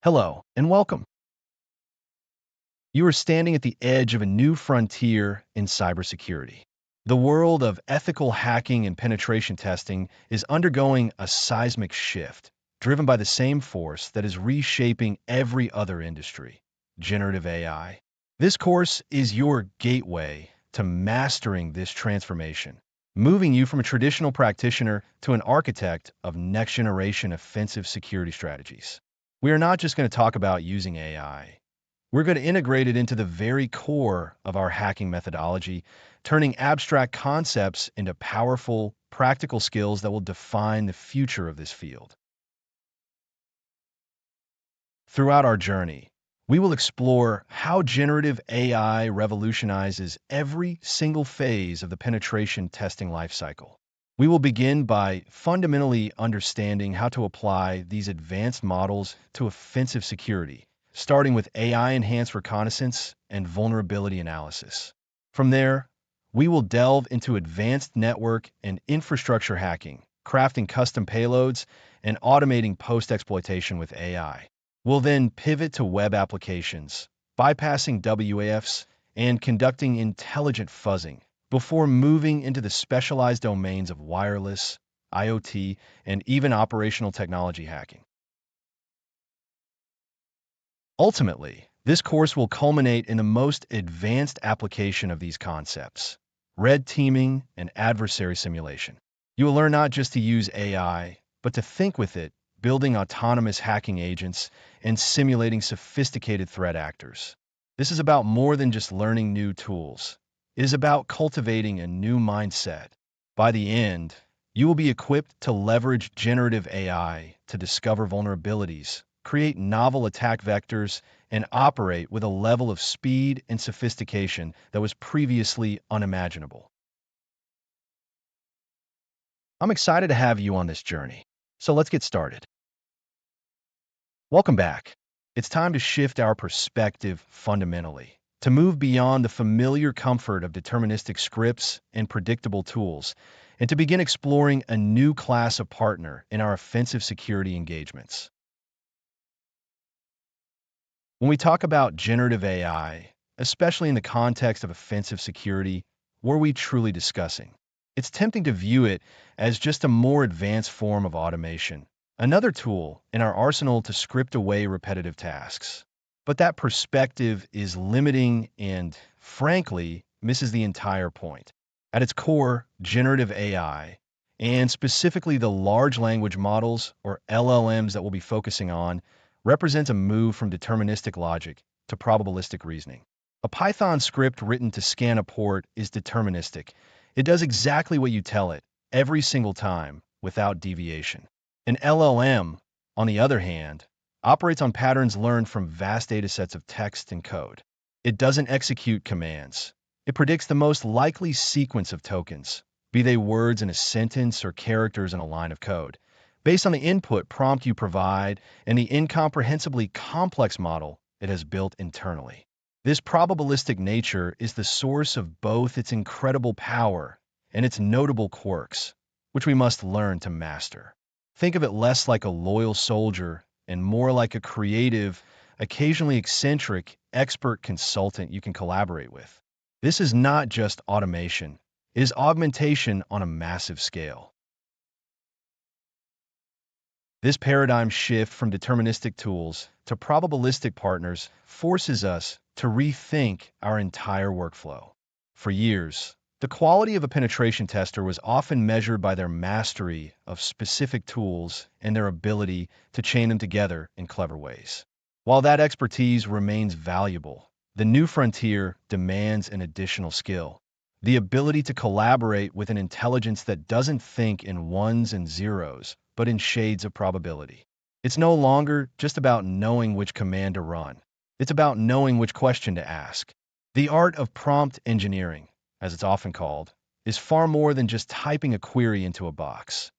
Hello, and welcome. You are standing at the edge of a new frontier in cybersecurity. The world of ethical hacking and penetration testing is undergoing a seismic shift, driven by the same force that is reshaping every other industry, generative AI. This course is your gateway to mastering this transformation, moving you from a traditional practitioner to an architect of next-generation offensive security strategies. We are not just going to talk about using AI. We're going to integrate it into the very core of our hacking methodology, turning abstract concepts into powerful, practical skills that will define the future of this field. Throughout our journey, we will explore how generative AI revolutionizes every single phase of the penetration testing lifecycle. We will begin by fundamentally understanding how to apply these advanced models to offensive security, starting with AI-enhanced reconnaissance and vulnerability analysis. From there, we will delve into advanced network and infrastructure hacking, crafting custom payloads, and automating post-exploitation with AI. We'll then pivot to web applications, bypassing WAFs and conducting intelligent fuzzing before moving into the specialized domains of wireless, IoT, and even operational technology hacking. Ultimately, this course will culminate in the most advanced application of these concepts, red teaming and adversary simulation. You will learn not just to use AI, but to think with it, building autonomous hacking agents and simulating sophisticated threat actors. This is about more than just learning new tools. It is about cultivating a new mindset. By the end, you will be equipped to leverage generative AI to discover vulnerabilities, create novel attack vectors, and operate with a level of speed and sophistication that was previously unimaginable. I'm excited to have you on this journey. So let's get started. Welcome back. It's time to shift our perspective fundamentally, to move beyond the familiar comfort of deterministic scripts and predictable tools, and to begin exploring a new class of partner in our offensive security engagements. When we talk about generative AI, especially in the context of offensive security, what are we truly discussing? It's tempting to view it as just a more advanced form of automation, another tool in our arsenal to script away repetitive tasks. But that perspective is limiting and, frankly, misses the entire point. At its core, generative AI, and specifically the large language models, or LLMs that we'll be focusing on, represents a move from deterministic logic to probabilistic reasoning. A Python script written to scan a port is deterministic. It does exactly what you tell it, every single time, without deviation. An LLM, on the other hand, operates on patterns learned from vast datasets of text and code. It doesn't execute commands. It predicts the most likely sequence of tokens, be they words in a sentence or characters in a line of code, based on the input prompt you provide and the incomprehensibly complex model it has built internally. This probabilistic nature is the source of both its incredible power and its notable quirks, which we must learn to master. Think of it less like a loyal soldier and more like a creative, occasionally eccentric, expert consultant you can collaborate with. This is not just automation, it is augmentation on a massive scale. This paradigm shift from deterministic tools to probabilistic partners forces us to rethink our entire workflow. For years, the quality of a penetration tester was often measured by their mastery of specific tools and their ability to chain them together in clever ways. While that expertise remains valuable, the new frontier demands an additional skill: the ability to collaborate with an intelligence that doesn't think in ones and zeros, but in shades of probability. It's no longer just about knowing which command to run. It's about knowing which question to ask. The art of prompt engineering, as it's often called, is far more than just typing a query into a box.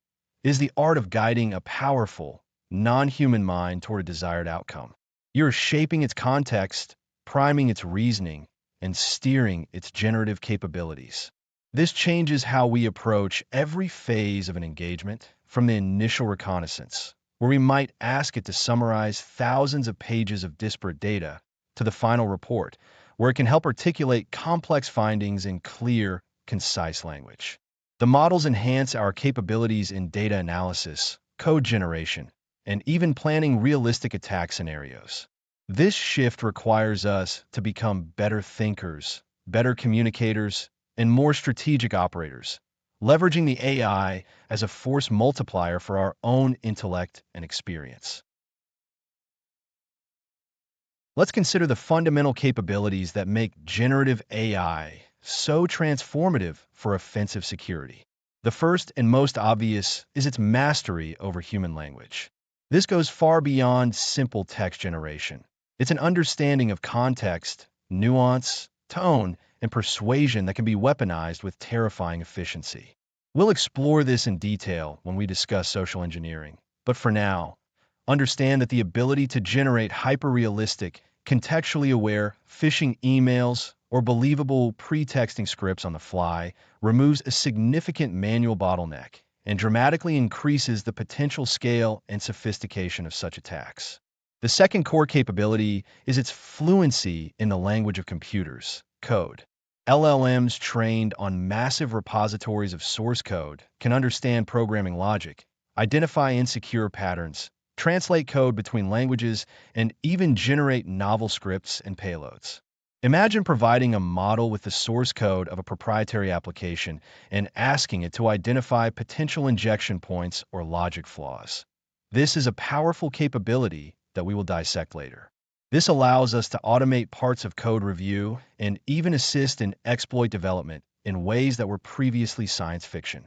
It is the art of guiding a powerful, non-human mind toward a desired outcome. You're shaping its context, priming its reasoning, and steering its generative capabilities. This changes how we approach every phase of an engagement, from the initial reconnaissance, where we might ask it to summarize thousands of pages of disparate data to the final report, where it can help articulate complex findings in clear, concise language. The models enhance our capabilities in data analysis, code generation, and even planning realistic attack scenarios. This shift requires us to become better thinkers, better communicators, and more strategic operators, leveraging the AI as a force multiplier for our own intellect and experience. Let's consider the fundamental capabilities that make generative AI so transformative for offensive security. The first and most obvious is its mastery over human language. This goes far beyond simple text generation. It's an understanding of context, nuance, tone, and persuasion that can be weaponized with terrifying efficiency. We'll explore this in detail when we discuss social engineering, but for now, understand that the ability to generate hyper-realistic, contextually aware phishing emails or believable pre-texting scripts on the fly removes a significant manual bottleneck and dramatically increases the potential scale and sophistication of such attacks. The second core capability is its fluency in the language of computers, code. LLMs trained on massive repositories of source code can understand programming logic, identify insecure patterns, translate code between languages, and even generate novel scripts and payloads. Imagine providing a model with the source code of a proprietary application and asking it to identify potential injection points or logic flaws. This is a powerful capability that we will dissect later. This allows us to automate parts of code review and even assist in exploit development in ways that were previously science fiction.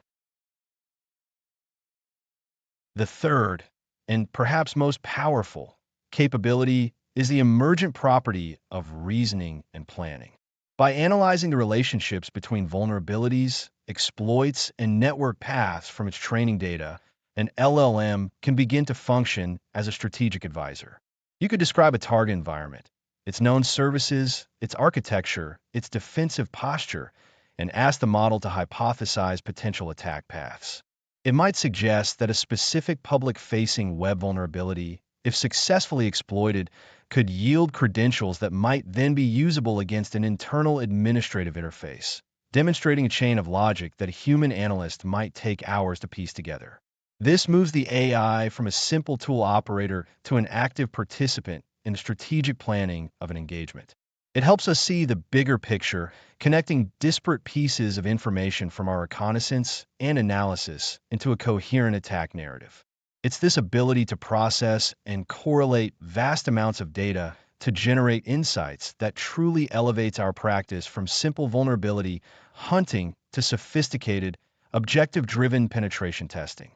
The third, and perhaps most powerful, capability is the emergent property of reasoning and planning. By analyzing the relationships between vulnerabilities, exploits, and network paths from its training data, an LLM can begin to function as a strategic advisor. You could describe a target environment, its known services, its architecture, its defensive posture, and ask the model to hypothesize potential attack paths. It might suggest that a specific public-facing web vulnerability, if successfully exploited, could yield credentials that might then be usable against an internal administrative interface, demonstrating a chain of logic that a human analyst might take hours to piece together. This moves the AI from a simple tool operator to an active participant in the strategic planning of an engagement. It helps us see the bigger picture, connecting disparate pieces of information from our reconnaissance and analysis into a coherent attack narrative. It's this ability to process and correlate vast amounts of data to generate insights that truly elevates our practice from simple vulnerability hunting to sophisticated, objective-driven penetration testing.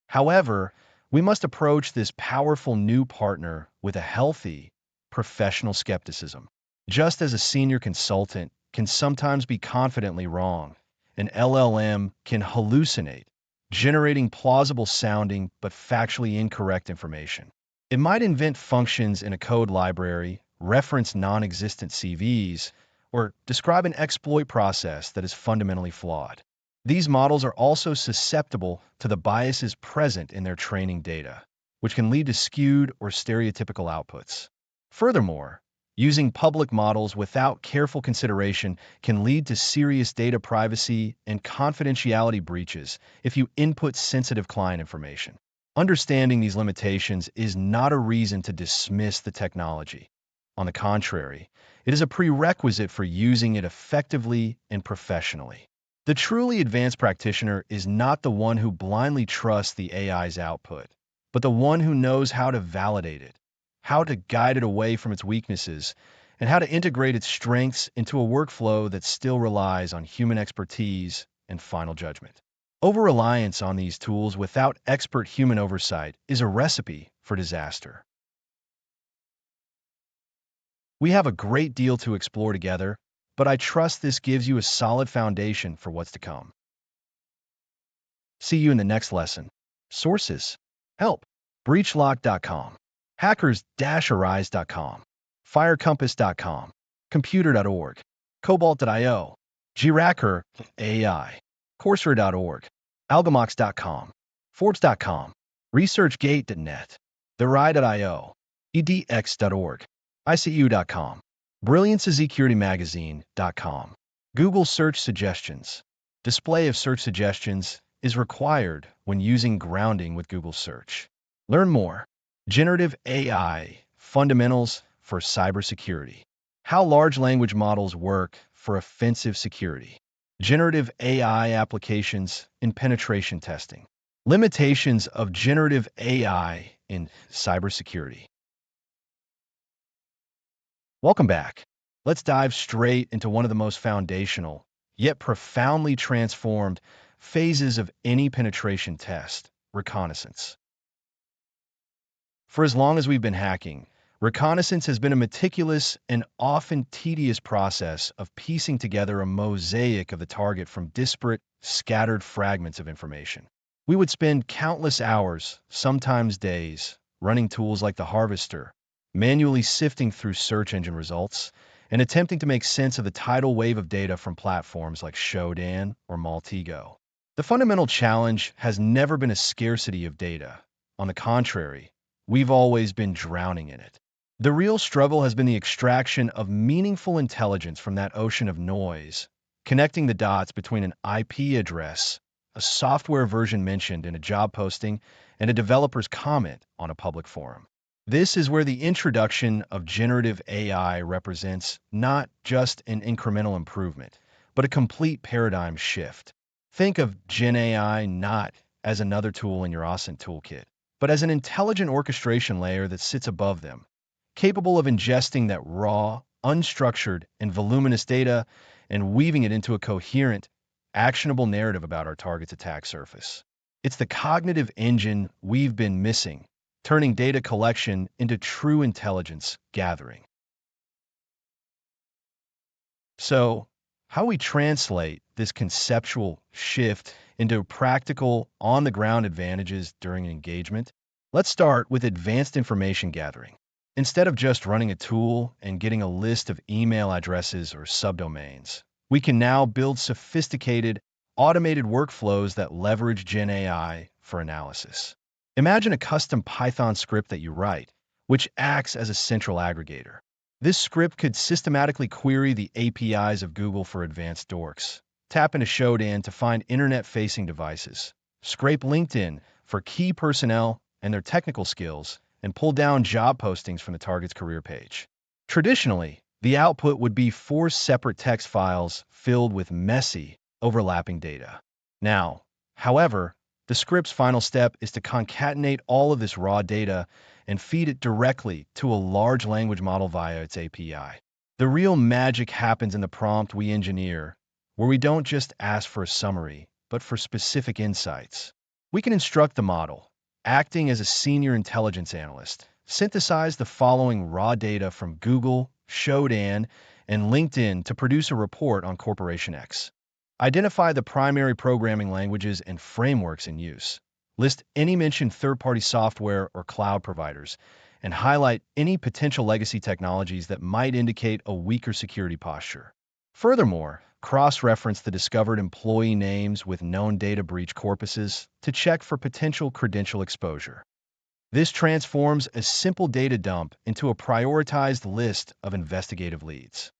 However, we must approach this powerful new partner with a healthy, professional skepticism. Just as a senior consultant can sometimes be confidently wrong, an LLM can hallucinate, generating plausible-sounding but factually incorrect information. It might invent functions in a code library, reference non-existent CVs, or describe an exploit process that is fundamentally flawed. These models are also susceptible to the biases present in their training data, which can lead to skewed or stereotypical outputs. Furthermore, using public models without careful consideration can lead to serious data privacy and confidentiality breaches if you input sensitive client information. Understanding these limitations is not a reason to dismiss the technology. On the contrary, it is a prerequisite for using it effectively and professionally. The truly advanced practitioner is not the one who blindly trusts the AI's output, but the one who knows how to validate it, how to guide it away from its weaknesses, and how to integrate its strengths into a workflow that still relies on human expertise and final judgment. Over-reliance on these tools without expert human oversight is a recipe for disaster. We have a great deal to explore together, but I trust this gives you a solid foundation for what's to come. See you in the next lesson. Sources: Help, breachlock.com, hackers-arise.com, firecompass.com, computer.org, cobalt.io, Giracker AI, Coursera.org, algomox.com, Forbes.com, ResearchGate.net, TheRye.io, edx.org, ICU.com, BrillianceSecurityMagazine.com. Google Search Suggestions. Display of search suggestions is required when using grounding with Google Search. Learn more. Generative AI Fundamentals for Cybersecurity. How large language models work for offensive security. Generative AI applications in penetration testing. Limitations of generative AI in cybersecurity. Welcome back. Let's dive straight into one of the most foundational, yet profoundly transformed phases of any penetration test, reconnaissance. For as long as we've been hacking, reconnaissance has been a meticulous and often tedious process of piecing together a mosaic of the target from disparate, scattered fragments of information. We would spend countless hours, sometimes days, running tools like the Harvester, manually sifting through search engine results, and attempting to make sense of the tidal wave of data from platforms like Shodan or Maltego. The fundamental challenge has never been a scarcity of data. On the contrary, we've always been drowning in it. The real struggle has been the extraction of meaningful intelligence from that ocean of noise, connecting the dots between an IP address, a software version mentioned in a job posting, and a developer's comment on a public forum. This is where the introduction of generative AI represents not just an incremental improvement, but a complete paradigm shift. Think of GenAI not as another tool in your Ascent toolkit, but as an intelligent orchestration layer that sits above them, capable of ingesting that raw, unstructured, and voluminous data and weaving it into a coherent, actionable narrative about our target's attack surface. It's the cognitive engine we've been missing, turning data collection into true intelligence gathering. So, how we translate this conceptual shift into practical, on-the-ground advantages during engagement? Let's start with advanced information gathering. Instead of just running a tool and getting a list of email addresses or subdomains, we can now build sophisticated, automated workflows that leverage GenAI for analysis. Imagine a custom Python script that you write, which acts as a central aggregator. This script could systematically query the APIs of Google for advanced dorks, tap into Shodan to find internet-facing devices, scrape LinkedIn for key personnel and their technical skills, and pull down job postings from the target's career page. Traditionally, the output would be 4 separate text files filled with messy, overlapping data. Now, however, the script's final step is to concatenate all of this raw data and feed it directly to a large language model via its API. The real magic happens in the prompt we engineer, where we don't just ask for a summary, but for specific insights. We can instruct the model, acting as a senior intelligence analyst, synthesize the following raw data from Google, Shodan, and LinkedIn to produce a report on Corporation X. Identify the primary programming languages and frameworks in use. List any mentioned third-party software or cloud providers, and highlight any potential legacy technologies that might indicate a weaker security posture. Furthermore, cross-reference the discovered employee names with known data breach corpuses to check for potential credential exposure. This transforms a simple data dump into a prioritized list of investigative leads.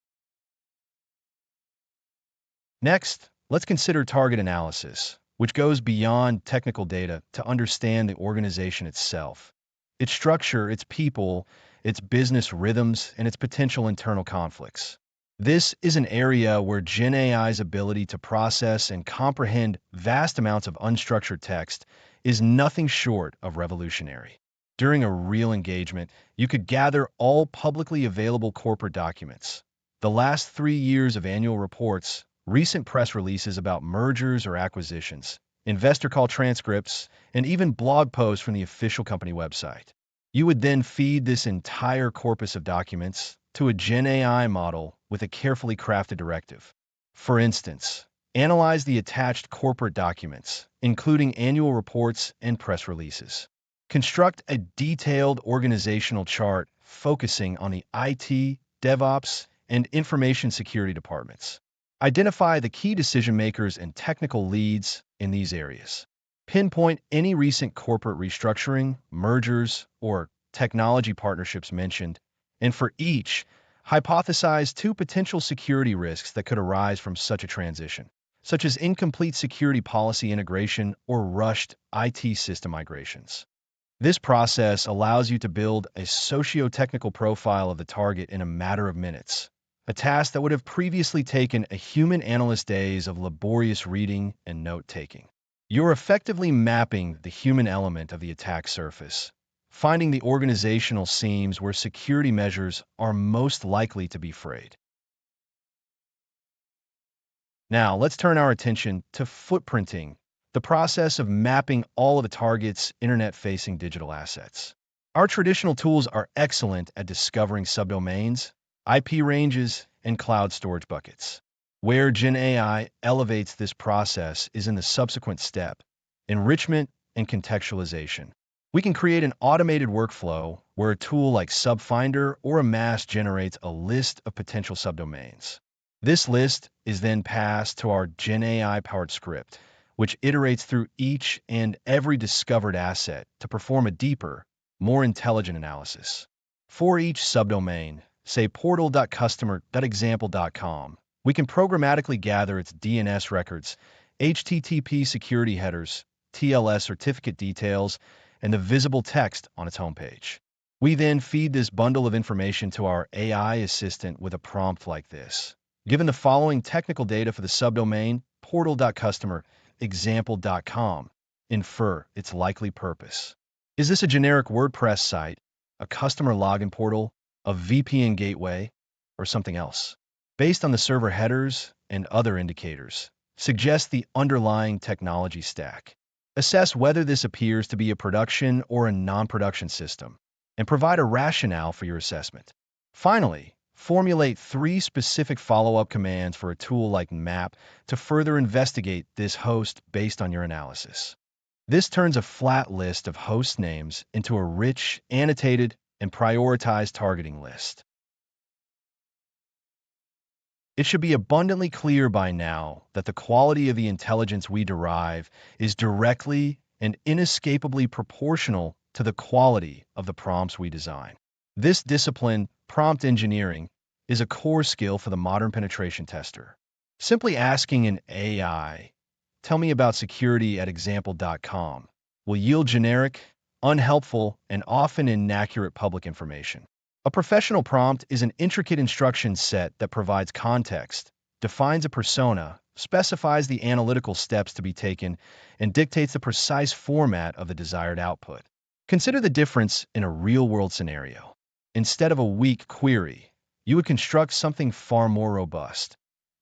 Next, let's consider target analysis, which goes beyond technical data to understand the organization itself, its structure, its people, its business rhythms, and its potential internal conflicts. This is an area where GenAI's ability to process and comprehend vast amounts of unstructured text is nothing short of revolutionary. During a real engagement, you could gather all publicly available corporate documents, the last 3 years of annual reports, recent press releases about mergers or acquisitions, investor call transcripts, and even blog posts from the official company website. You would then feed this entire corpus of documents to a GenAI model with a carefully crafted directive. For instance, analyze the attached corporate documents, including annual reports and press releases. Construct a detailed organizational chart focusing on the IT, DevOps, and information security departments. Identify the key decision makers and technical leads in these areas. Pinpoint any recent corporate restructuring, mergers, or technology partnerships mentioned, and for each, hypothesize two potential security risks that could arise from such a transition, such as incomplete security policy integration or rushed IT system migrations. This process allows you to build a socio-technical profile of the target in a matter of minutes, a task that would have previously taken a human analyst days of laborious reading and note-taking. You're effectively mapping the human element of the attack surface, finding the organizational seams where security measures are most likely to be frayed. Now, let's turn our attention to footprinting, the process of mapping all of a target's internet-facing digital assets. Our traditional tools are excellent at discovering subdomains, IP ranges, and cloud storage buckets. Where GenAI elevates this process is in the subsequent step, enrichment and contextualization. We can create an automated workflow where a tool like Subfinder or Amass generates a list of potential subdomains. This list is then passed to our GenAI-powered script, which iterates through each and every discovered asset to perform a deeper, more intelligent analysis. For each subdomain, say portal.customer.example.com, we can programmatically gather its DNS records, HTTP security headers, TLS certificate details, and the visible text on its homepage. We then feed this bundle of information to our AI assistant with a prompt like this. Given the following technical data for the subdomain portal.customer.example.com, infer its likely purpose. Is this a generic WordPress site, a customer login portal, a VPN gateway, or something else? Based on the server headers and other indicators, suggest the underlying technology stack. Assess whether this appears to be a production or a non-production system, and provide a rationale for your assessment. Finally, formulate 3 specific follow-up commands for a tool like Map to further investigate this host based on your analysis. This turns a flat list of host names into a rich, annotated, and prioritized targeting list. It should be abundantly clear by now that the quality of the intelligence we derive is directly and inescapably proportional to the quality of the prompts we design. This discipline, prompt engineering, is a core skill for the modern penetration tester. Simply asking an AI, "Tell me about security at example.com," will yield generic, unhelpful, and often inaccurate public information. A professional prompt is an intricate instruction set that provides context, defines a persona, specifies the analytical steps to be taken, and dictates the precise format of the desired output. Consider the difference in a real-world scenario. Instead of a weak query, you would construct something far more robust.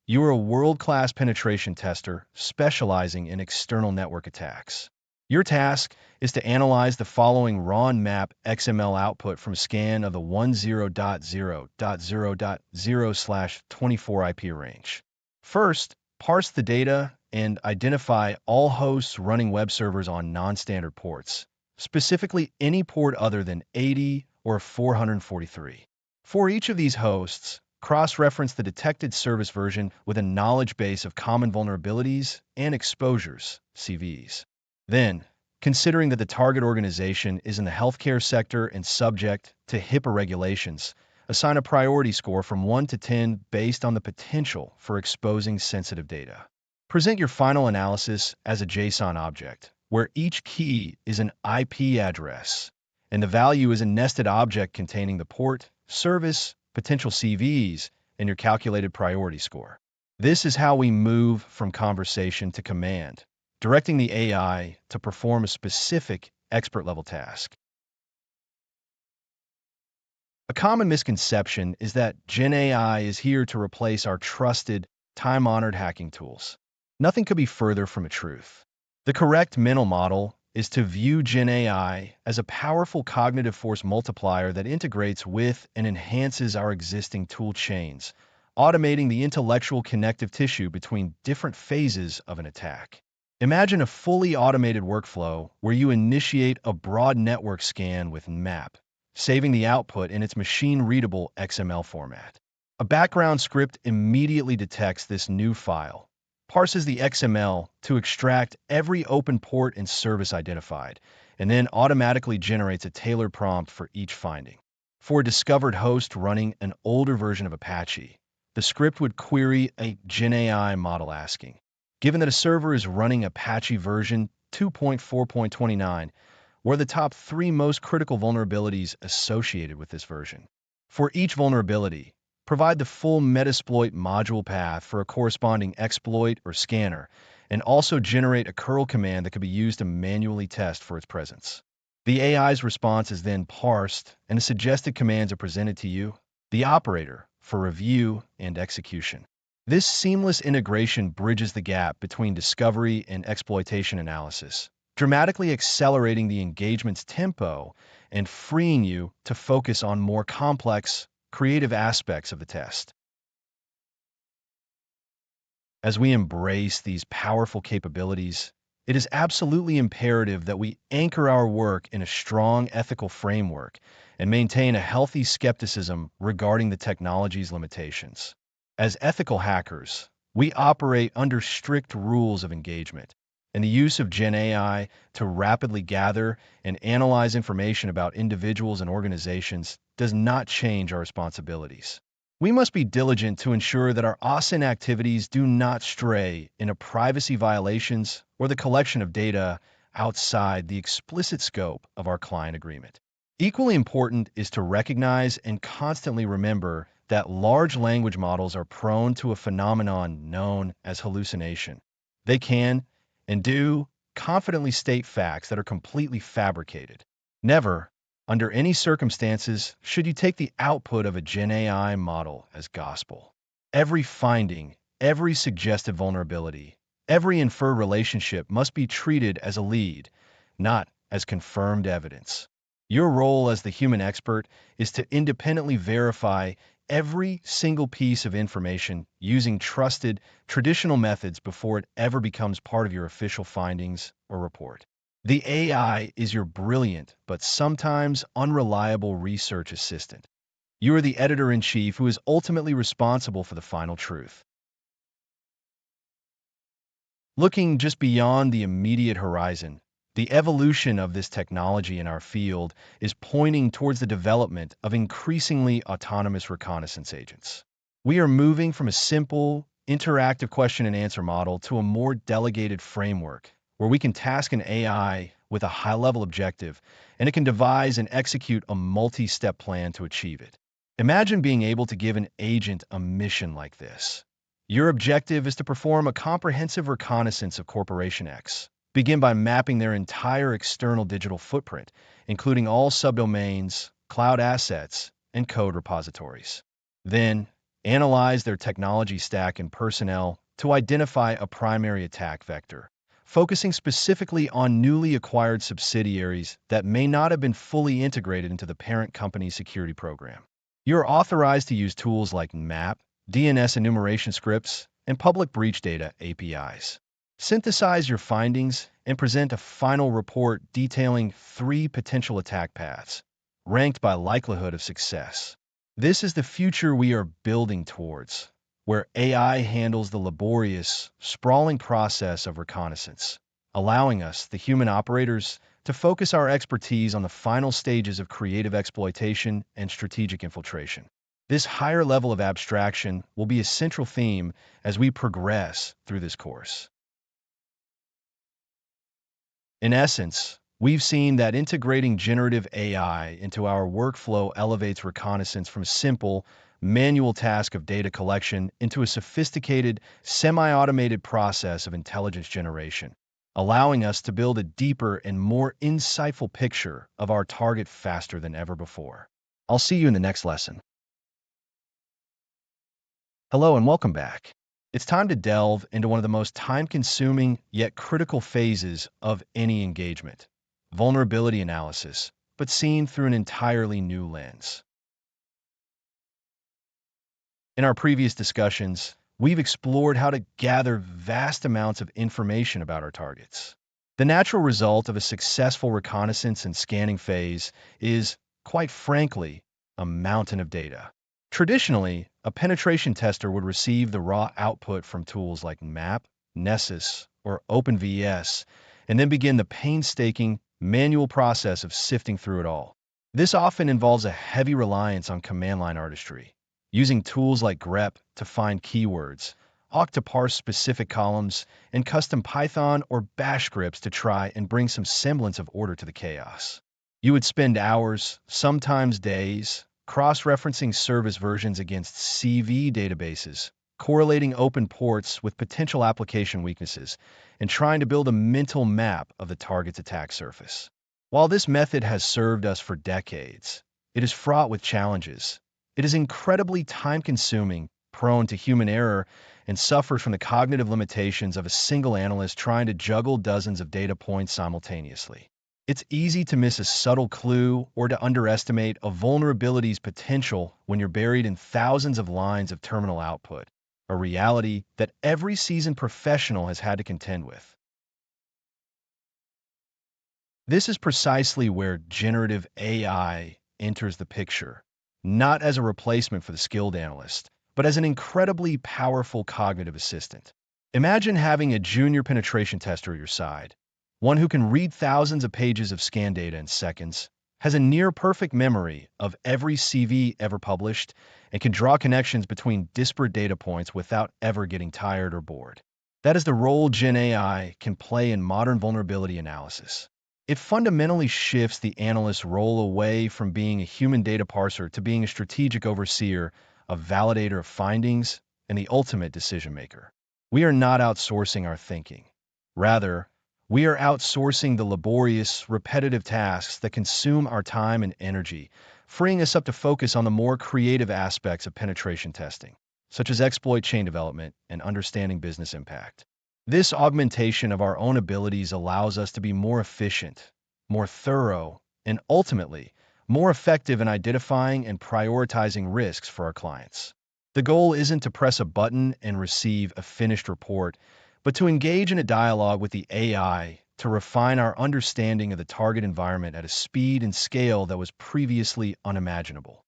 You are a world-class penetration tester specializing in external network attacks. Your task is to analyze the following raw and map XML output from a scan of the 10.0.0.0/24 IP range. First, parse the data and identify all hosts running web servers on non-standard ports, specifically any port other than 80 or 443. For each of these hosts, cross-reference the detected service version with a knowledge base of common vulnerabilities and exposures, CVs. Then, considering that the target organization is in the healthcare sector and subject to HIPAA regulations, assign a priority score from 1 to 10 based on the potential for exposing sensitive data. Present your final analysis as a JSON object, where each key is an IP address, and the value is a nested object containing the port, service, potential CVs, and your calculated priority score. This is how we move from conversation to command, directing the AI to perform a specific expert-level task. A common misconception is that GenAI is here to replace our trusted, time-honored hacking tools. Nothing could be further from the truth. The correct mental model is to view GenAI as a powerful cognitive force multiplier that integrates with and enhances our existing tool chains, automating the intellectual connective tissue between different phases of an attack. Imagine a fully automated workflow where you initiate a broad network scan with MAP, saving the output in its machine-readable XML format. A background script immediately detects this new file, parses the XML to extract every open port and service identified, and then automatically generates a tailored prompt for each finding. For a discovered host running an older version of Apache, the script would query a GenAI model asking, given that a server is running Apache version 2.4.29, what are the top 3 most critical vulnerabilities associated with this version? For each vulnerability, provide the full Metasploit module path for a corresponding exploit or scanner, and also generate a curl command that could be used to manually test for its presence. The AI's response is then parsed, and the suggested commands are presented to you, the operator, for review and execution. This seamless integration bridges the gap between discovery and exploitation analysis, dramatically accelerating the engagement's tempo and freeing you to focus on more complex, creative aspects of the test. As we embrace these powerful capabilities, it is absolutely imperative that we anchor our work in a strong ethical framework and maintain a healthy skepticism regarding the technology's limitations. As ethical hackers, we operate under strict rules of engagement, and the use of GenAI to rapidly gather and analyze information about individuals and organizations does not change our responsibilities. We must be diligent to ensure that our OSINT activities do not stray into privacy violations or the collection of data outside the explicit scope of our client agreement. Equally important is to recognize and constantly remember that large language models are prone to a phenomenon known as hallucination. They can, and do, confidently state facts that are completely fabricated. Never, under any circumstances, should you take the output of a GenAI model as gospel. Every finding, every suggested vulnerability, every inferred relationship must be treated as a lead, not as confirmed evidence. Your role as the human expert is to independently verify every single piece of information using trusted, traditional methods before it ever becomes part of your official findings or report. The AI is your brilliant but sometimes unreliable research assistant. You are the editor-in-chief who is ultimately responsible for the final truth. Looking just beyond the immediate horizon, the evolution of this technology in our field is pointing towards the development of increasingly autonomous reconnaissance agents. We are moving from a simple, interactive question and answer model to a more delegated framework where we can task an AI with a high-level objective, and it can devise and execute a multi-step plan to achieve it. Imagine being able to give an agent a mission like this. Your objective is to perform a comprehensive reconnaissance of Corporation X. Begin by mapping their entire external digital footprint, including all subdomains, cloud assets, and code repositories. Then, analyze their technology stack and personnel to identify a primary attack vector, focusing specifically on newly acquired subsidiaries that may not have been fully integrated into the parent company's security program. You're authorized to use tools like MAP, DNS enumeration scripts, and public breach data APIs. Synthesize your findings and present a final report detailing 3 potential attack paths, ranked by likelihood of success. This is the future we are building towards, where AI handles the laborious, sprawling process of reconnaissance, allowing us, the human operators, to focus our expertise on the final stages of creative exploitation and strategic infiltration. This higher level of abstraction will be a central theme as we progress through this course. In essence, we've seen that integrating generative AI into our workflow elevates reconnaissance from a simple, manual task of data collection into a sophisticated, semi-automated process of intelligence generation, allowing us to build a deeper and more insightful picture of our target faster than ever before. I'll see you in the next lesson. Hello and welcome back. It's time to delve into one of the most time-consuming yet critical phases of any engagement, vulnerability analysis, but seen through an entirely new lens. In our previous discussions, we've explored how to gather vast amounts of information about our targets. The natural result of a successful reconnaissance and scanning phase is, quite frankly, a mountain of data. Traditionally, a penetration tester would receive the raw output from tools like MAP, Nessus, or OpenVS, and then begin the painstaking, manual process of sifting through it all. This often involves a heavy reliance on command line artistry, using tools like grep to find keywords, awk to parse specific columns, and custom Python or Bash scripts to try and bring some semblance of order to the chaos. You would spend hours, sometimes days, cross-referencing service versions against CV databases, correlating open ports with potential application weaknesses, and trying to build a mental map of the target's attack surface. While this method has served us for decades, it is fraught with challenges. It is incredibly time-consuming, prone to human error, and suffers from the cognitive limitations of a single analyst trying to juggle dozens of data points simultaneously. It's easy to miss a subtle clue or to underestimate a vulnerability's potential when you're buried in thousands of lines of terminal output, a reality that every seasoned professional has had to contend with. This is precisely where generative AI enters the picture, not as a replacement for the skilled analyst, but as an incredibly powerful cognitive assistant. Imagine having a junior penetration tester at your side, one who can read thousands of pages of scan data in seconds, has a near-perfect memory of every CV ever published, and can draw connections between disparate data points without ever getting tired or bored. That is the role GenAI can play in modern vulnerability analysis. It fundamentally shifts the analyst's role away from being a human data parser to being a strategic overseer, a validator of findings, and the ultimate decision maker. We are not outsourcing our thinking. Rather, we are outsourcing the laborious, repetitive tasks that consume our time and energy, freeing us up to focus on the more creative aspects of penetration testing, such as exploit chain development and understanding business impact. This augmentation of our own abilities allows us to be more efficient, more thorough, and ultimately, more effective in identifying and prioritizing risks for our clients. The goal isn't to press a button and receive a finished report, but to engage in a dialogue with the AI to refine our understanding of the target environment at a speed and scale that was previously unimaginable.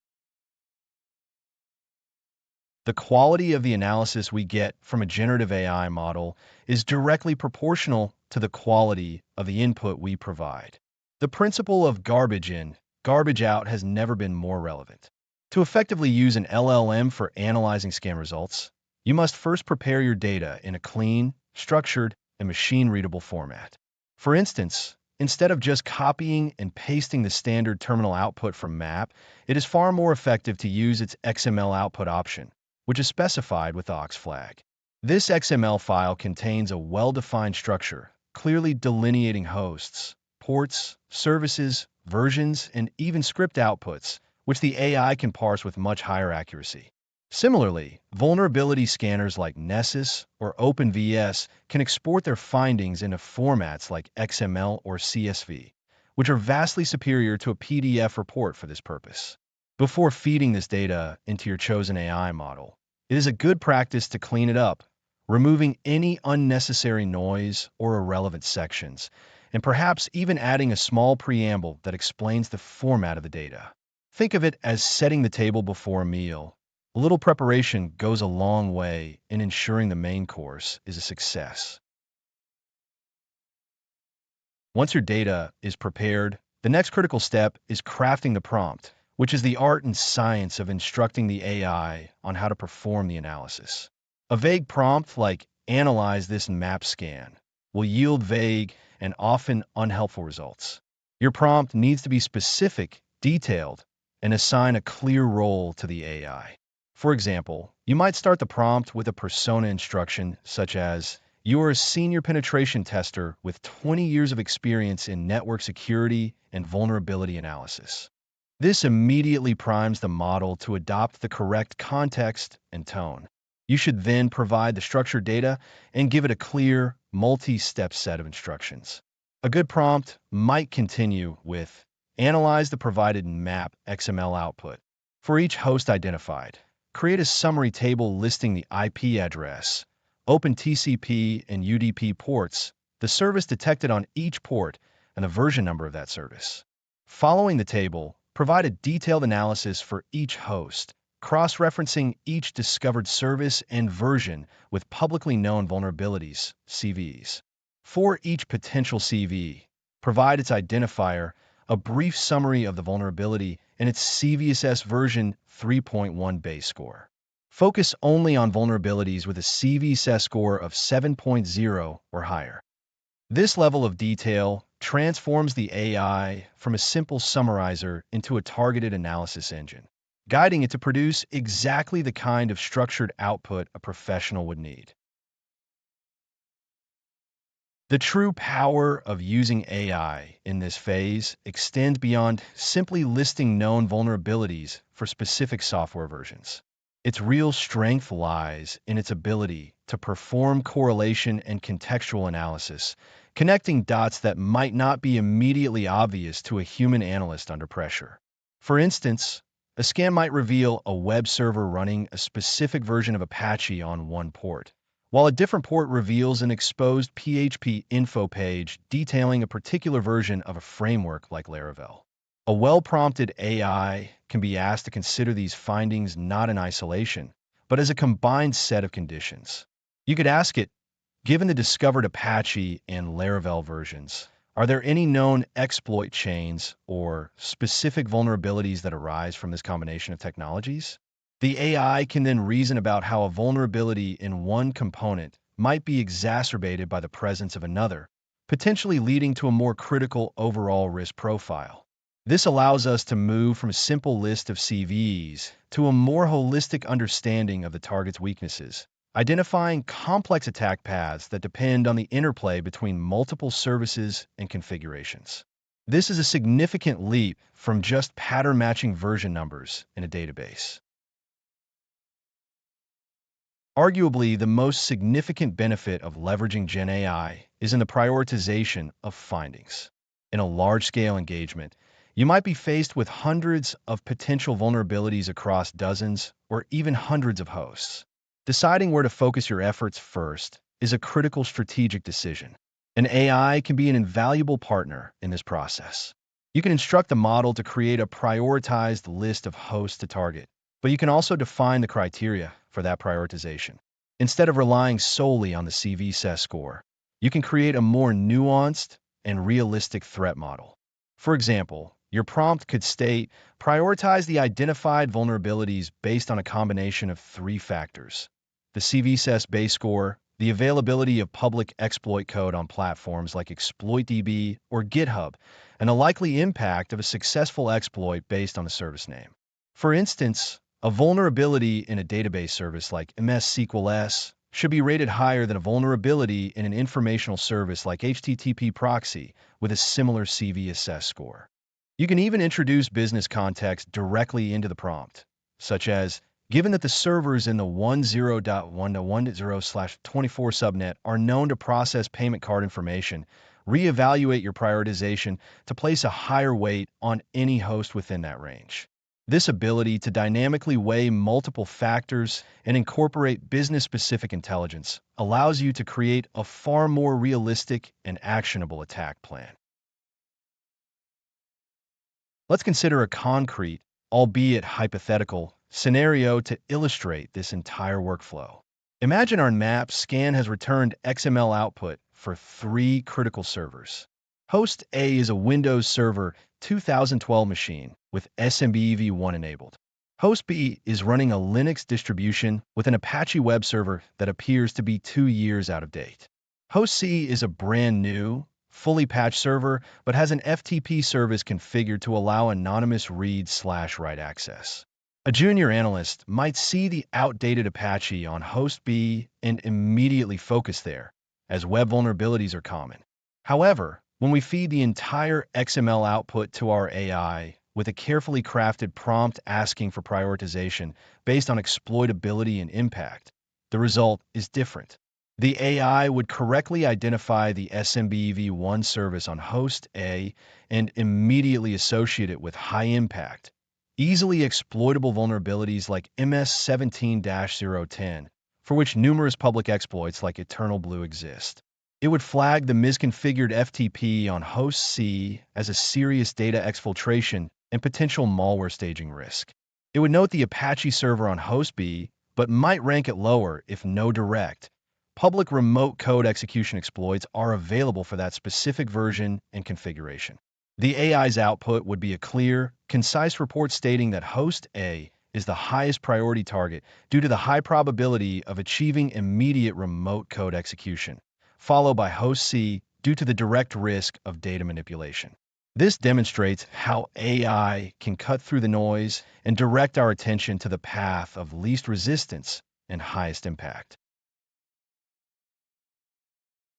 The quality of the analysis we get from a generative AI model is directly proportional to the quality of the input we provide. The principle of garbage in, garbage out has never been more relevant. To effectively use an LLM for analyzing scan results, you must first prepare your data in a clean, structured, and machine-readable format. For instance, instead of just copying and pasting the standard terminal output from MAP, it is far more effective to use its XML output option, which is specified with the aux flag. This XML file contains a well-defined structure, clearly delineating hosts, ports, services, versions, and even script outputs, which the AI can parse with much higher accuracy. Similarly, vulnerability scanners like Nessus or OpenVS can export their findings into formats like XML or CSV, which are vastly superior to a PDF report for this purpose. Before feeding this data into your chosen AI model, it is a good practice to clean it up, removing any unnecessary noise or irrelevant sections, and perhaps even adding a small preamble that explains the format of the data. Think of it as setting the table before a meal. A little preparation goes a long way in ensuring the main course is a success. Once your data is prepared, the next critical step is crafting the prompt, which is the art and science of instructing the AI on how to perform the analysis. A vague prompt like "analyze this map scan" will yield vague and often unhelpful results. Your prompt needs to be specific, detailed, and assign a clear role to the AI. For example, you might start the prompt with a persona instruction such as, "You are a senior penetration tester with 20 years of experience in network security and vulnerability analysis." This immediately primes the model to adopt the correct context and tone. You should then provide the structured data and give it a clear, multi-step set of instructions. A good prompt might continue with, "Analyze the provided map XML output. For each host identified, create a summary table listing the IP address, open TCP and UDP ports, the service detected on each port, and the version number of that service." Following the table, provide a detailed analysis for each host, cross-referencing each discovered service and version with publicly known vulnerabilities, CVs. For each potential CV, provide its identifier, a brief summary of the vulnerability, and its CVSS version 3.1 base score. Focus only on vulnerabilities with a CVSS score of 7.0 or higher. This level of detail transforms the AI from a simple summarizer into a targeted analysis engine, guiding it to produce exactly the kind of structured output a professional would need. The true power of using AI in this phase extends beyond simply listing known vulnerabilities for specific software versions. Its real strength lies in its ability to perform correlation and contextual analysis, connecting dots that might not be immediately obvious to a human analyst under pressure. For instance, a scan might reveal a web server running a specific version of Apache on one port, while a different port reveals an exposed PHP info page detailing a particular version of a framework like Laravel. A well-prompted AI can be asked to consider these findings not in isolation, but as a combined set of conditions. You could ask it, given the discovered Apache and Laravel versions, are there any known exploit chains or specific vulnerabilities that arise from this combination of technologies? The AI can then reason about how a vulnerability in one component might be exacerbated by the presence of another, potentially leading to a more critical overall risk profile. This allows us to move from a simple list of CVs to a more holistic understanding of the target's weaknesses, identifying complex attack paths that depend on the interplay between multiple services and configurations. This is a significant leap from just pattern matching version numbers in a database. Arguably, the most significant benefit of leveraging GenAI is in the prioritization of findings. In a large-scale engagement, you might be faced with hundreds of potential vulnerabilities across dozens or even hundreds of hosts. Deciding where to focus your efforts first is a critical strategic decision. An AI can be an invaluable partner in this process. You can instruct the model to create a prioritized list of hosts to target, but you can also define the criteria for that prioritization. Instead of relying solely on the CVSS score, you can create a more nuanced and realistic threat model. For example, your prompt could state, prioritize the identified vulnerabilities based on a combination of three factors: the CVSS base score, the availability of public exploit code on platforms like ExploitDB or GitHub, and the likely impact of a successful exploit based on the service name. For instance, a vulnerability in a database service like MS SQLS should be rated higher than a vulnerability in an informational service like HTTP proxy with a similar CVSS score. You can even introduce business context directly into the prompt, such as, given that the servers in the 10.1.1.0/24 subnet are known to process payment card information, reevaluate your prioritization to place a higher weight on any host within that range. This ability to dynamically weigh multiple factors and incorporate business-specific intelligence allows you to create a far more realistic and actionable attack plan. Let's consider a concrete, albeit hypothetical, scenario to illustrate this entire workflow. Imagine our map scan has returned XML output for three critical servers. Host A is a Windows Server 2012 machine with SMBEV1 enabled. Host B is running a Linux distribution with an Apache web server that appears to be 2 years out of date. Host C is a brand new, fully patched server, but has an FTP service configured to allow anonymous read/write access. A junior analyst might see the outdated Apache on host B and immediately focus there, as web vulnerabilities are common. However, when we feed the entire XML output to our AI with a carefully crafted prompt asking for prioritization based on exploitability and impact, the result is different. The AI would correctly identify the SMBEV1 service on host A and immediately associate it with high-impact, easily exploitable vulnerabilities like MS17-010, for which numerous public exploits like Eternal Blue exist. It would flag the misconfigured FTP on host C as a serious data exfiltration and potential malware staging risk. It would note the Apache server on host B, but might rank it lower if no direct public remote code execution exploits are available for that specific version and configuration. The AI's output would be a clear, concise report stating that host A is the highest priority target due to the high probability of achieving immediate remote code execution, followed by host C due to the direct risk of data manipulation. This demonstrates how AI can cut through the noise and direct our attention to the path of least resistance and highest impact.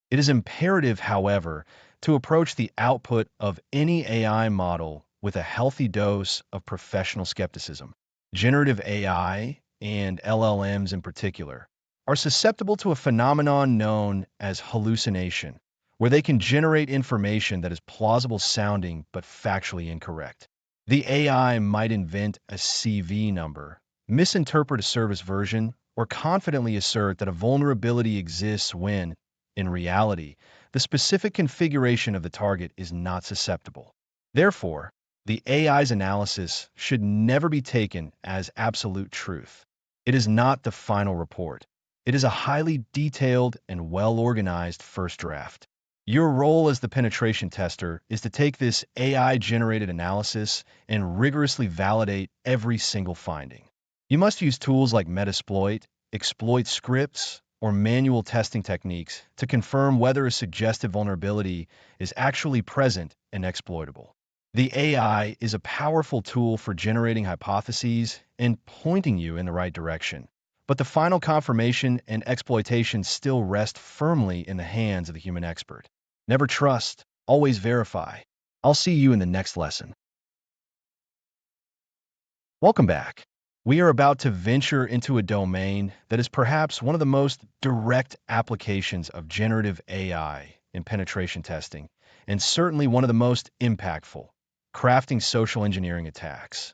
It is imperative, however, to approach the output of any AI model with a healthy dose of professional skepticism. Generative AI, and LLMs in particular, are susceptible to a phenomenon known as hallucination, where they can generate information that is plausible sounding but factually incorrect. The AI might invent a CV number, misinterpret a service version, or confidently assert that a vulnerability exists when, in reality, the specific configuration of the target is not susceptible. Therefore, the AI's analysis should never be taken as absolute truth. It is not the final report. It is a highly detailed and well-organized first draft. Your role as the penetration tester is to take this AI-generated analysis and rigorously validate every single finding. You must use tools like Metasploit, exploit scripts, or manual testing techniques to confirm whether a suggested vulnerability is actually present and exploitable. The AI is a powerful tool for generating hypotheses and pointing you in the right direction, but the final confirmation and exploitation still rest firmly in the hands of the human expert. Never trust, always verify. I'll see you in the next lesson. Welcome back. We are about to venture into a domain that is perhaps one of the most direct applications of generative AI in penetration testing, and certainly one of the most impactful: crafting social engineering attacks.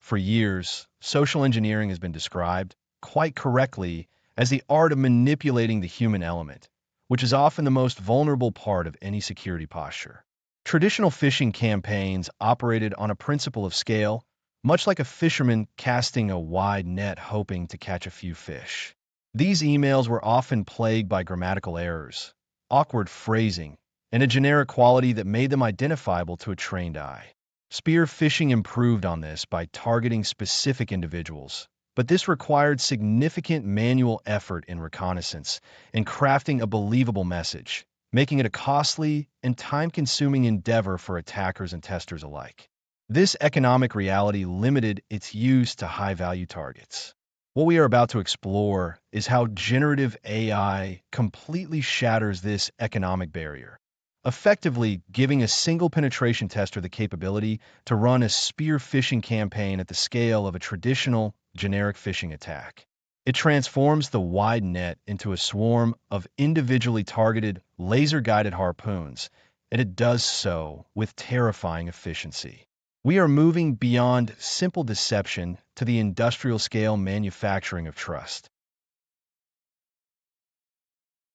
For years, social engineering has been described, quite correctly, as the art of manipulating the human element, which is often the most vulnerable part of any security posture. Traditional phishing campaigns operated on a principle of scale, much like a fisherman casting a wide net hoping to catch a few fish. These emails were often plagued by grammatical errors, awkward phrasing, and a generic quality that made them identifiable to a trained eye. Spear phishing improved on this by targeting specific individuals, but this required significant manual effort in reconnaissance and crafting a believable message, making it a costly and time-consuming endeavor for attackers and testers alike. This economic reality limited its use to high-value targets. What we are about to explore is how generative AI completely shatters this economic barrier, effectively giving a single penetration tester the capability to run a spear phishing campaign at the scale of a traditional generic phishing attack. It transforms the wide net into a swarm of individually targeted, laser-guided harpoons, and it does so with terrifying efficiency. We are moving beyond simple deception to the industrial-scale manufacturing of trust.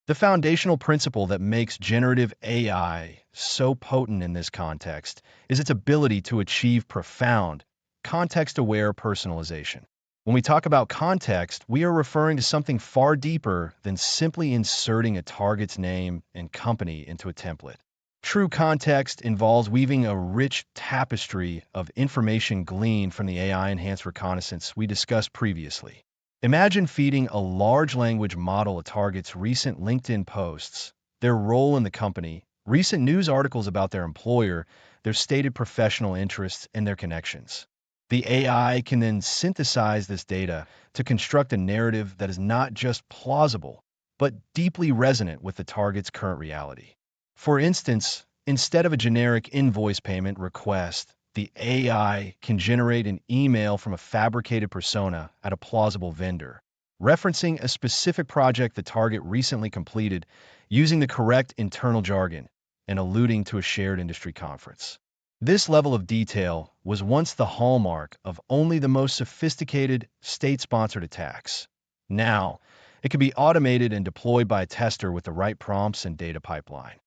The foundational principle that makes generative AI so potent in this context is its ability to achieve profound, context-aware personalization. When we talk about context, we are referring to something far deeper than simply inserting a target's name and company into a template. True context involves weaving a rich tapestry of information gleaned from the AI-enhanced reconnaissance we discussed previously. Imagine feeding a large language model a target's recent LinkedIn posts, their role in the company, recent news articles about their employer, their stated professional interests, and their connections. The AI can then synthesize this data to construct a narrative that is not just plausible, but deeply resonant with the target's current reality. For instance, instead of a generic invoice payment request, the AI can generate an email from a fabricated persona at a plausible vendor, referencing a specific project the target recently completed using the correct internal jargon and alluding to a shared industry conference. This level of detail was once the hallmark of only the most sophisticated state-sponsored attacks. Now, it can be automated and deployed by a tester with the right prompts and data pipeline.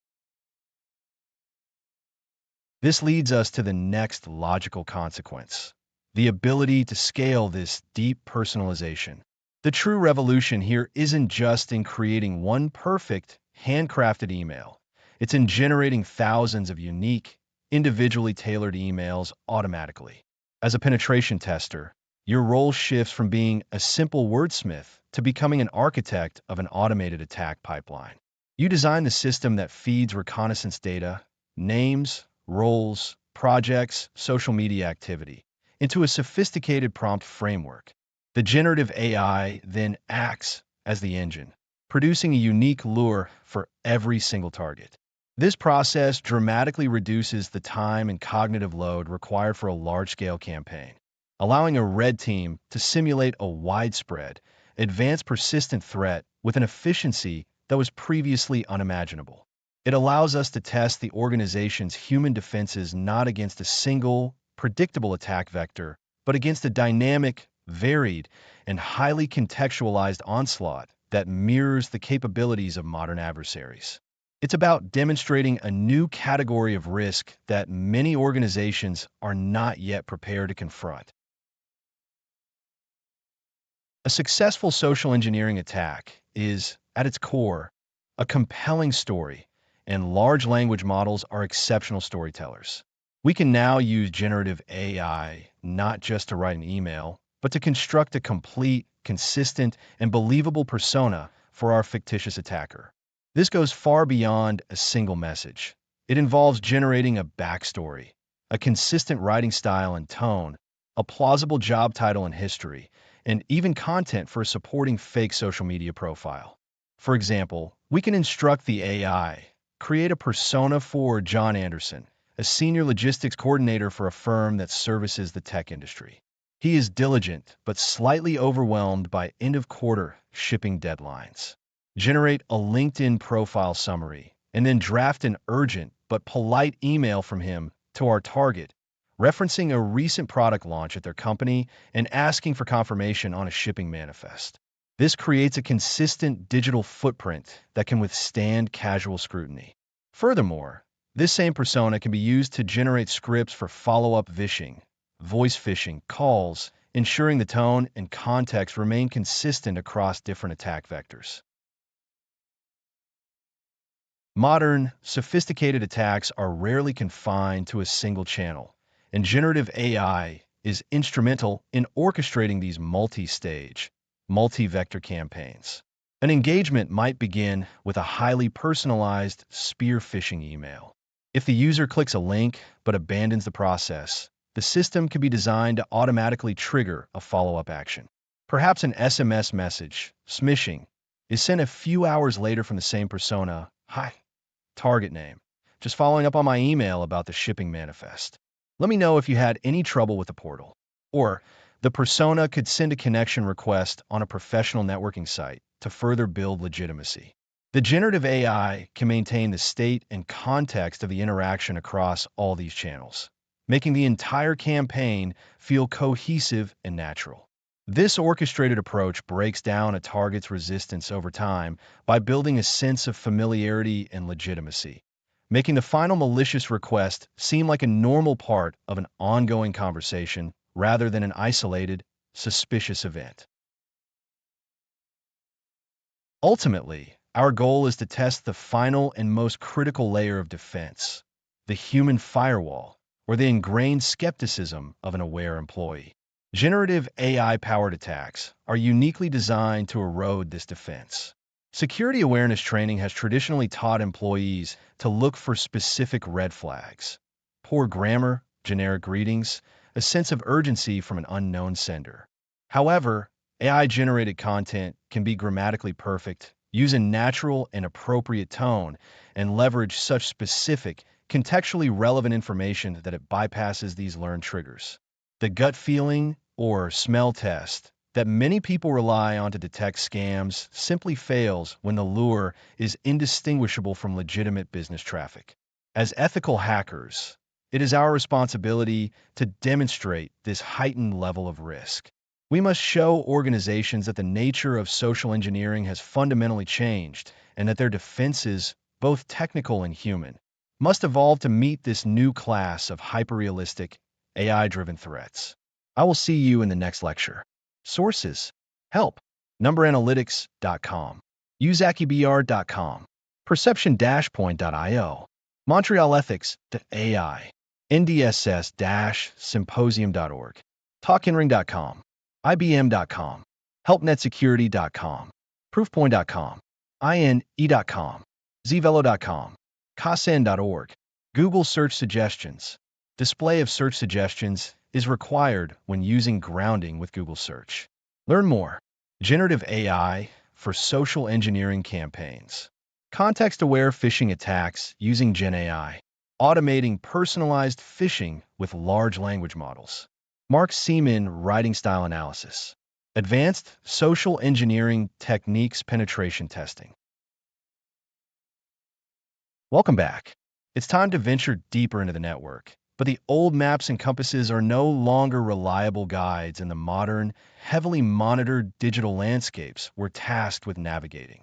This leads us to the next logical consequence: the ability to scale this deep personalization. The true revolution here isn't just in creating one perfect, handcrafted email. It's in generating thousands of unique, individually tailored emails automatically. As a penetration tester, your role shifts from being a simple wordsmith to becoming an architect of an automated attack pipeline. You design the system that feeds reconnaissance data, names, roles, projects, social media activity, into a sophisticated prompt framework. The generative AI then acts as the engine, producing a unique lure for every single target. This process dramatically reduces the time and cognitive load required for a large-scale campaign, allowing a red team to simulate a widespread, advanced persistent threat with an efficiency that was previously unimaginable. It allows us to test the organization's human defenses not against a single, predictable attack vector, but against a dynamic, varied, and highly contextualized onslaught that mirrors the capabilities of modern adversaries. It's about demonstrating a new category of risk that many organizations are not yet prepared to confront. A successful social engineering attack is, at its core, a compelling story, and large language models are exceptional storytellers. We can now use generative AI not just to write an email, but to construct a complete, consistent, and believable persona for our fictitious attacker. This goes far beyond a single message. It involves generating a backstory, a consistent writing style and tone, a plausible job title and history, and even content for a supporting fake social media profile. For example, we can instruct the AI, create a persona for John Anderson, a senior logistics coordinator for a firm that services the tech industry. He is diligent but slightly overwhelmed by end-of-quarter shipping deadlines. Generate a LinkedIn profile summary, and then draft an urgent but polite email from him to our target, referencing a recent product launch at their company and asking for confirmation on a shipping manifest. This creates a consistent digital footprint that can withstand casual scrutiny. Furthermore, this same persona can be used to generate scripts for follow-up vishing, voice phishing calls, ensuring the tone and context remain consistent across different attack vectors. Modern, sophisticated attacks are rarely confined to a single channel, and generative AI is instrumental in orchestrating these multi-stage, multi-vector campaigns. An engagement might begin with a highly personalized spear phishing email. If the user clicks a link but abandons the process, the system can be designed to automatically trigger a follow-up action. Perhaps an SMS message, smishing, is sent a few hours later from the same persona. Hi, target name. Just following up on my email about the shipping manifest. Let me know if you had any trouble with the portal. Or, the persona could send a connection request on a professional networking site to further build legitimacy. The generative AI can maintain the state and context of the interaction across all these channels, making the entire campaign feel cohesive and natural. This orchestrated approach breaks down a target's resistance over time by building a sense of familiarity and legitimacy, making the final malicious request seem like a normal part of an ongoing conversation rather than an isolated, suspicious event. Ultimately, our goal is to test the final and most critical layer of defense, the human firewall, or the ingrained skepticism of an aware employee. Generative AI-powered attacks are uniquely designed to erode this defense. Security awareness training has traditionally taught employees to look for specific red flags: poor grammar, generic greetings, a sense of urgency from an unknown sender. However, AI-generated content can be grammatically perfect, use a natural and appropriate tone, and leverage such specific, contextually relevant information that it bypasses these learned triggers. The gut feeling, or smell test, that many people rely on to detect scams simply fails when the lure is indistinguishable from legitimate business traffic. As ethical hackers, it is our responsibility to demonstrate this heightened level of risk. We must show organizations that the nature of social engineering has fundamentally changed and that their defenses, both technical and human, must evolve to meet this new class of hyperrealistic, AI-driven threats. I will see you in the next lecture. Sources: Help, numberanalytics.com, uzakibr.com, perception-point.io, montrealethics.ai, ndss-symposium.org, talkinring.com, ibm.com, helpnetsecurity.com, proofpoint.com, ine.com, zvelo.com, kasen.org. Google Search Suggestions. Display of search suggestions is required when using grounding with Google Search. Learn more. Generative AI for social engineering campaigns. Context-aware phishing attacks using GenAI. Automating personalized phishing with large language models. Mark Seaman Writing Style Analysis. Advanced Social Engineering Techniques Penetration Testing. Welcome back. It's time to venture deeper into the network. But the old maps and compasses are no longer reliable guides in the modern, heavily monitored digital landscapes we're tasked with navigating.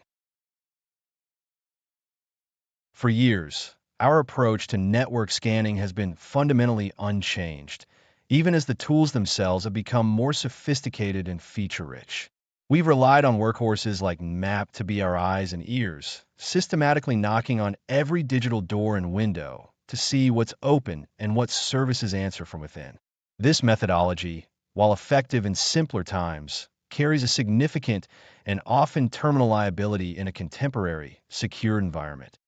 For years, our approach to network scanning has been fundamentally unchanged, even as the tools themselves have become more sophisticated and feature-rich. We've relied on workhorses like Map to be our eyes and ears, systematically knocking on every digital door and window to see what's open and what services answer from within. This methodology, while effective in simpler times, carries a significant and often terminal liability in a contemporary, secure environment.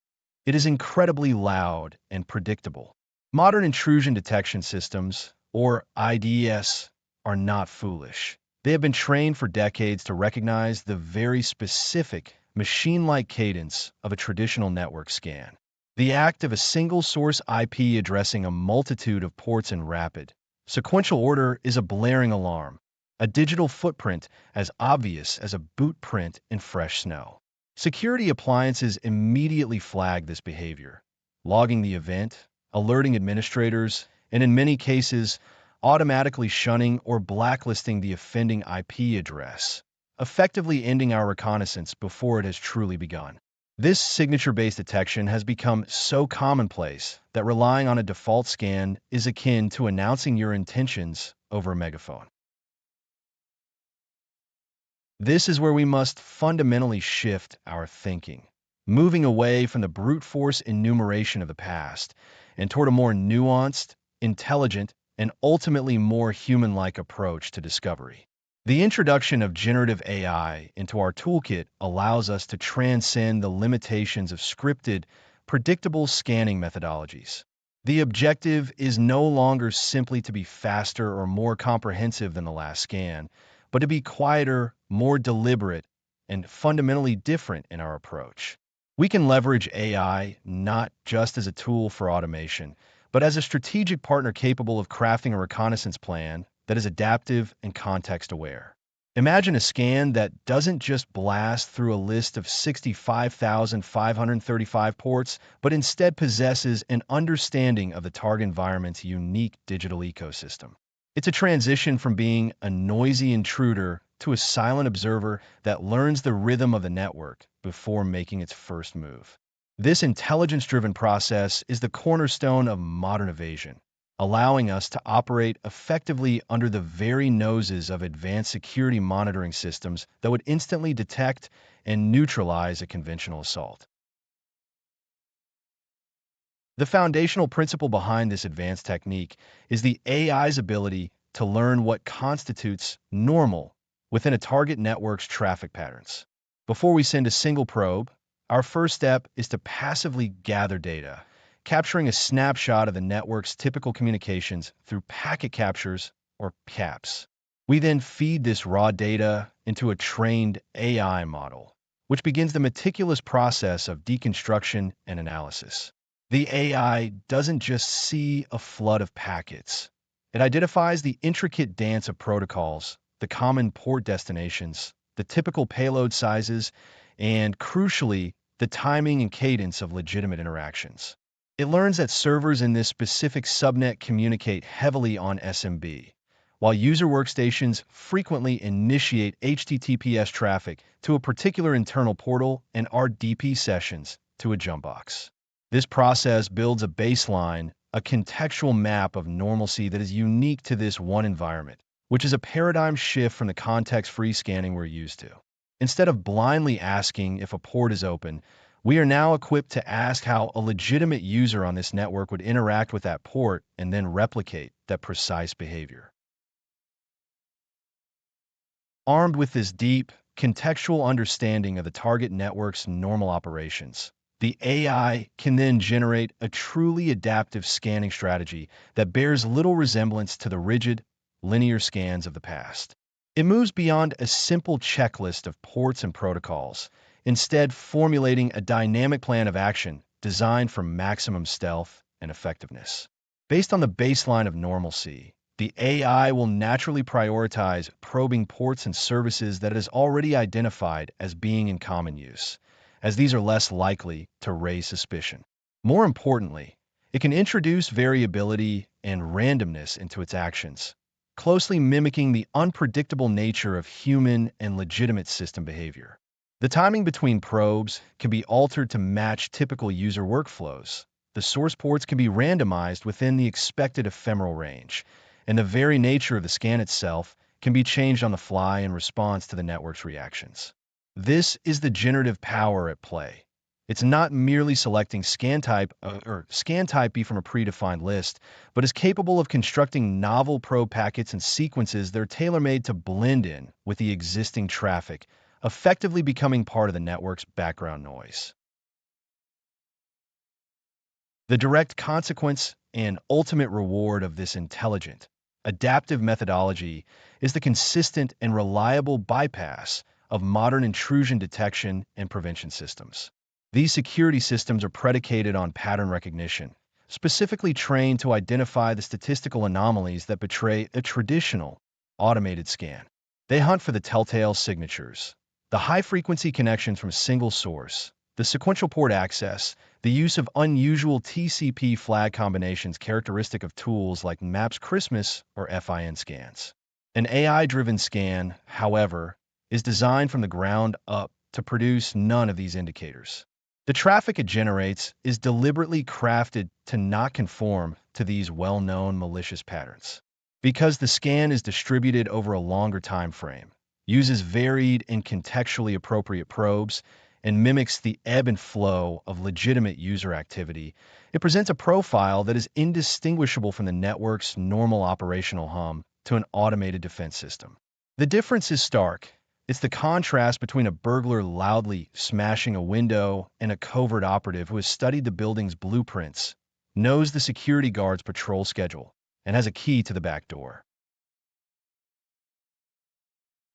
It is incredibly loud and predictable. Modern intrusion detection systems, or IDS, are not foolish. They have been trained for decades to recognize the very specific, machine-like cadence of a traditional network scan. The act of a single source IP addressing a multitude of ports in rapid, sequential order is a blaring alarm, a digital footprint as obvious as a boot print in fresh snow. Security appliances immediately flag this behavior, logging the event, alerting administrators, and in many cases, automatically shunning or blacklisting the offending IP address, effectively ending our reconnaissance before it has truly begun. This signature-based detection has become so commonplace that relying on a default scan is akin to announcing your intentions over a megaphone. This is where we must fundamentally shift our thinking, moving away from the brute force enumeration of the past and toward a more nuanced, intelligent, and ultimately more human-like approach to discovery. The introduction of generative AI into our toolkit allows us to transcend the limitations of scripted, predictable scanning methodologies. The objective is no longer simply to be faster or more comprehensive than the last scan, but to be quieter, more deliberate, and fundamentally different in our approach. We can leverage AI not just as a tool for automation, but as a strategic partner capable of crafting a reconnaissance plan that is adaptive and context-aware. Imagine a scan that doesn't just blast through a list of 65,535 ports, but instead possesses an understanding of the target environment's unique digital ecosystem. It's a transition from being a noisy intruder to a silent observer that learns the rhythm of the network before making its first move. This intelligence-driven process is the cornerstone of modern evasion, allowing us to operate effectively under the very noses of advanced security monitoring systems that would instantly detect and neutralize a conventional assault. The foundational principle behind this advanced technique is the AI's ability to learn what constitutes normal within a target network's traffic patterns. Before we send a single probe, our first step is to passively gather data, capturing a snapshot of the network's typical communications through packet captures, or PCAPs. We then feed this raw data into a trained AI model, which begins the meticulous process of deconstruction and analysis. The AI doesn't just see a flood of packets. It identifies the intricate dance of protocols, the common port destinations, the typical payload sizes, and, crucially, the timing and cadence of legitimate interactions. It learns that servers in this specific subnet communicate heavily on SMB, while user workstations frequently initiate HTTPS traffic to a particular internal portal and RDP sessions to a jump box. This process builds a baseline, a contextual map of normalcy that is unique to this one environment, which is a paradigm shift from the context-free scanning we're used to. Instead of blindly asking if a port is open, we are now equipped to ask how a legitimate user on this network would interact with that port and then replicate that precise behavior. Armed with this deep, contextual understanding of the target network's normal operations, the AI can then generate a truly adaptive scanning strategy that bears little resemblance to the rigid, linear scans of the past. It moves beyond a simple checklist of ports and protocols, instead formulating a dynamic plan of action designed for maximum stealth and effectiveness. Based on the baseline of normalcy, the AI will naturally prioritize probing ports and services that it has already identified as being in common use, as these are less likely to raise suspicion. More importantly, it can introduce variability and randomness into its actions, closely mimicking the unpredictable nature of human and legitimate system behavior. The timing between probes can be altered to match typical user workflows. The source ports can be randomized within the expected ephemeral range, and the very nature of the scan itself can be changed on the fly in response to the network's reactions. This is the generative power at play. It's not merely selecting scan type B from a predefined list, but is capable of constructing novel probe packets and sequences that are tailor-made to blend in with the existing traffic, effectively becoming part of the network's background noise. The direct consequence and ultimate reward of this intelligent, adaptive methodology is the consistent and reliable bypass of modern intrusion detection and prevention systems. These security systems are predicated on pattern recognition, specifically trained to identify the statistical anomalies that betray a traditional, automated scan. They hunt for the telltale signatures, the high-frequency connections from a single source, the sequential port access, the use of unusual TCP flag combinations characteristic of tools like MAPS Christmas or FIN scans. An AI-driven scan, however, is designed from the ground up to produce none of these indicators. The traffic it generates is deliberately crafted to not conform to these well-known malicious patterns. Because the scan is distributed over a longer time frame, uses varied and contextually appropriate probes, and mimics the ebb and flow of legitimate user activity, it presents a profile that is indistinguishable from the network's normal operational hum to an automated defense system. The difference is stark. It's the contrast between a burglar loudly smashing a window and a covert operative who has studied the building's blueprints, knows the security guard's patrol schedule, and has a key to the back door.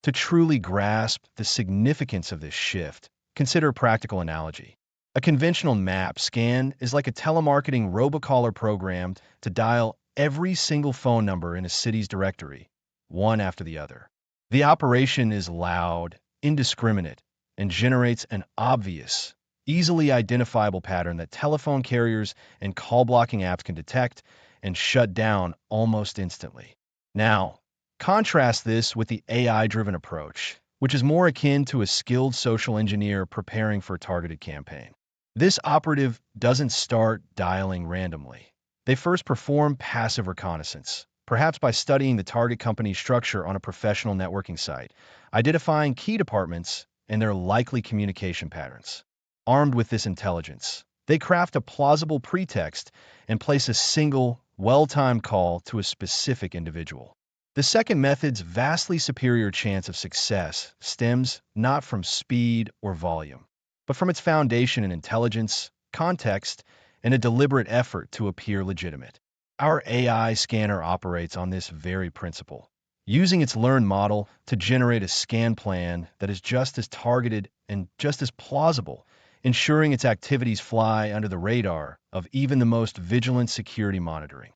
To truly grasp the significance of this shift, consider a practical analogy. A conventional map scan is like a telemarketing robocaller programmed to dial every single phone number in a city's directory, one after the other. The operation is loud, indiscriminate, and generates an obvious, easily identifiable pattern that telephone carriers and call blocking apps can detect and shut down almost instantly. Now, contrast this with the AI-driven approach, which is more akin to a skilled social engineer preparing for a targeted campaign. This operative doesn't start dialing randomly. They first perform passive reconnaissance, perhaps by studying the target company's structure on a professional networking site, identifying key departments and their likely communication patterns. Armed with this intelligence, they craft a plausible pretext and place a single, well-timed call to a specific individual. The second method's vastly superior chance of success stems not from speed or volume, but from its foundation in intelligence, context, and a deliberate effort to appear legitimate. Our AI scanner operates on this very principle, using its learned model to generate a scan plan that is just as targeted and just as plausible, ensuring its activities fly under the radar of even the most vigilant security monitoring.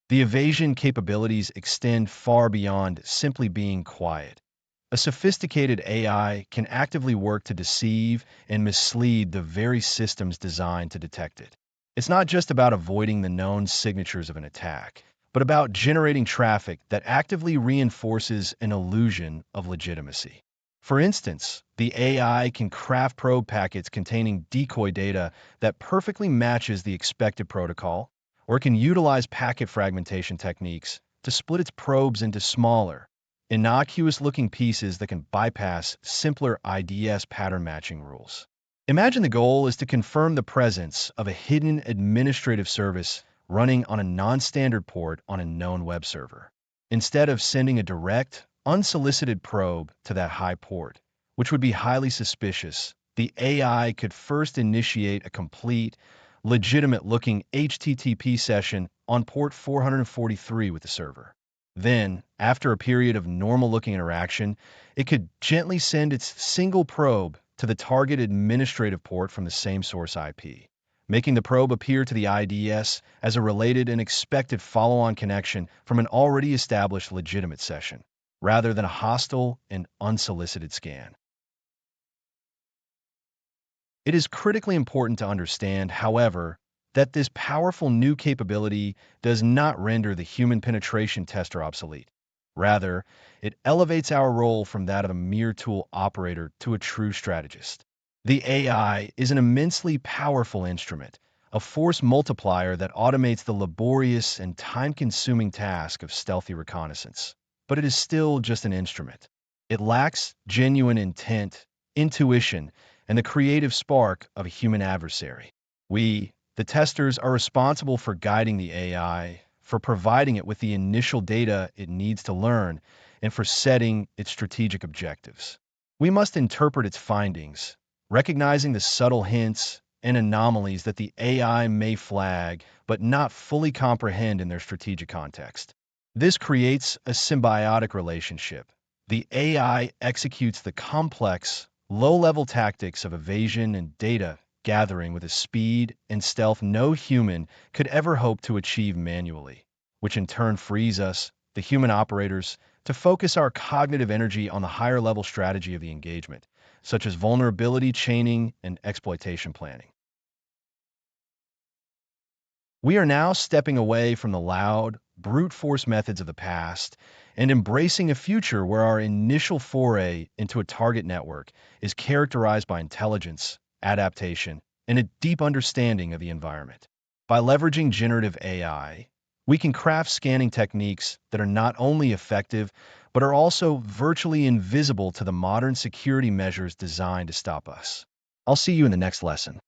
The evasion capabilities extend far beyond simply being quiet. A sophisticated AI can actively work to deceive and mislead the very systems designed to detect it. It's not just about avoiding the known signatures of an attack, but about generating traffic that actively reinforces an illusion of legitimacy. For instance, the AI can craft probe packets containing decoy data that perfectly matches the expected protocol, or it can utilize packet fragmentation techniques to split its probes into smaller, innocuous-looking pieces that can bypass simpler IDS pattern matching rules. Imagine the goal is to confirm the presence of a hidden administrative service running on a non-standard port on a known web server. Instead of sending a direct, unsolicited probe to that high port, which would be highly suspicious, the AI could first initiate a complete, legitimate-looking HTTP session on port 443 with the server. Then, after a period of normal-looking interaction, it could gently send its single probe to the target administrative port from the same source IP, making the probe appear to the IDS as a related and expected follow-on connection from an already established legitimate session, rather than a hostile and unsolicited scan. It is critically important to understand, however, that this powerful new capability does not render the human penetration tester obsolete. Rather, it elevates our role from that of a mere tool operator to a true strategist. The AI is an immensely powerful instrument, a force multiplier that automates the laborious and time-consuming task of stealthy reconnaissance. But it is still just an instrument. It lacks genuine intent, intuition, and the creative spark of a human adversary. We, the testers, are responsible for guiding the AI, for providing it with the initial data it needs to learn, and for setting its strategic objectives. We must interpret its findings, recognizing the subtle hints and anomalies that the AI may flag but not fully comprehend in their strategic context. This creates a symbiotic relationship. The AI executes the complex, low-level tactics of evasion and data gathering with a speed and stealth no human could ever hope to achieve manually, which in turn frees us, the human operators, to focus our cognitive energy on the higher-level strategy of the engagement, such as vulnerability chaining and exploitation planning. We are now stepping away from the loud, brute force methods of the past and embracing a future where our initial foray into a target network is characterized by intelligence, adaptation, and a deep understanding of the environment. By leveraging generative AI, we can craft scanning techniques that are not only effective, but are also virtually invisible to the modern security measures designed to stop us. I'll see you in the next lesson.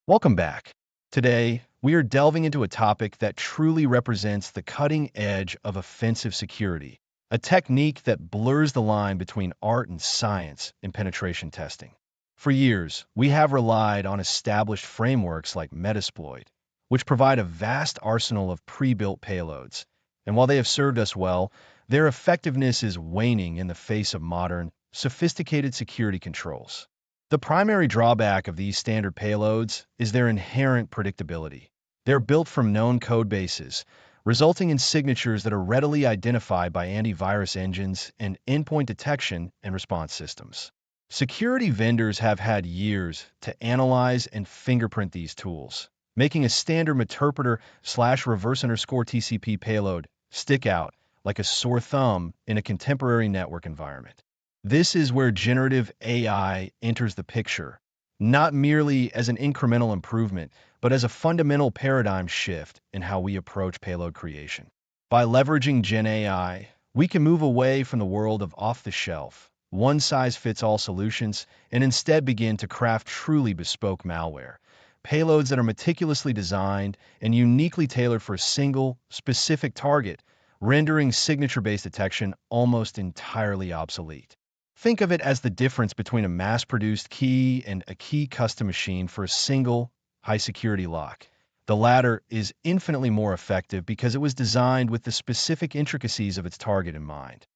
Welcome back. Today, we are delving into a topic that truly represents the cutting edge of offensive security, a technique that blurs the line between art and science in penetration testing. For years, we have relied on established frameworks like Metasploit, which provide a vast arsenal of pre-built payloads. And while they have served us well, their effectiveness is waning in the face of modern, sophisticated security controls. The primary drawback of these standard payloads is their inherent predictability. They're built from known code bases, resulting in signatures that are readily identified by antivirus engines and endpoint detection and response systems. Security vendors have had years to analyze and fingerprint these tools, making a standard meterpreter/reverse_TCP payload stick out like a sore thumb in a contemporary network environment. This is where generative AI enters the picture, not merely as an incremental improvement, but as a fundamental paradigm shift in how we approach payload creation. By leveraging GenAI, we can move away from the world of off-the-shelf, one-size-fits-all solutions and instead begin to craft truly bespoke malware, payloads that are meticulously designed and uniquely tailored for a single, specific target, rendering signature-based detection almost entirely obsolete. Think of it as the difference between a mass-produced key and a key custom machine for a single, high-security lock. The latter is infinitely more effective because it was designed with the specific intricacies of its target in mind.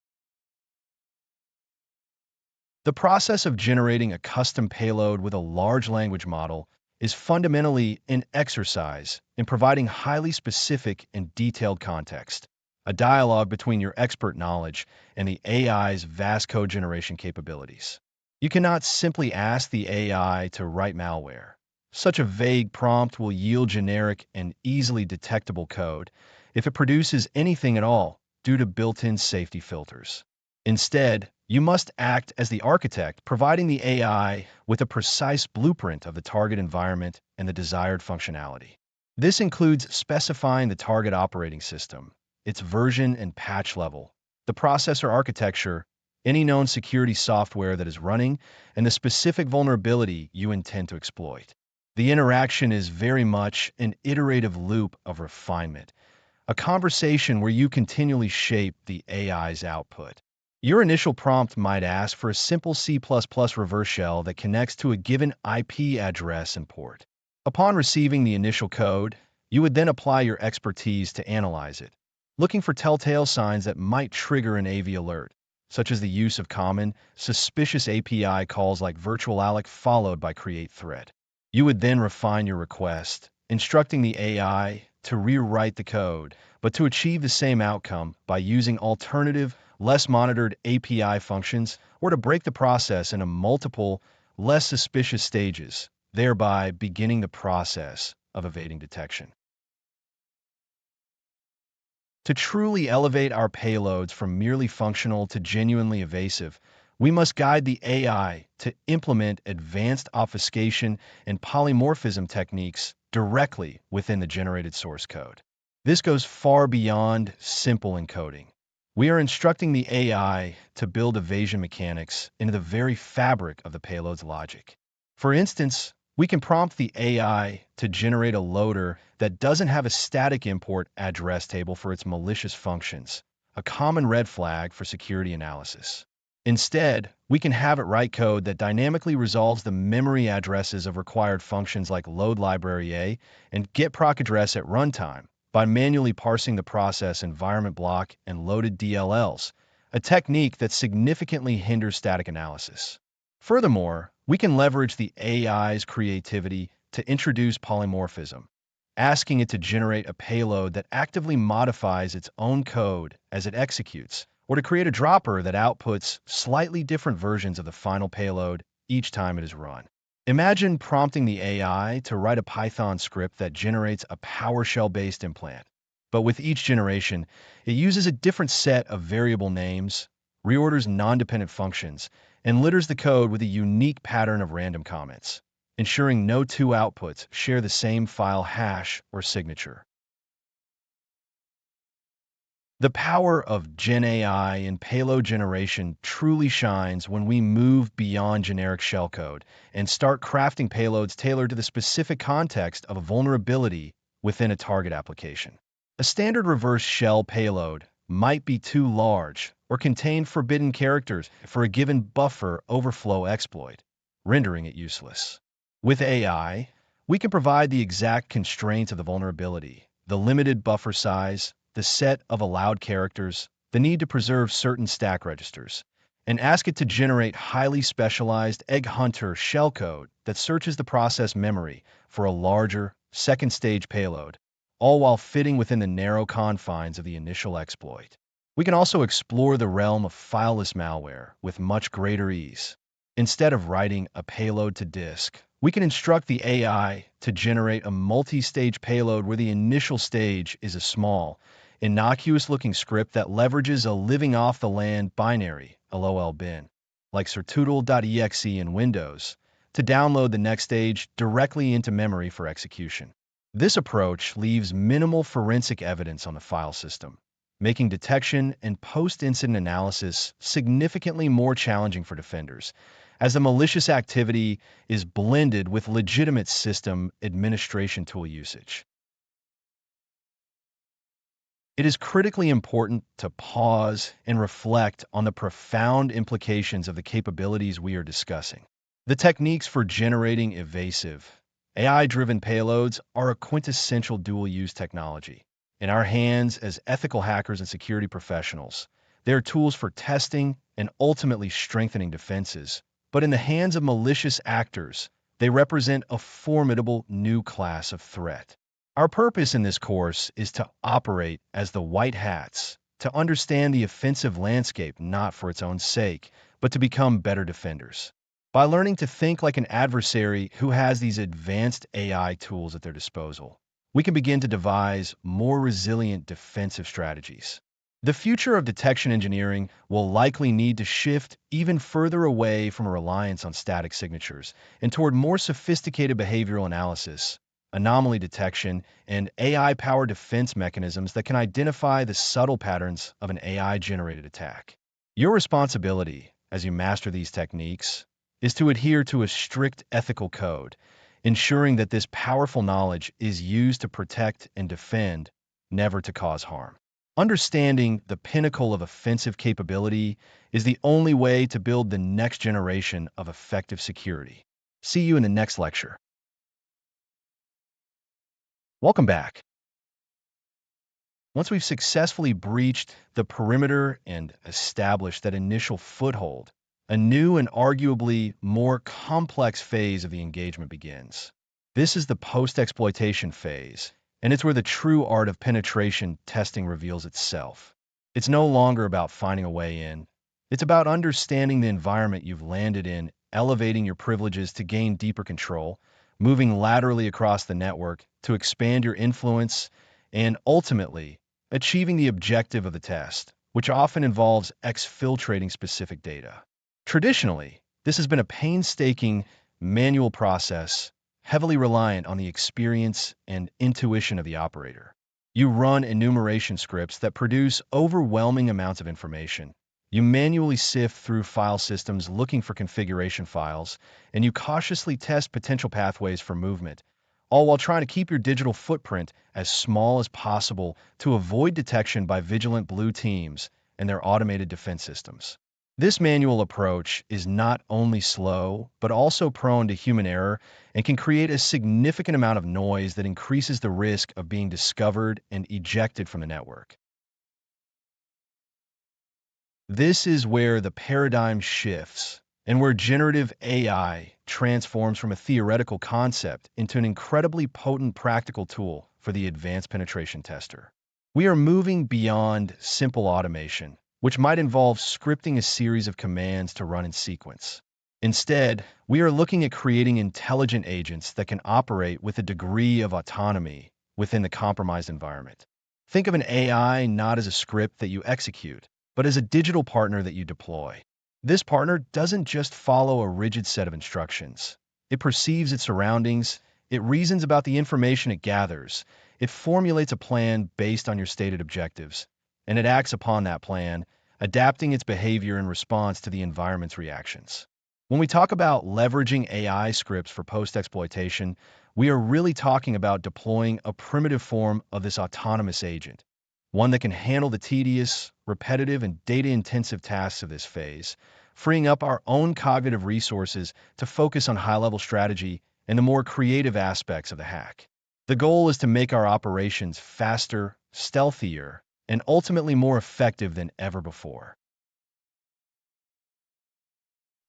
The process of generating a custom payload with a large language model is fundamentally an exercise in providing highly specific and detailed context, a dialogue between your expert knowledge and the AI's vast code generation capabilities. You cannot simply ask the AI to write malware. Such a vague prompt will yield generic and easily detectable code if it produces anything at all due to built-in safety filters. Instead, you must act as the architect, providing the AI with a precise blueprint of the target environment and the desired functionality. This includes specifying the target operating system, its version and patch level, the processor architecture, any known security software that is running, and the specific vulnerability you intend to exploit. The interaction is very much an iterative loop of refinement, a conversation where you continually shape the AI's output. Your initial prompt might ask for a simple C++ reverse shell that connects to a given IP address and port. Upon receiving the initial code, you would then apply your expertise to analyze it, looking for telltale signs that might trigger an AV alert, such as the use of common, suspicious API calls like virtualalloc followed by create thread. You would then refine your request, instructing the AI to rewrite the code, but to achieve the same outcome by using alternative, less monitored API functions, or to break the process into multiple, less suspicious stages, thereby beginning the process of evading detection. To truly elevate our payloads from merely functional to genuinely evasive, we must guide the AI to implement advanced obfuscation and polymorphism techniques directly within the generated source code. This goes far beyond simple encoding. We are instructing the AI to build evasion mechanics into the very fabric of the payload's logic. For instance, we can prompt the AI to generate a loader that doesn't have a static import address table for its malicious functions, a common red flag for security analysis. Instead, we can have it write code that dynamically resolves the memory addresses of required functions like load library A and get proc address at runtime by manually parsing the process environment block and loaded DLLs, a technique that significantly hinders static analysis. Furthermore, we can leverage the AI's creativity to introduce polymorphism, asking it to generate a payload that actively modifies its own code as it executes, or to create a dropper that outputs slightly different versions of the final payload each time it is run. Imagine prompting the AI to write a Python script that generates a PowerShell-based implant. But with each generation, it uses a different set of variable names, reorders non-dependent functions, and litters the code with a unique pattern of random comments, ensuring no two outputs share the same file hash or signature. The power of GenAI in payload generation truly shines when we move beyond generic shellcode and start crafting payloads tailored to the specific context of a vulnerability within a target application. A standard reverse shell payload might be too large or contain forbidden characters for a given buffer overflow exploit, rendering it useless. With AI, we can provide the exact constraints of the vulnerability, the limited buffer size, the set of allowed characters, the need to preserve certain stack registers, and ask it to generate highly specialized egg hunter shellcode that searches the process memory for a larger, second-stage payload, all while fitting within the narrow confines of the initial exploit. We can also explore the realm of fileless malware with much greater ease. Instead of writing a payload to disk, we can instruct the AI to generate a multi-stage payload where the initial stage is a small, innocuous-looking script that leverages a living off-the-land binary, LOL bin, like certoodle.exe in Windows, to download the next stage directly into memory for execution. This approach leaves minimal forensic evidence on the file system, making detection and post-incident analysis significantly more challenging for defenders, as the malicious activity is blended with legitimate system administration tool usage. It is critically important to pause and reflect on the profound implications of the capabilities we are discussing. The techniques for generating evasive, AI-driven payloads are a quintessential dual-use technology. In our hands as ethical hackers and security professionals, they are tools for testing and ultimately strengthening defenses. But in the hands of malicious actors, they represent a formidable new class of threat. Our purpose in this course is to operate as the white hats, to understand the offensive landscape not for its own sake, but to become better defenders. By learning to think like an adversary who has these advanced AI tools at their disposal, we can begin to devise more resilient defensive strategies. The future of detection engineering will likely need to shift even further away from a reliance on static signatures and toward more sophisticated behavioral analysis, anomaly detection, and AI-powered defense mechanisms that can identify the subtle patterns of an AI-generated attack. Your responsibility, as you master these techniques, is to adhere to a strict ethical code, ensuring that this powerful knowledge is used to protect and defend, never to cause harm. Understanding the pinnacle of offensive capability is the only way to build the next generation of effective security. See you in the next lecture. Welcome back. Once we've successfully breached the perimeter and established that initial foothold, a new and arguably more complex phase of the engagement begins. This is the post-exploitation phase, and it's where the true art of penetration testing reveals itself. It's no longer about finding a way in. It's about understanding the environment you've landed in, elevating your privileges to gain deeper control, moving laterally across the network to expand your influence, and ultimately, achieving the objective of the test, which often involves exfiltrating specific data. Traditionally, this has been a painstaking, manual process, heavily reliant on the experience and intuition of the operator. You run enumeration scripts that produce overwhelming amounts of information. You manually sift through file systems looking for configuration files, and you cautiously test potential pathways for movement, all while trying to keep your digital footprint as small as possible to avoid detection by vigilant blue teams and their automated defense systems. This manual approach is not only slow, but also prone to human error and can create a significant amount of noise that increases the risk of being discovered and ejected from the network. This is where the paradigm shifts and where generative AI transforms from a theoretical concept into an incredibly potent practical tool for the advanced penetration tester. We are moving beyond simple automation, which might involve scripting a series of commands to run in sequence. Instead, we are looking at creating intelligent agents that can operate with a degree of autonomy within the compromised environment. Think of an AI not as a script that you execute, but as a digital partner that you deploy. This partner doesn't just follow a rigid set of instructions. It perceives its surroundings, it reasons about the information it gathers, it formulates a plan based on your stated objectives, and it acts upon that plan, adapting its behavior in response to the environment's reactions. When we talk about leveraging AI scripts for post-exploitation, we are really talking about deploying a primitive form of this autonomous agent, one that can handle the tedious, repetitive, and data-intensive tasks of this phase, freeing up our own cognitive resources to focus on high-level strategy and the more creative aspects of the hack. The goal is to make our operations faster, stealthier, and ultimately more effective than ever before.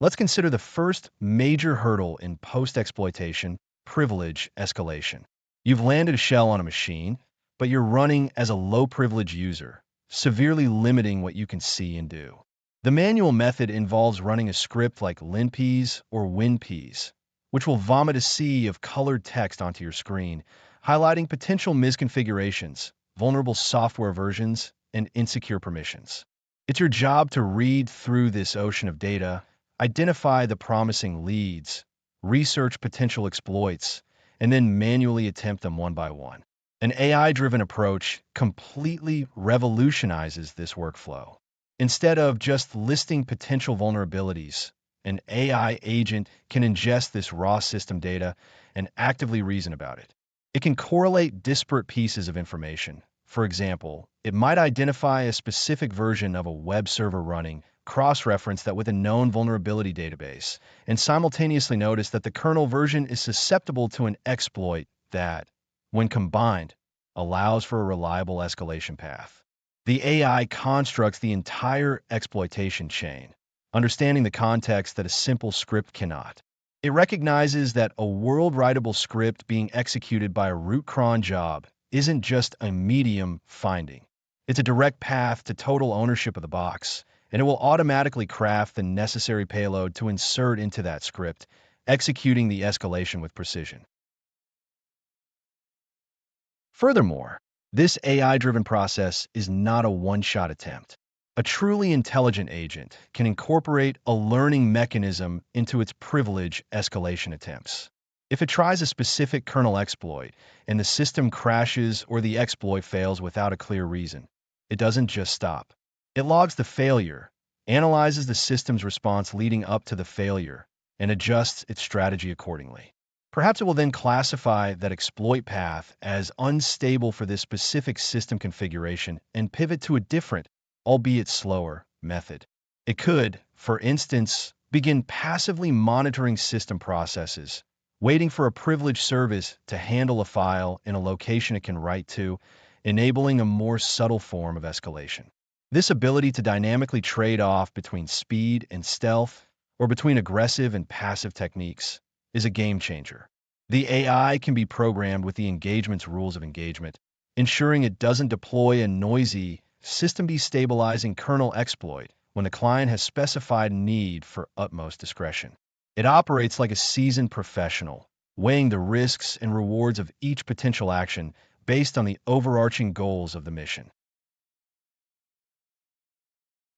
Let's consider the first major hurdle in post-exploitation, privilege escalation. You've landed a shell on a machine, but you're running as a low-privilege user, severely limiting what you can see and do. The manual method involves running a script like linpeas or winpeas, which will vomit a sea of colored text onto your screen, highlighting potential misconfigurations, vulnerable software versions, and insecure permissions. It's your job to read through this ocean of data, identify the promising leads, research potential exploits, and then manually attempt them one by one. An AI-driven approach completely revolutionizes this workflow. Instead of just listing potential vulnerabilities, an AI agent can ingest this raw system data and actively reason about it. It can correlate disparate pieces of information. For example, it might identify a specific version of a web server running, cross-reference that with a known vulnerability database, and simultaneously notice that the kernel version is susceptible to an exploit that, when combined, allows for a reliable escalation path. The AI constructs the entire exploitation chain, understanding the context that a simple script cannot. It recognizes that a world-writable script being executed by a root cron job isn't just a medium finding. It's a direct path to total ownership of the box, and it will automatically craft the necessary payload to insert into that script, executing the escalation with precision. Furthermore, This AI-driven process is not a one-shot attempt. A truly intelligent agent can incorporate a learning mechanism into its privilege escalation attempts. If it tries a specific kernel exploit and the system crashes or the exploit fails without a clear reason, it doesn't just stop. It logs the failure, analyzes the system's response leading up to the failure, and adjusts its strategy accordingly. Perhaps it will then classify that exploit path as unstable for this specific system configuration and pivot to a different, albeit slower, method. It could, for instance, begin passively monitoring system processes, waiting for a privileged service to handle a file in a location it can write to, enabling a more subtle form of escalation. This ability to dynamically trade off between speed and stealth, or between aggressive and passive techniques, is a game changer. The AI can be programmed with the engagement's rules of engagement, ensuring it doesn't deploy a noisy, system-destabilizing kernel exploit when the client has specified need for utmost discretion. It operates like a seasoned professional, weighing the risks and rewards of each potential action based on the overarching goals of the mission.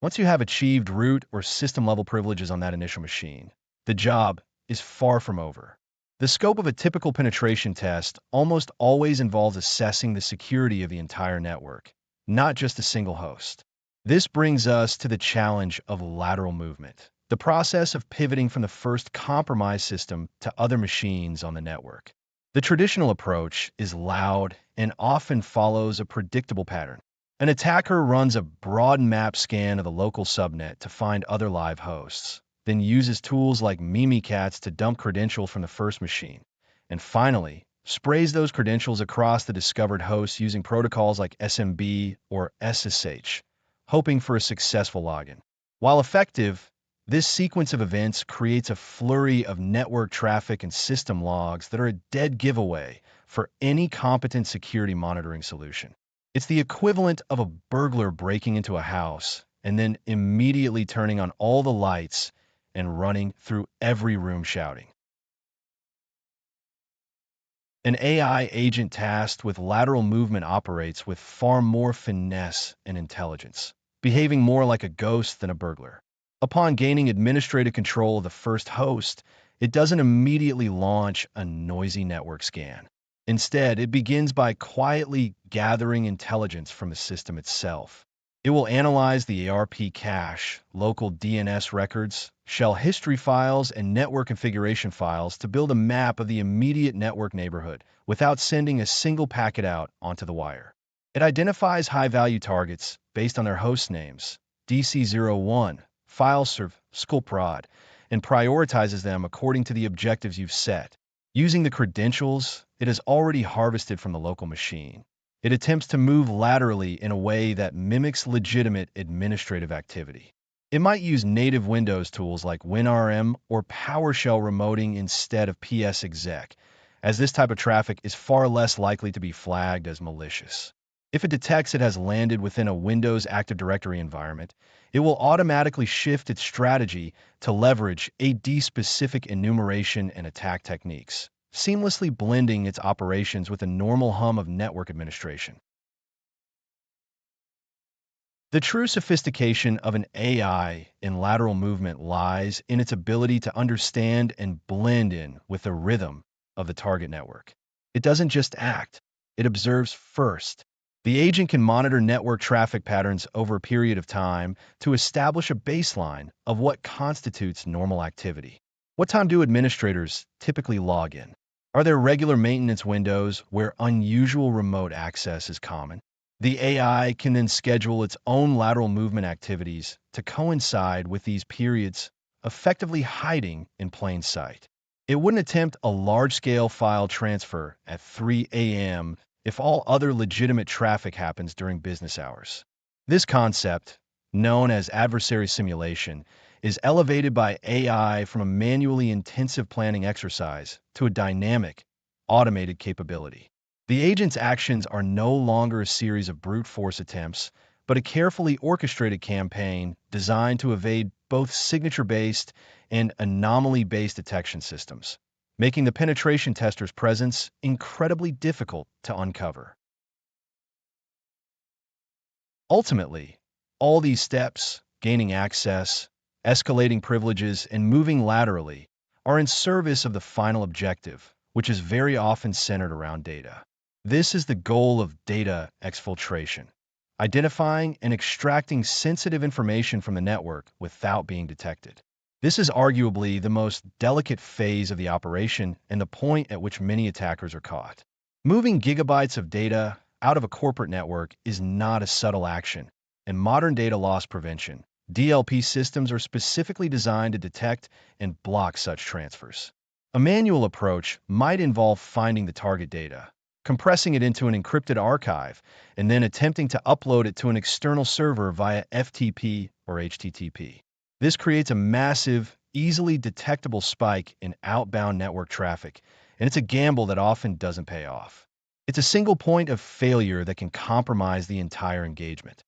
Once you have achieved root or system-level privileges on that initial machine, the job is far from over. The scope of a typical penetration test almost always involves assessing the security of the entire network, not just a single host. This brings us to the challenge of lateral movement, the process of pivoting from the first compromised system to other machines on the network. The traditional approach is loud and often follows a predictable pattern. An attacker runs a broad map scan of the local subnet to find other live hosts, then uses tools like Mimikatz to dump credentials from the first machine, and finally, sprays those credentials across the discovered hosts using protocols like SMB or SSH, hoping for a successful login. While effective, this sequence of events creates a flurry of network traffic and system logs that are a dead giveaway for any competent security monitoring solution. It's the equivalent of a burglar breaking into a house and then immediately turning on all the lights and running through every room shouting. An AI agent tasked with lateral movement operates with far more finesse and intelligence, behaving more like a ghost than a burglar. Upon gaining administrative control of the first host, it doesn't immediately launch a noisy network scan. Instead, it begins by quietly gathering intelligence from the system itself. It will analyze the ARP cache, local DNS records, shell history files, and network configuration files to build a map of the immediate network neighborhood without sending a single packet out onto the wire. It identifies high-value targets based on their host names, DC01, FileServe, SchoolProd, and prioritizes them according to the objectives you've set. Using the credentials it has already harvested from the local machine, it attempts to move laterally in a way that mimics legitimate administrative activity. It might use native Windows tools like WinRM or PowerShell remoting instead of PSExec, as this type of traffic is far less likely to be flagged as malicious. If it detects it has landed within a Windows Active Directory environment, it will automatically shift its strategy to leverage AD-specific enumeration and attack techniques, seamlessly blending its operations with a normal hum of network administration. The true sophistication of an AI in lateral movement lies in its ability to understand and blend in with the rhythm of the target network. It doesn't just act, it observes first. The agent can monitor network traffic patterns over a period of time to establish a baseline of what constitutes normal activity. What time do administrators typically log in? Are there regular maintenance windows where unusual remote access is common? The AI can then schedule its own lateral movement activities to coincide with these periods, effectively hiding in plain sight. It wouldn't attempt a large-scale file transfer at 3 a.m. if all other legitimate traffic happens during business hours. This concept, known as adversary simulation, is elevated by AI from a manually intensive planning exercise to a dynamic, automated capability. The agent's actions are no longer a series of brute force attempts, but a carefully orchestrated campaign designed to evade both signature-based and anomaly-based detection systems, making the penetration tester's presence incredibly difficult to uncover. Ultimately, all these steps, gaining access, escalating privileges, and moving laterally, are in service of the final objective, which is very often centered around data. This is the goal of data exfiltration, identifying and extracting sensitive information from the network without being detected. This is arguably the most delicate phase of the operation and the point at which many attackers are caught. Moving gigabytes of data out of a corporate network is not a subtle action. In modern data loss prevention, DLP systems are specifically designed to detect and block such transfers. A manual approach might involve finding the target data, compressing it into an encrypted archive, and then attempting to upload it to an external server via FTP or HTTP. This creates a massive, easily detectable spike in outbound network traffic, and it's a gamble that often doesn't pay off. It's a single point of failure that can compromise the entire engagement.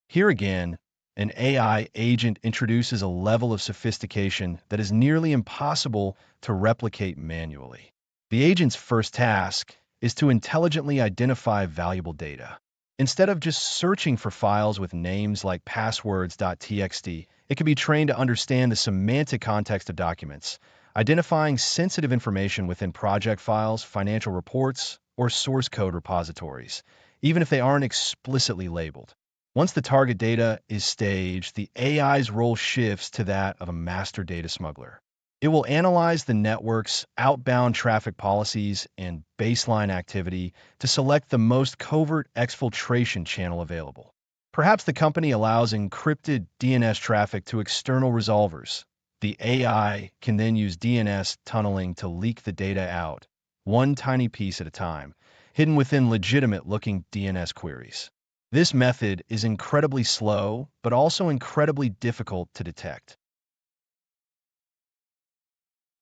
Here again, an AI agent introduces a level of sophistication that is nearly impossible to replicate manually. The agent's first task is to intelligently identify valuable data. Instead of just searching for files with names like passwords.txt, it can be trained to understand the semantic context of documents, identifying sensitive information within project files, financial reports, or source code repositories, even if they aren't explicitly labeled. Once the target data is staged, the AI's role shifts to that of a master data smuggler. It will analyze the network's outbound traffic policies and baseline activity to select the most covert exfiltration channel available. Perhaps the company allows encrypted DNS traffic to external resolvers. The AI can then use DNS tunneling to leak the data out, one tiny piece at a time, hidden within legitimate-looking DNS queries. This method is incredibly slow, but also incredibly difficult to detect.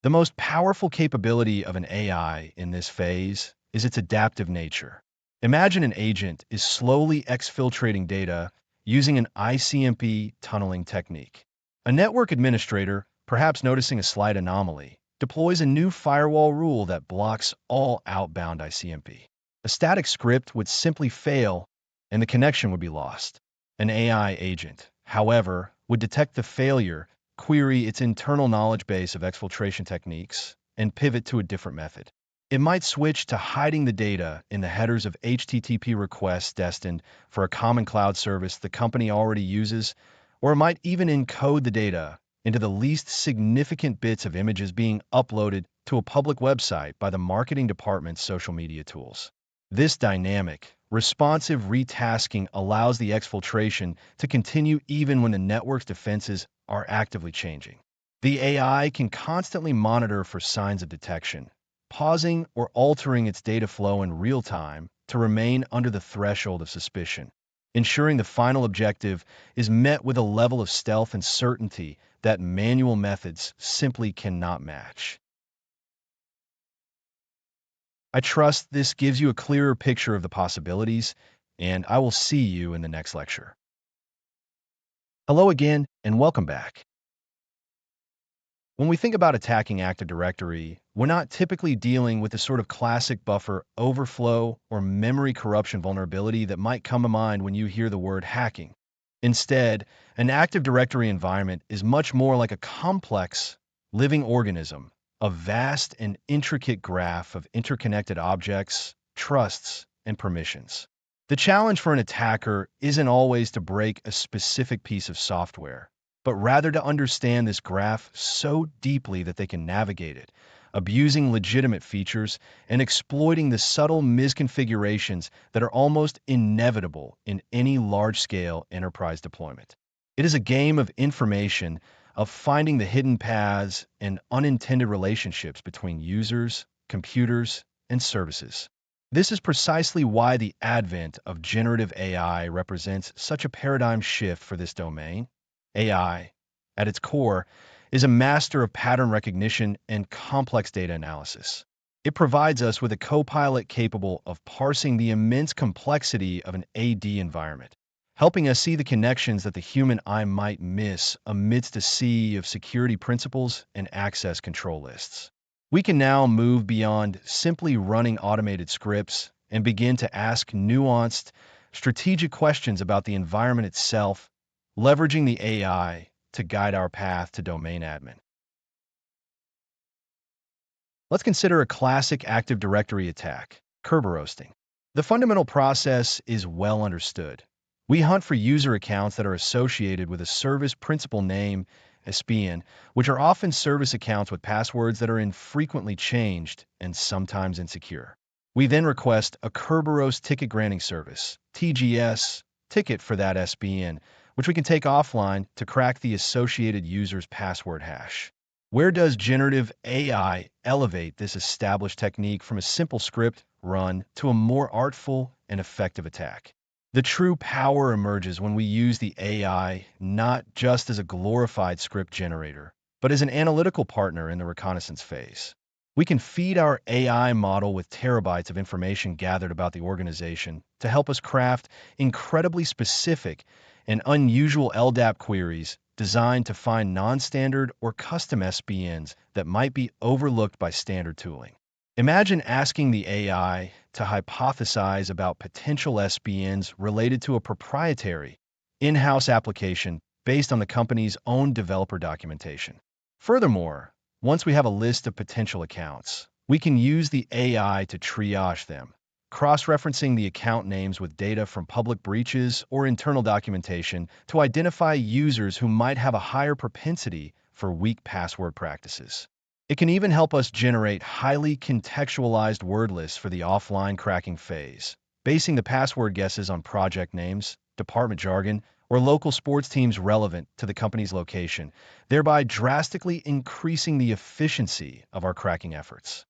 The most powerful capability of an AI in this phase is its adaptive nature. Imagine an agent is slowly exfiltrating data using an ICMP tunneling technique. A network administrator, perhaps noticing a slight anomaly, deploys a new firewall rule that blocks all outbound ICMP. A static script would simply fail and the connection would be lost. An AI agent, however, would detect the failure, query its internal knowledge base of exfiltration techniques, and pivot to a different method. It might switch to hiding the data in the headers of HTTP requests destined for a common cloud service the company already uses, or it might even encode the data into the least significant bits of images being uploaded to a public website by the marketing department's social media tools. This dynamic, responsive retasking allows the exfiltration to continue even when the network's defenses are actively changing. The AI can constantly monitor for signs of detection, pausing or altering its data flow in real time to remain under the threshold of suspicion, ensuring the final objective is met with a level of stealth and certainty that manual methods simply cannot match. I trust this gives you a clearer picture of the possibilities, and I will see you in the next lecture. Hello again, and welcome back. When we think about attacking Active Directory, we're not typically dealing with the sort of classic buffer overflow or memory corruption vulnerability that might come to mind when you hear the word hacking. Instead, an Active Directory environment is much more like a complex, living organism, a vast and intricate graph of interconnected objects, trusts, and permissions. The challenge for an attacker isn't always to break a specific piece of software, but rather to understand this graph so deeply that they can navigate it, abusing legitimate features and exploiting the subtle misconfigurations that are almost inevitable in any large-scale enterprise deployment. It is a game of information, of finding the hidden paths and unintended relationships between users, computers, and services. This is precisely why the advent of generative AI represents such a paradigm shift for this domain. AI, at its core, is a master of pattern recognition and complex data analysis. It provides us with a copilot capable of parsing the immense complexity of an AD environment, helping us see the connections that the human eye might miss amidst a sea of security principles and access control lists. We can now move beyond simply running automated scripts and begin to ask nuanced, strategic questions about the environment itself, leveraging the AI to guide our path to domain admin. Let's consider a classic Active Directory attack, Kerberoasting. The fundamental process is well understood. We hunt for user accounts that are associated with a service principal name, SPN, which are often service accounts with passwords that are infrequently changed and sometimes insecure. We then request a Kerberos ticket granting service, TGS, ticket for that SPN, which we can take offline to crack the associated user's password hash. Where does generative AI elevate this established technique from a simple script run to a more artful and effective attack? The true power emerges when we use the AI not just as a glorified script generator, but as an analytical partner in the reconnaissance phase. We can feed our AI model with terabytes of information gathered about the organization to help us craft incredibly specific and unusual LDAP queries designed to find non-standard or custom SPNs that might be overlooked by standard tooling. Imagine asking the AI to hypothesize about potential SPNs related to a proprietary, in-house application based on the company's own developer documentation. Furthermore, once we have a list of potential accounts, we can use the AI to triage them, cross-referencing the account names with data from public breaches or internal documentation to identify users who might have a higher propensity for weak password practices. It can even help us generate highly contextualized word lists for the offline cracking phase, basing the password guesses on project names, department jargon, or local sports teams relevant to the company's location, thereby drastically increasing the efficiency of our cracking efforts.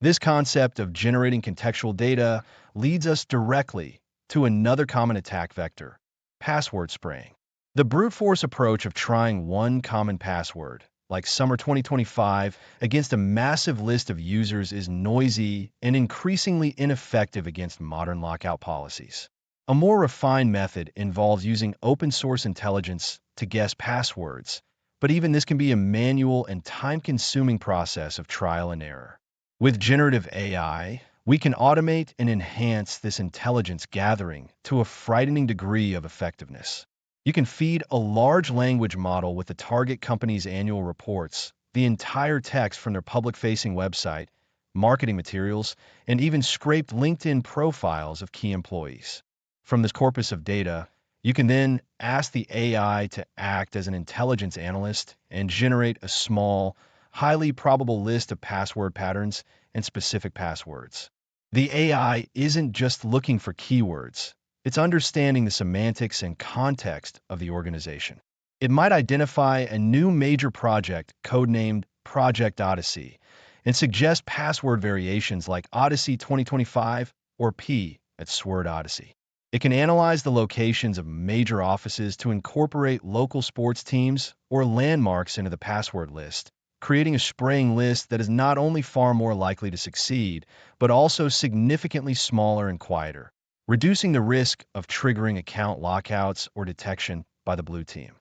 This concept of generating contextual data leads us directly to another common attack vector, password spraying. The brute force approach of trying one common password, like summer 2025, against a massive list of users is noisy and increasingly ineffective against modern lockout policies. A more refined method involves using open-source intelligence to guess passwords, but even this can be a manual and time-consuming process of trial and error. With generative AI, we can automate and enhance this intelligence gathering to a frightening degree of effectiveness. You can feed a large language model with the target company's annual reports, the entire text from their public-facing website, marketing materials, and even scraped LinkedIn profiles of key employees. From this corpus of data, you can then ask the AI to act as an intelligence analyst and generate a small, highly probable list of password patterns and specific passwords. The AI isn't just looking for keywords. It's understanding the semantics and context of the organization. It might identify a new major project codenamed Project Odyssey and suggest password variations like Odyssey 2025 or P at Sword Odyssey. It can analyze the locations of major offices to incorporate local sports teams or landmarks into the password list, creating a spraying list that is not only far more likely to succeed, but also significantly smaller and quieter, reducing the risk of triggering account lockouts or detection by the blue team.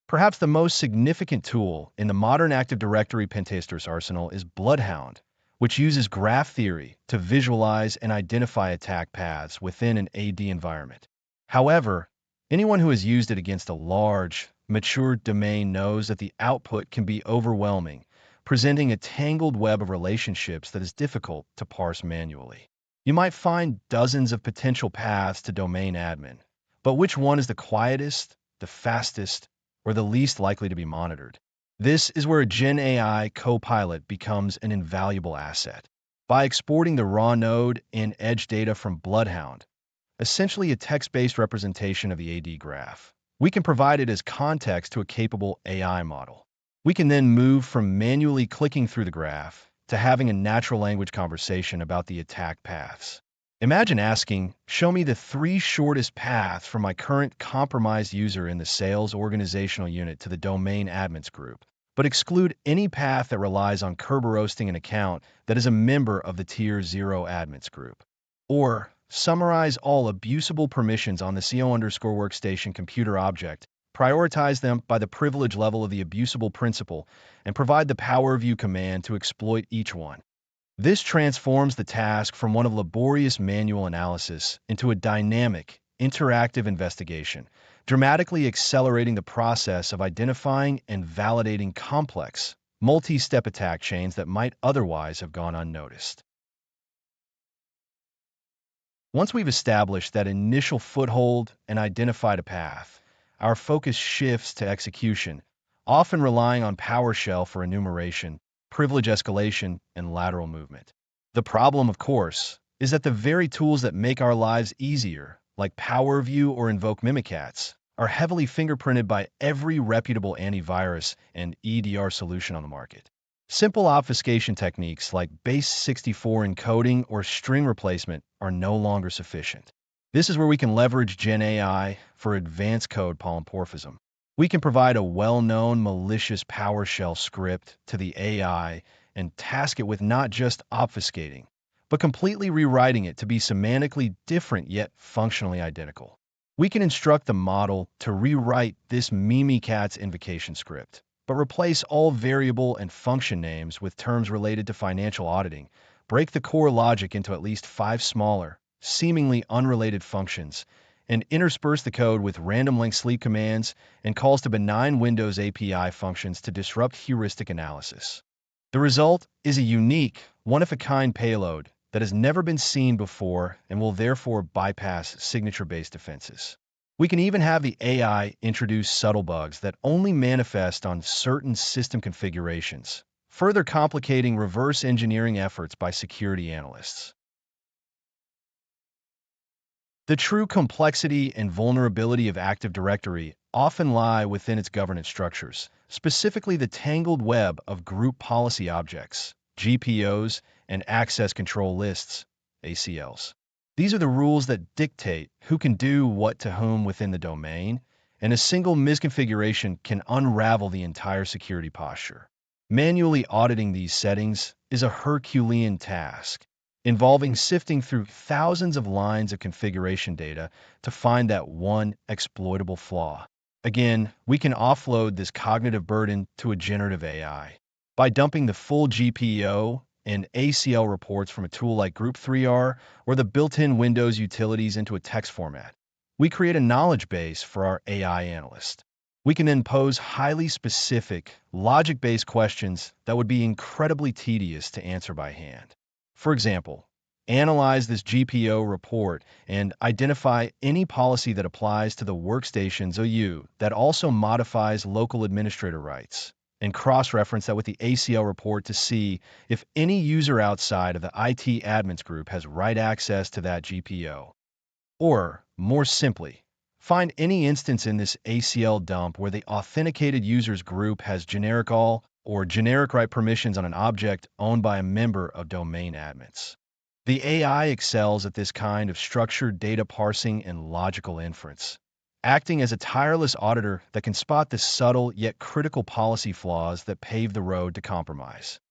Perhaps the most significant tool in the modern Active Directory pentesters arsenal is Bloodhound, which uses graph theory to visualize and identify attack paths within an AD environment. However, anyone who has used it against a large, mature domain knows that the output can be overwhelming, presenting a tangled web of relationships that is difficult to parse manually. You might find dozens of potential paths to domain admin, but which one is the quietest, the fastest, or the least likely to be monitored? This is where a GenAI copilot becomes an invaluable asset. By exporting the raw node and edge data from Bloodhound, essentially a text-based representation of the AD graph, we can provide it as context to a capable AI model. We can then move from manually clicking through the graph to having a natural language conversation about the attack paths. Imagine asking, show me the 3 shortest paths from my current compromised user in the sales organizational unit to the domain admins group, but exclude any path that relies on Kerberoasting an account that is a member of the Tier 0 admins group. Or summarize all abusable permissions on the CO_workstation computer object prioritize them by the privilege level of the abusable principal, and provide the power view command to exploit each one. This transforms the task from one of laborious manual analysis into a dynamic, interactive investigation, dramatically accelerating the process of identifying and validating complex, multi-step attack chains that might otherwise have gone unnoticed. Once we've established that initial foothold and identified a path, our focus shifts to execution, often relying on PowerShell for enumeration, privilege escalation, and lateral movement. The problem, of course, is that the very tools that make our lives easier, like PowerView or Invoke Mimikatz, are heavily fingerprinted by every reputable antivirus and EDR solution on the market. Simple obfuscation techniques like base64 encoding or string replacement are no longer sufficient. This is where we can leverage GenAI for advanced code polymorphism. We can provide a well-known malicious PowerShell script to the AI and task it with not just obfuscating, but completely rewriting it to be semantically different yet functionally identical. We can instruct the model to rewrite this Mimikatz invocation script, but replace all variable and function names with terms related to financial auditing, break the core logic into at least 5 smaller, seemingly unrelated functions, and intersperse the code with random length sleep commands and calls to benign Windows API functions to disrupt heuristic analysis. The result is a unique, one-of-a-kind payload that has never been seen before and will therefore bypass signature-based defenses. We can even have the AI introduce subtle bugs that only manifest on certain system configurations, further complicating reverse engineering efforts by security analysts. The true complexity and vulnerability of Active Directory often lie within its governance structures, specifically the tangled web of group policy objects, GPOs, and access control lists, ACLs. These are the rules that dictate who can do what to whom within the domain, and a single misconfiguration can unravel the entire security posture. Manually auditing these settings is a Herculean task, involving sifting through thousands of lines of configuration data to find that one exploitable flaw. Again, we can offload this cognitive burden to a generative AI. By dumping the full GPO and ACL reports from a tool like Group3R or the built-in Windows utilities into a text format, we create a knowledge base for our AI analyst. We can then pose highly specific, logic-based questions that would be incredibly tedious to answer by hand. For example, analyze this GPO report and identify any policy that applies to the workstation's OU that also modifies local administrator rights, and cross-reference that with the ACL report to see if any user outside of the IT admins group has write access to that GPO. Or, more simply, find any instance in this ACL dump where the authenticated users group has generic all or generic write permissions on an object owned by a member of domain admins. The AI excels at this kind of structured data parsing and logical inference, acting as a tireless auditor that can spot the subtle yet critical policy flaws that pave the road to compromise.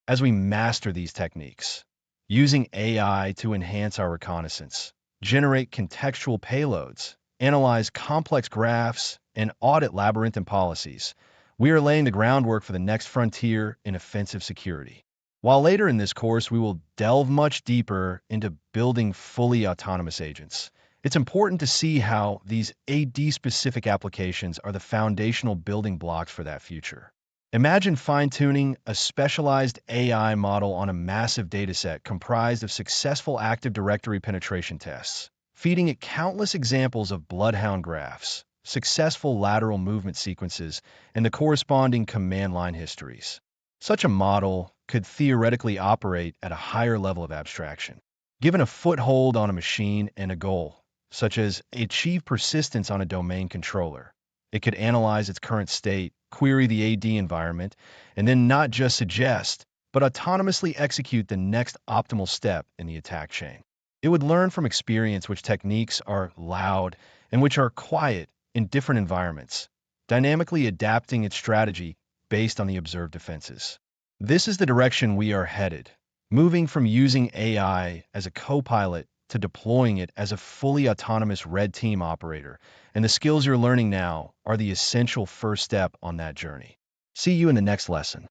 As we master these techniques, using AI to enhance our reconnaissance, generate contextual payloads, analyze complex graphs, and audit labyrinthine policies, we are laying the groundwork for the next frontier in offensive security. While later in this course we will delve much deeper into building fully autonomous agents, it's important to see how these AD-specific applications are the foundational building blocks for that future. Imagine fine-tuning a specialized AI model on a massive dataset comprised of successful Active Directory penetration tests, feeding it countless examples of bloodhound graphs, successful lateral movement sequences, and the corresponding command line histories. Such a model could theoretically operate at a higher level of abstraction. Given a foothold on a machine and a goal, such as achieve persistence on a domain controller, it could analyze its current state, query the AD environment, and then not just suggest, but autonomously execute the next optimal step in the attack chain. It would learn from experience which techniques are loud and which are quiet in different environments, dynamically adapting its strategy based on the observed defenses. This is the direction we are headed, moving from using AI as a co-pilot to deploying it as a fully autonomous red team operator, and the skills you're learning now are the essential first step on that journey. See you in the next lesson.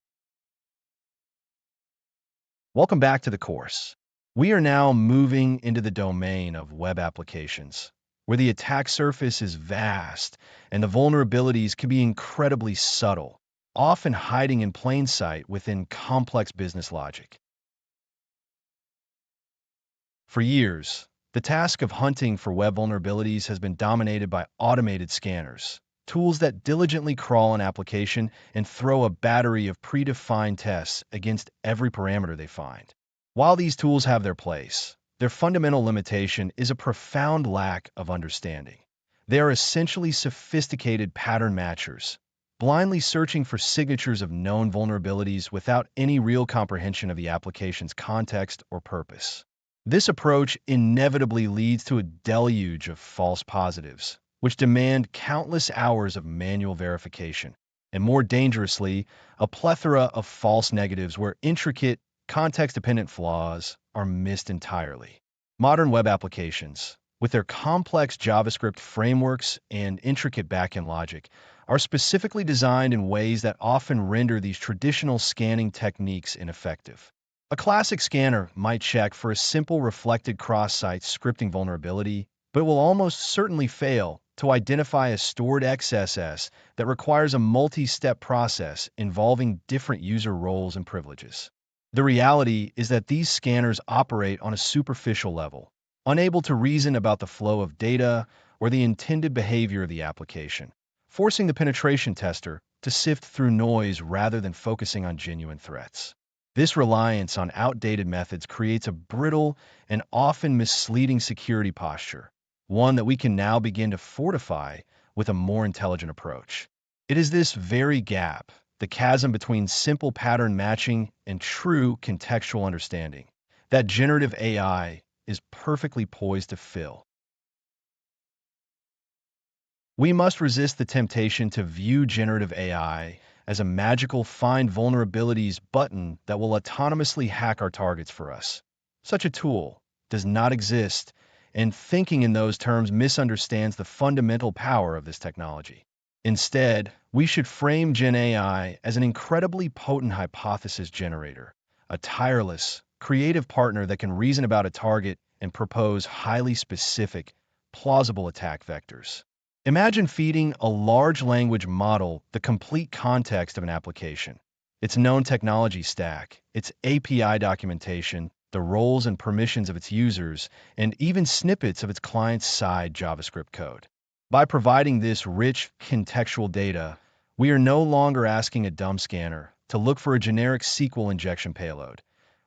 Welcome back to the course. We are now moving into the domain of web applications, where the attack surface is vast and the vulnerabilities can be incredibly subtle, often hiding in plain sight within complex business logic. For years, the task of hunting for web vulnerabilities has been dominated by automated scanners, tools that diligently crawl an application and throw a battery of predefined tests against every parameter they find. While these tools have their place, their fundamental limitation is a profound lack of understanding. They are essentially sophisticated pattern matchers, blindly searching for signatures of known vulnerabilities without any real comprehension of the application's context or purpose. This approach inevitably leads to a deluge of false positives, which demand countless hours of manual verification, and more dangerously, a plethora of false negatives where intricate, context-dependent flaws are missed entirely. Modern web applications, with their complex JavaScript frameworks and intricate backend logic, are specifically designed in ways that often render these traditional scanning techniques ineffective. A classic scanner might check for a simple reflected cross-site scripting vulnerability, but it will almost certainly fail to identify a stored XSS that requires a multi-step process involving different user roles and privileges. The reality is that these scanners operate on a superficial level, unable to reason about the flow of data or the intended behavior of the application, forcing the penetration tester to sift through noise rather than focusing on genuine threats. This reliance on outdated methods creates a brittle and often misleading security posture, one that we can now begin to fortify with a more intelligent approach. It is this very gap, the chasm between simple pattern matching and true contextual understanding, that generative AI is perfectly poised to fill. We must resist the temptation to view generative AI as a magical find vulnerabilities button that will autonomously hack our targets for us. Such a tool does not exist, and thinking in those terms misunderstands the fundamental power of this technology. Instead, we should frame GenAI as an incredibly potent hypothesis generator, a tireless, creative partner that can reason about a target and propose highly specific, plausible attack vectors. Imagine feeding a large language model the complete context of an application, its known technology stack, its API documentation, the roles and permissions of its users, and even snippets of its client-side JavaScript code. By providing this rich, contextual data, we are no longer asking a dumb scanner to look for a generic SQL injection payload.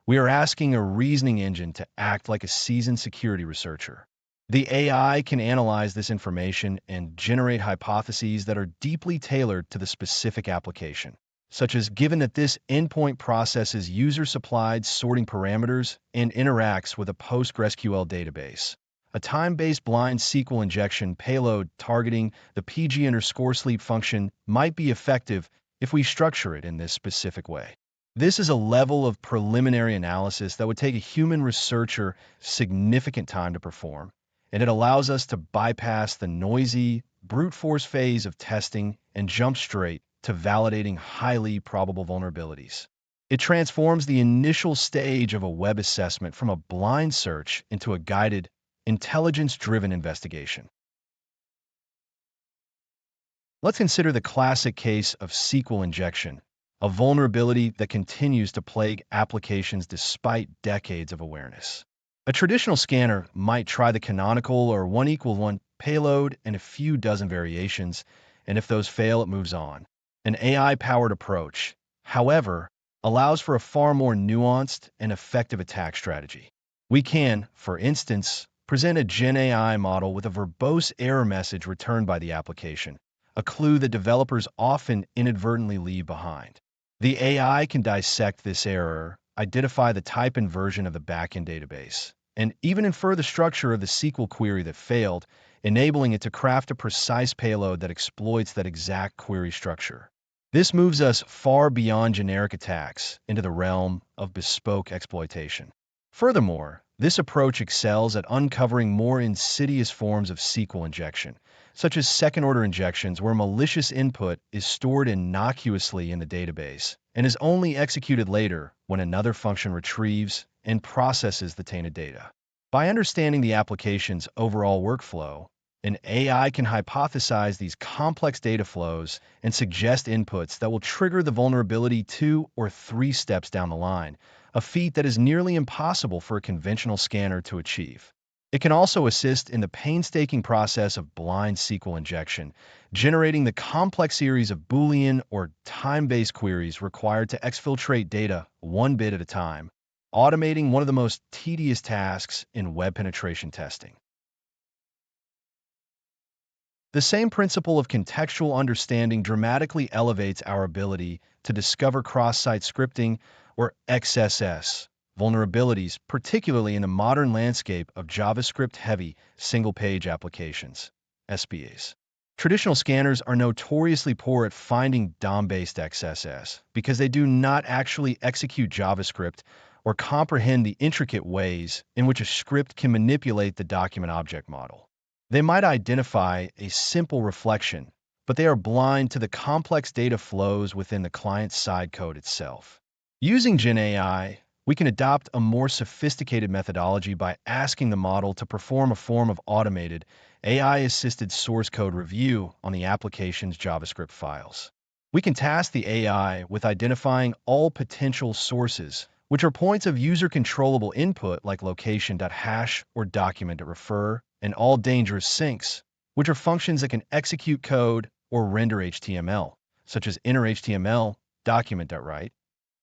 We are asking a reasoning engine to act like a seasoned security researcher. The AI can analyze this information and generate hypotheses that are deeply tailored to the specific application, such as given that this endpoint processes user-supplied sorting parameters and interacts with a PostgreSQL database. A time-based blind SQL injection payload targeting the PG_sleep function might be effective if we structure it in this specific way. This is a level of preliminary analysis that would take a human researcher significant time to perform, and it allows us to bypass the noisy, brute force phase of testing and jump straight to validating highly probable vulnerabilities. It transforms the initial stage of a web assessment from a blind search into a guided, intelligence-driven investigation. Let's consider the classic case of SQL injection, a vulnerability that continues to plague applications despite decades of awareness. A traditional scanner might try the canonical or 1=1 payload and a few dozen variations, and if those fail, it moves on. An AI-powered approach, however, allows for a far more nuanced and effective attack strategy. We can, for instance, present a GenAI model with a verbose error message returned by the application, a clue that developers often inadvertently leave behind. The AI can dissect this error, identify the type and version of the backend database, and even infer the structure of the SQL query that failed, enabling it to craft a precise payload that exploits that exact query structure. This moves us far beyond generic attacks into the realm of bespoke exploitation. Furthermore, This approach excels at uncovering more insidious forms of SQL injection, such as second-order injections where malicious input is stored innocuously in the database and is only executed later when another function retrieves and processes the tainted data. By understanding the application's overall workflow, an AI can hypothesize these complex data flows and suggest inputs that will trigger the vulnerability 2 or 3 steps down the line, a feat that is nearly impossible for a conventional scanner to achieve. It can also assist in the painstaking process of blind SQL injection, generating the complex series of Boolean or time-based queries required to exfiltrate data one bit at a time, automating one of the most tedious tasks in web penetration testing. The same principle of contextual understanding dramatically elevates our ability to discover cross-site scripting, or XSS, vulnerabilities, particularly in the modern landscape of JavaScript-heavy single-page applications, SPAs. Traditional scanners are notoriously poor at finding DOM-based XSS because they do not actually execute JavaScript or comprehend the intricate ways in which a script can manipulate the document object model. They might identify a simple reflection, but they are blind to the complex data flows within the client-side code itself. Using GenAI, we can adopt a more sophisticated methodology by asking the model to perform a form of automated, AI-assisted source code review on the application's JavaScript files. We can task the AI with identifying all potential sources, which are points of user-controllable input like location.hash or document.refer, and all dangerous sinks, which are functions that can execute code or render HTML, such as inner.html, document.write,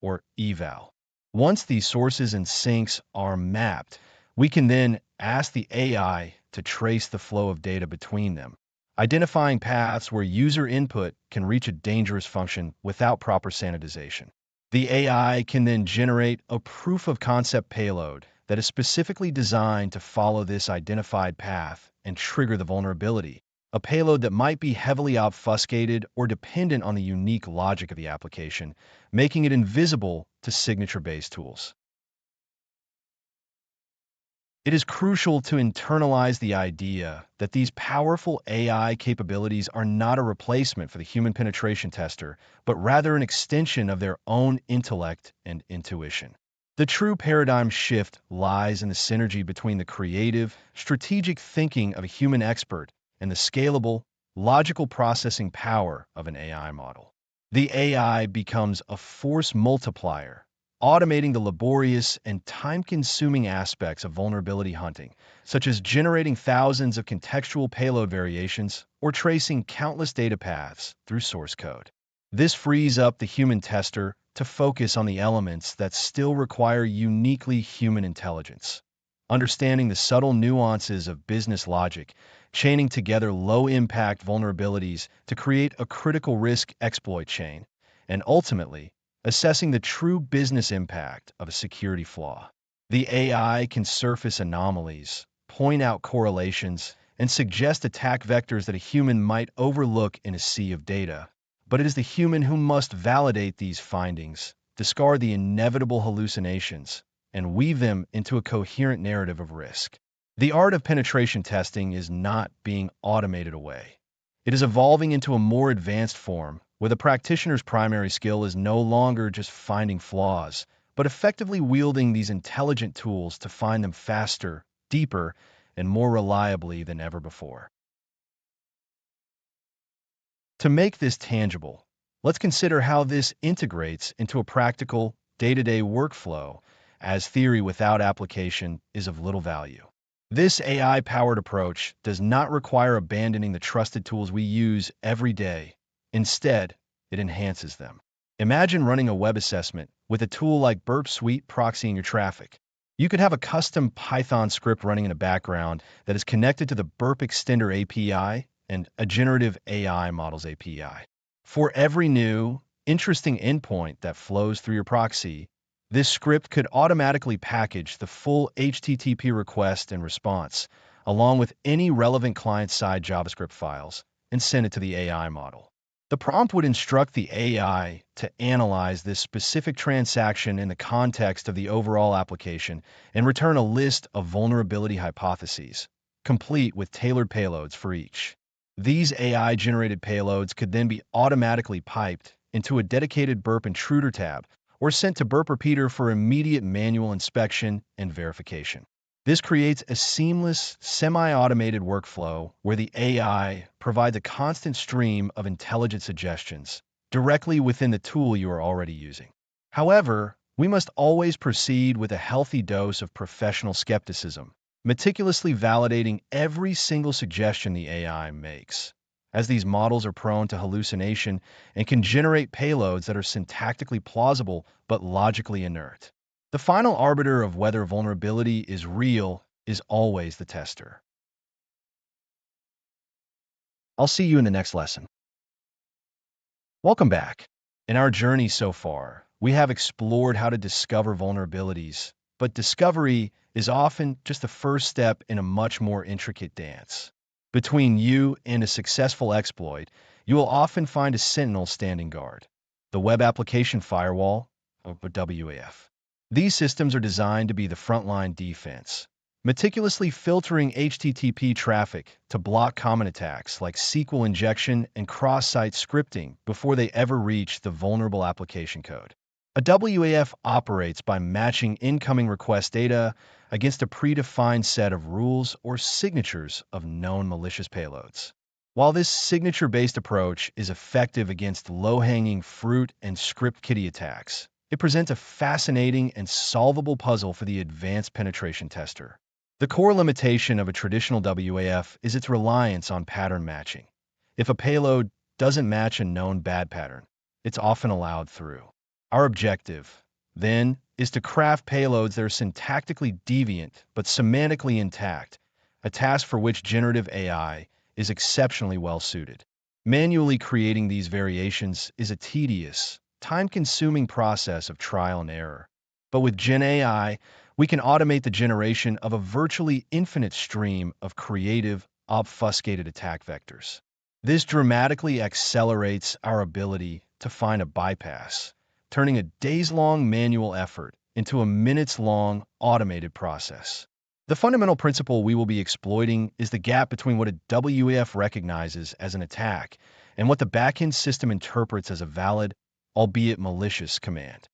or eval. Once these sources and sinks are mapped, we can then ask the AI to trace the flow of data between them, identifying paths where user input can reach a dangerous function without proper sanitization. The AI can then generate a proof-of-concept payload that is specifically designed to follow this identified path and trigger the vulnerability, a payload that might be heavily obfuscated or dependent on the unique logic of the application, making it invisible to signature-based tools. It is crucial to internalize the idea that these powerful AI capabilities are not a replacement for the human penetration tester, but rather an extension of their own intellect and intuition. The true paradigm shift lies in the synergy between the creative, strategic thinking of a human expert and the scalable, logical processing power of an AI model. The AI becomes a force multiplier, automating the laborious and time-consuming aspects of vulnerability hunting, such as generating thousands of contextual payload variations or tracing countless data paths through source code. This frees up the human tester to focus on the elements that still require uniquely human intelligence. Understanding the subtle nuances of business logic, chaining together low-impact vulnerabilities to create a critical risk exploit chain, and ultimately, assessing the true business impact of a security flaw. The AI can surface anomalies, point out correlations, and suggest attack vectors that a human might overlook in a sea of data. But it is the human who must validate these findings, discard the inevitable hallucinations, and weave them into a coherent narrative of risk. The art of penetration testing is not being automated away. It is evolving into a more advanced form, where the practitioner's primary skill is no longer just finding flaws, but effectively wielding these intelligent tools to find them faster, deeper, and more reliably than ever before. To make this tangible, let's consider how this integrates into a practical, day-to-day workflow, as theory without application is of little value. This AI-powered approach does not require abandoning the trusted tools we use every day. Instead, it enhances them. Imagine running a web assessment with a tool like Burp Suite proxying your traffic. You could have a custom Python script running in the background that is connected to the Burp Extender API and a Generative AI Models API. For every new, interesting endpoint that flows through your proxy, this script could automatically package the full HTTP request and response, along with any relevant client-side JavaScript files, and send it to the AI model. The prompt would instruct the AI to analyze this specific transaction in the context of the overall application and return a list of vulnerability hypotheses, complete with tailored payloads for each. These AI-generated payloads could then be automatically piped into a dedicated burp intruder tab or sent to burp repeater for immediate manual inspection and verification. This creates a seamless, semi-automated workflow where the AI provides a constant stream of intelligent suggestions directly within the tool you are already using. However, we must always proceed with a healthy dose of professional skepticism, meticulously validating every single suggestion the AI makes, as these models are prone to hallucination and can generate payloads that are syntactically plausible but logically inert. The final arbiter of whether vulnerability is real is always the tester. I'll see you in the next lesson. Welcome back. In our journey so far, we have explored how to discover vulnerabilities, but discovery is often just the first step in a much more intricate dance. Between you and a successful exploit, you will often find a sentinel standing guard, the Web Application Firewall, or WAF. These systems are designed to be the frontline defense, meticulously filtering HTTP traffic to block common attacks like SQL injection and cross-site scripting before they ever reach the vulnerable application code. A WAF operates by matching incoming request data against a predefined set of rules or signatures of known malicious payloads. While this signature-based approach is effective against low-hanging fruit and script kiddie attacks, it presents a fascinating and solvable puzzle for the advanced penetration tester. The core limitation of a traditional WAF is its reliance on pattern matching. If a payload doesn't match a known bad pattern, it's often allowed through. Our objective, then, is to craft payloads that are syntactically deviant but semantically intact, a task for which generative AI is exceptionally well suited. Manually creating these variations is a tedious, time-consuming process of trial and error. But with GenAI, we can automate the generation of a virtually infinite stream of creative, obfuscated attack vectors. This dramatically accelerates our ability to find a bypass, turning a days-long manual effort into a minutes-long automated process. The fundamental principle we will be exploiting is the gap between what a WAF recognizes as an attack and what the backend system interprets as a valid, albeit malicious, command.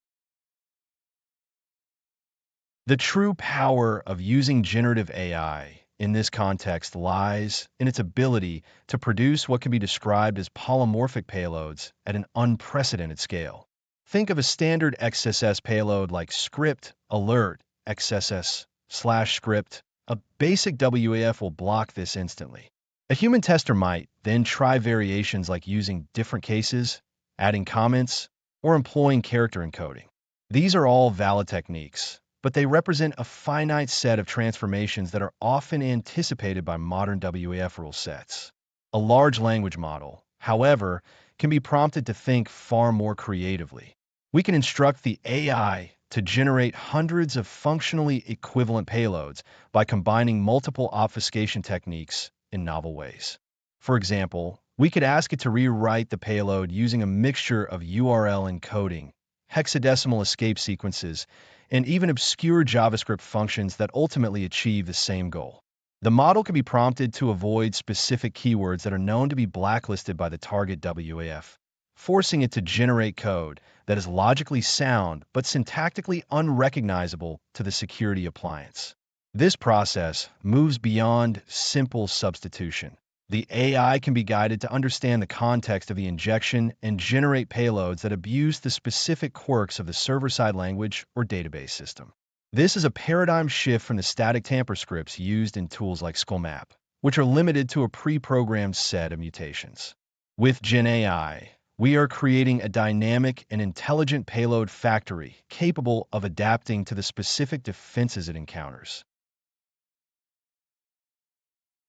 The true power of using generative AI in this context lies in its ability to produce what can be described as polymorphic payloads at an unprecedented scale. Think of a standard XSS payload like script, alert, XSS/script. A basic WAF will block this instantly. A human tester might then try variations like using different cases, adding comments, or employing character encoding. These are all valid techniques, but they represent a finite set of transformations that are often anticipated by modern WAF rule sets. A large language model, however, can be prompted to think far more creatively. We can instruct the AI to generate hundreds of functionally equivalent payloads by combining multiple obfuscation techniques in novel ways. For example, we could ask it to rewrite the payload using a mixture of URL encoding, hexadecimal escape sequences, and even obscure JavaScript functions that ultimately achieve the same goal. The model can be prompted to avoid specific keywords that are known to be blacklisted by the target WAF, forcing it to generate code that is logically sound but syntactically unrecognizable to the security appliance. This process moves beyond simple substitution. The AI can be guided to understand the context of the injection and generate payloads that abuse the specific quirks of the server-side language or database system. This is a paradigm shift from the static tamper scripts used in tools like SkullMap, which are limited to a pre-programmed set of mutations. With GenAI, we are creating a dynamic and intelligent payload factory capable of adapting to the specific defenses it encounters.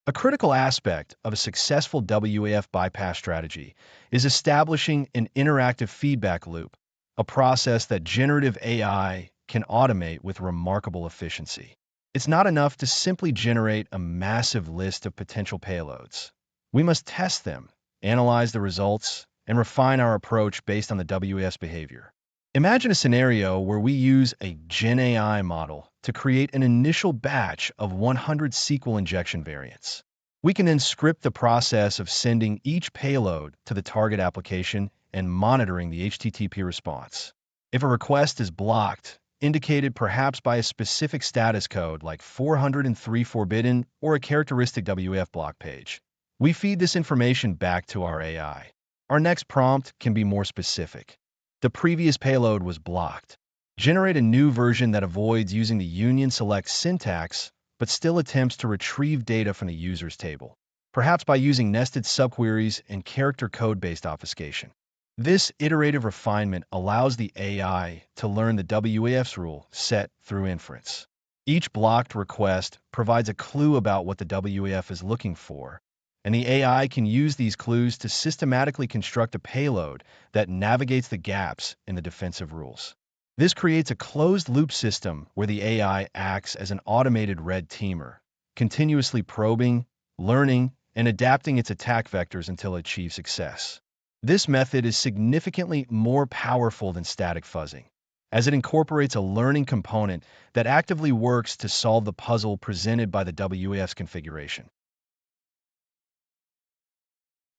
A critical aspect of a successful WAF bypass strategy is establishing an interactive feedback loop, a process that generative AI can automate with remarkable efficiency. It's not enough to simply generate a massive list of potential payloads. We must test them, analyze the results, and refine our approach based on the WAF's behavior. Imagine a scenario where we use a GenAI model to create an initial batch of 100 SQL injection variants. We can then script the process of sending each payload to the target application and monitoring the HTTP response. If a request is blocked, indicated perhaps by a specific status code like 403 forbidden or a characteristic WAF block page, we feed this information back to our AI. Our next prompt can be more specific. The previous payload was blocked. Generate a new version that avoids using the union select syntax, but still attempts to retrieve data from the user's table, perhaps by using nested subqueries and character code-based obfuscation. This iterative refinement allows the AI to learn the WAF's rule set through inference. Each blocked request provides a clue about what the WAF is looking for, and the AI can use these clues to systematically construct a payload that navigates the gaps in the defensive rules. This creates a closed-loop system where the AI acts as an automated red teamer, continuously probing, learning, and adapting its attack vectors until it achieves success. This method is significantly more powerful than static fuzzing, as it incorporates a learning component that actively works to solve the puzzle presented by the WAF's configuration.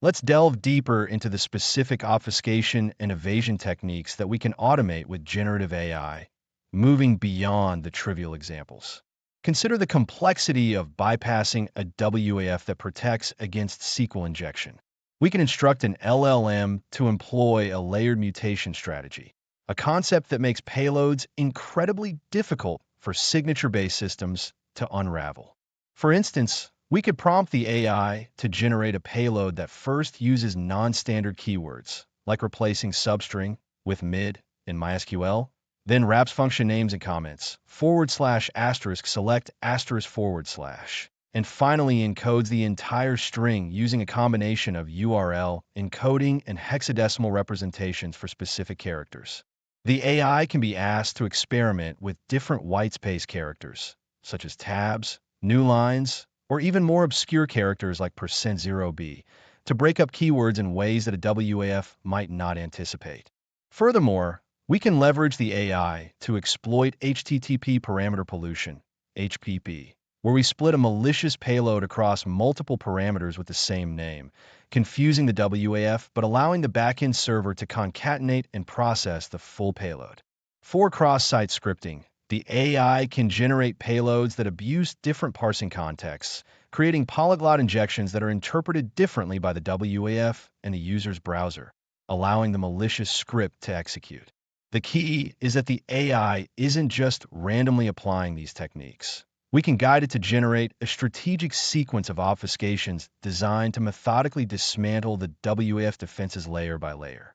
Let's delve deeper into the specific obfuscation and evasion techniques that we can automate with generative AI, moving beyond the trivial examples. Consider the complexity of bypassing a WAF that protects against SQL injection. We can instruct an LLM to employ a layered mutation strategy, a concept that makes payloads incredibly difficult for signature-based systems to unravel. For instance, we could prompt the AI to generate a payload that first uses non-standard keywords, like replacing substring with mid in MySQL, then wraps function names and comments, /*, select */, and finally encodes the entire string using a combination of URL, encoding, and hexadecimal representations for specific characters. The AI can be asked to experiment with different whitespace characters, such as tabs, new lines, or even more obscure characters like %0b, to break up keywords in ways that a WAF might not anticipate. Furthermore, we can leverage the AI to exploit HTTP parameter pollution, HPP, where we split a malicious payload across multiple parameters with the same name, confusing the WAF but allowing the backend server to concatenate and process the full payload. For cross-site scripting, the AI can generate payloads that abuse different parsing contexts, creating polyglot injections that are interpreted differently by the WAF and the user's browser, allowing the malicious script to execute. The key is that the AI isn't just randomly applying these techniques. We can guide it to generate a strategic sequence of obfuscations designed to methodically dismantle the WAF defenses layer by layer.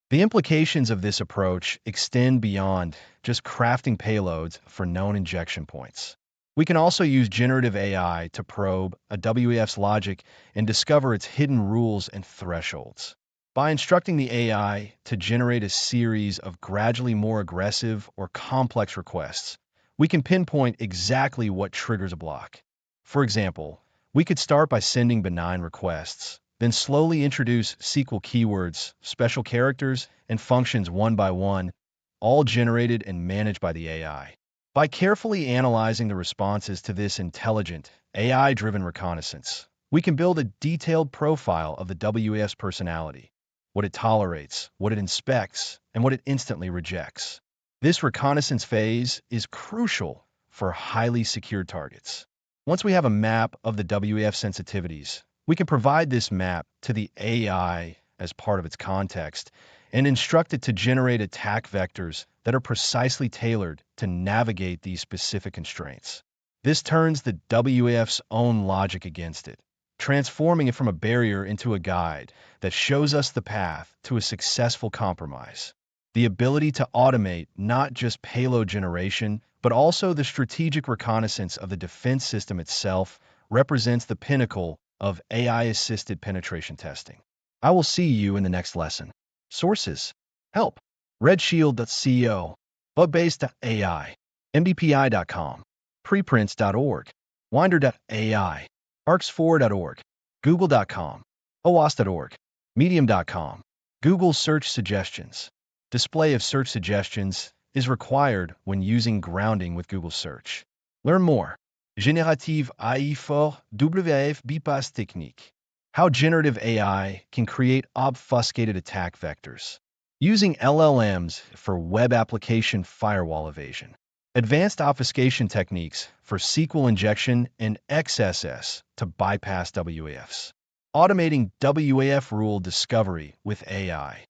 The implications of this approach extend beyond just crafting payloads for known injection points. We can also use generative AI to probe a WAF's logic and discover its hidden rules and thresholds. By instructing the AI to generate a series of gradually more aggressive or complex requests, we can pinpoint exactly what triggers a block. For example, we could start by sending benign requests, then slowly introduce SQL keywords, special characters, and functions one by one, all generated and managed by the AI. By carefully analyzing the responses to this intelligent, AI-driven reconnaissance, we can build a detailed profile of the WAF's personality, what it tolerates, what it inspects, and what it instantly rejects. This reconnaissance phase is crucial for highly secure targets. Once we have a map of the WAF sensitivities, we can provide this map to the AI as part of its context and instruct it to generate attack vectors that are precisely tailored to navigate these specific constraints. This turns the WAF's own logic against it, transforming it from a barrier into a guide that shows us the path to a successful compromise. The ability to automate not just payload generation, but also the strategic reconnaissance of the defense system itself represents the pinnacle of AI-assisted penetration testing. I will see you in the next lesson. Sources: Help, redshield.co, bugbase.ai, mdpi.com, preprints.org, winder.ai, arcs4.org, google.com. OWASP.org, Medium.com, Google Search Suggestions. Display of search suggestions is required when using grounding with Google Search. Learn more. Generative AI for WF bypass technique. How generative AI can create obfuscated attack vectors. Using LLMs for web application firewall evasion. Advanced obfuscation techniques for SQL injection and XSS to bypass WAFs. Automating WAF rule discovery with AI.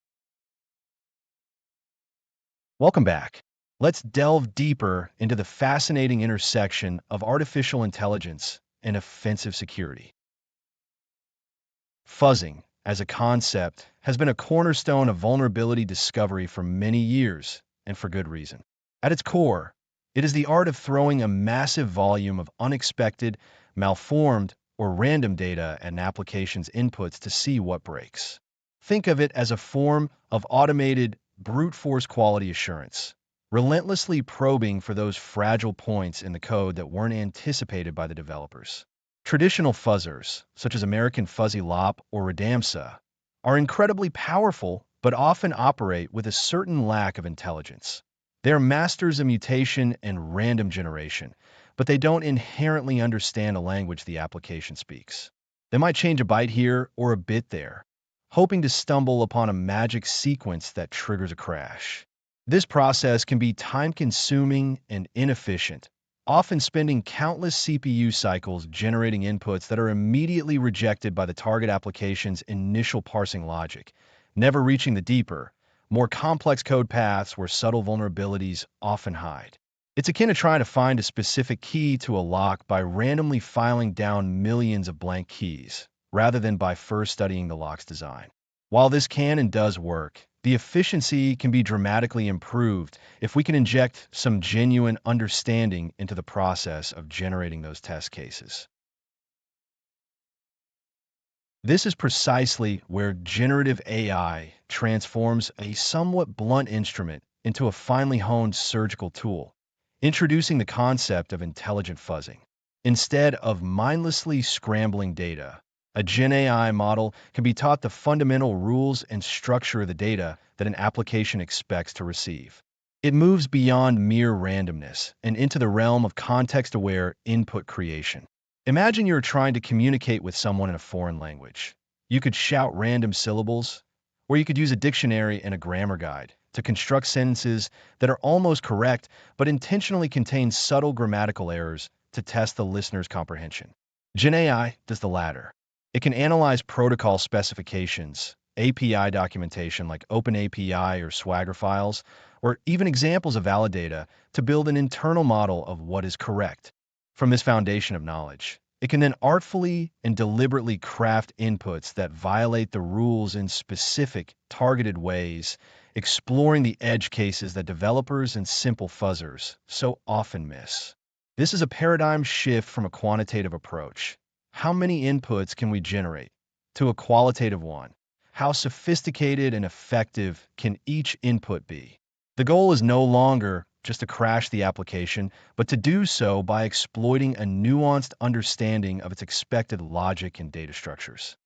Welcome back. Let's delve deeper into the fascinating intersection of artificial intelligence and offensive security. Fuzzing, as a concept, has been a cornerstone of vulnerability discovery for many years, and for good reason. At its core, it is the art of throwing a massive volume of unexpected, malformed, or random data at an application's inputs to see what breaks. Think of it as a form of automated, brute force quality assurance, relentlessly probing for those fragile points in the code that weren't anticipated by the developers. Traditional fuzzers, such as American Fuzzy Lop or Radamsa, are incredibly powerful but often operate with a certain lack of intelligence. They are masters of mutation and random generation, but they don't inherently understand a language the application speaks. They might change a byte here or a bit there, hoping to stumble upon a magic sequence that triggers a crash. This process can be time-consuming and inefficient, often spending countless CPU cycles generating inputs that are immediately rejected by the target application's initial parsing logic, never reaching the deeper, more complex code paths where subtle vulnerabilities often hide. It's akin to trying to find a specific key to a lock by randomly filing down millions of blank keys, rather than by first studying the lock's design. While this can and does work, the efficiency can be dramatically improved if we can inject some genuine understanding into the process of generating those test cases. This is precisely where generative AI transforms a somewhat blunt instrument into a finely honed surgical tool, introducing the concept of intelligent fuzzing. Instead of mindlessly scrambling data, a GenAI model can be taught the fundamental rules and structure of the data that an application expects to receive. It moves beyond mere randomness and into the realm of context-aware input creation. Imagine you're trying to communicate with someone in a foreign language. You could shout random syllables, or you could use a dictionary and a grammar guide to construct sentences that are almost correct but intentionally contain subtle grammatical errors to test the listener's comprehension. GenAI does the latter. It can analyze protocol specifications, API documentation like OpenAPI or Swagger files, or even examples of valid data to build an internal model of what is correct. From this foundation of knowledge, it can then artfully and deliberately craft inputs that violate the rules in specific, targeted ways, exploring the edge cases that developers and simple fuzzers so often miss. This is a paradigm shift from a quantitative approach. How many inputs can we generate? To a qualitative one. How sophisticated and effective can each input be? The goal is no longer just to crash the application, but to do so by exploiting a nuanced understanding of its expected logic and data structures.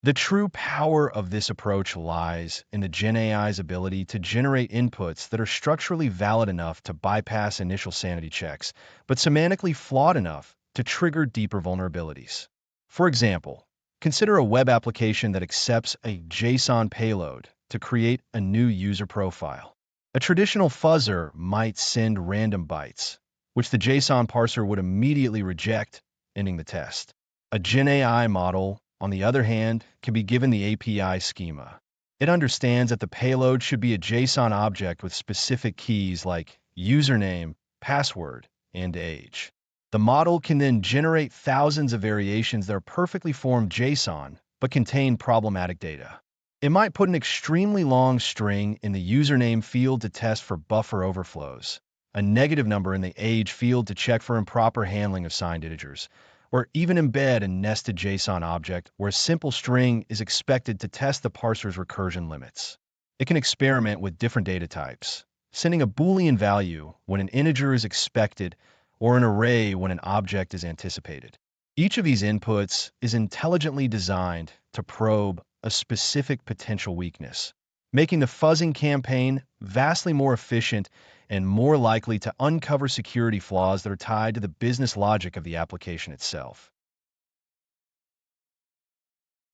The true power of this approach lies in the GenAI's ability to generate inputs that are structurally valid enough to bypass initial sanity checks, but semantically flawed enough to trigger deeper vulnerabilities. For example, consider a web application that accepts a JSON payload to create a new user profile. A traditional fuzzer might send random bytes, which the JSON parser would immediately reject, ending the test. A GenAI model, on the other hand, can be given the API schema. It understands that the payload should be a JSON object with specific keys like username, password, and age. The model can then generate thousands of variations that are perfectly formed JSON, but contain problematic data. It might put an extremely long string in the username field to test for buffer overflows, a negative number in the age field to check for improper handling of signed integers, or even embed a nested JSON object where a simple string is expected to test the parser's recursion limits. It can experiment with different data types, sending a Boolean value when an integer is expected or an array when an object is anticipated. Each of these inputs is intelligently designed to probe a specific potential weakness, making the fuzzing campaign vastly more efficient and more likely to uncover security flaws that are tied to the business logic of the application itself.